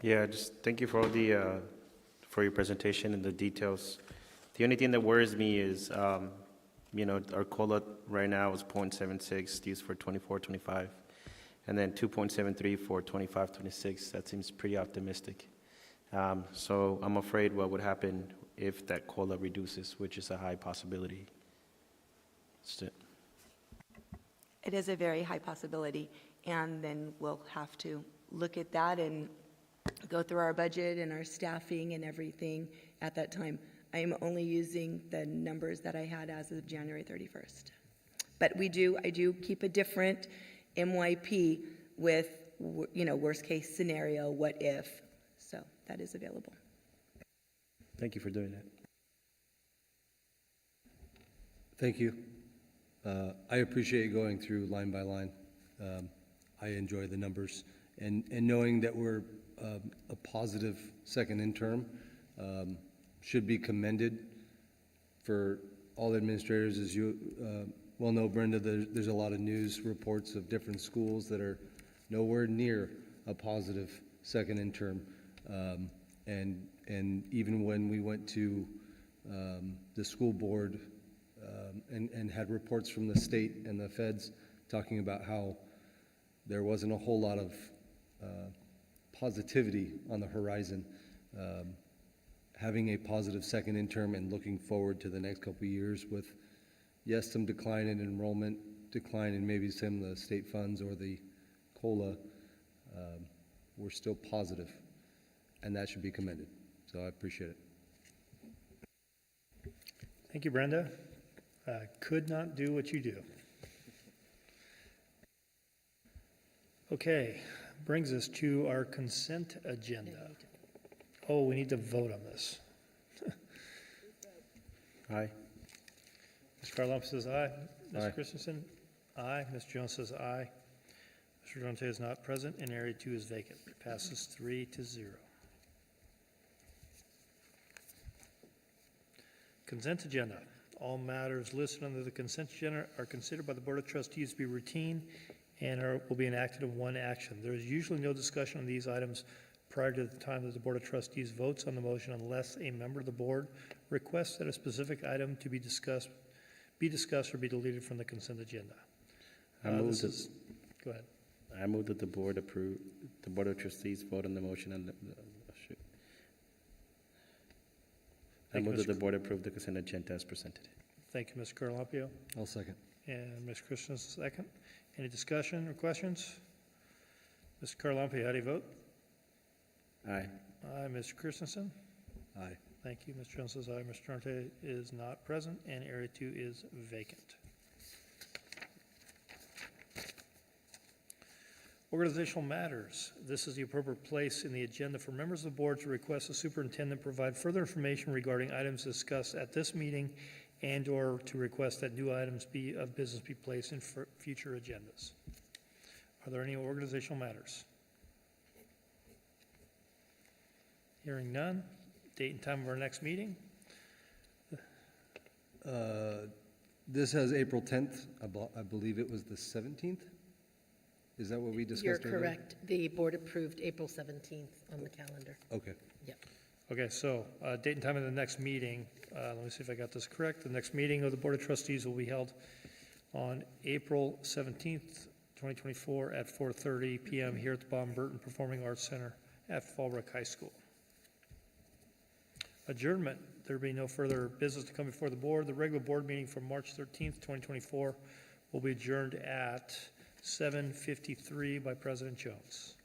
Yeah, just thank you for all the for your presentation and the details. The only thing that worries me is, our COLA right now is 0.76 used for 24-25, and then 2.73 for 25-26. That seems pretty optimistic. So I'm afraid what would happen if that COLA reduces, which is a high possibility. That's it. It is a very high possibility, and then we'll have to look at that and go through our budget and our staffing and everything at that time. I am only using the numbers that I had as of January 31st. But I do keep a different MYP with, worst case scenario, what if. So that is available. Thank you for doing that. Thank you. I appreciate going through line by line. I enjoy the numbers. And knowing that we're a positive second interim should be commended for all administrators. As you well know, Brenda, there's a lot of news reports of different schools that are nowhere near a positive second interim. And even when we went to the school board and had reports from the state and the feds talking about how there wasn't a whole lot of positivity on the horizon, having a positive second interim and looking forward to the next couple of years with, yes, some decline in enrollment, decline in maybe some of the state funds or the COLA, we're still positive, and that should be commended. So I appreciate it. Thank you, Brenda. Could not do what you do. Okay, brings us to our consent agenda. Oh, we need to vote on this. Aye. Ms. Karloff says aye. Ms. Aye. Christensen? Aye. Ms. Jones says aye. Mr. Dronte is not present, and Area 2 is vacant. It passes 3-0. Consent agenda. All matters listed under the consent agenda are considered by the Board of Trustees to be routine and will be enacted in one action. There is usually no discussion on these items prior to the time that the Board of Trustees votes on the motion unless a member of the board requests that a specific item to be discussed or be deleted from the consent agenda. I move This to- is, go ahead. I move that the board approve, the Board of Trustees vote on the motion and shoot. I Thank you, move that Mr. the board approve the consent agenda as presented. Thank you, Mr. Carlampio. I'll second. And Ms. Christensen, second. Any discussion or questions? Mr. Carlampio, how do you vote? Aye. Aye. Mr. Christensen? Aye. Thank you. Mr. Jones says aye. Mr. Torrente is not present, and Area 2 is vacant. Organizational matters. This is the appropriate place in the agenda for members of the board to request the superintendent provide further information regarding items discussed at this meeting and/or to request that new items of business be placed in future agendas. Are there any organizational matters? Hearing none. Date and time of our next meeting? This has April 10th. I believe it was the 17th. Is that what we discussed You're earlier? correct. The board approved April 17th on the calendar. Okay. Yep. Okay, so date and time of the next meeting, let me see if I got this correct. The next meeting of the Board of Trustees will be held on April 17th, 2024 at 4:30 p.m. here at the Bob Burton Performing Arts Center at Fallbrook High School. Adjournment. There will be no further business to come before the board. The regular board meeting for March 13th, 2024 will be adjourned at 7:53 by President Jones.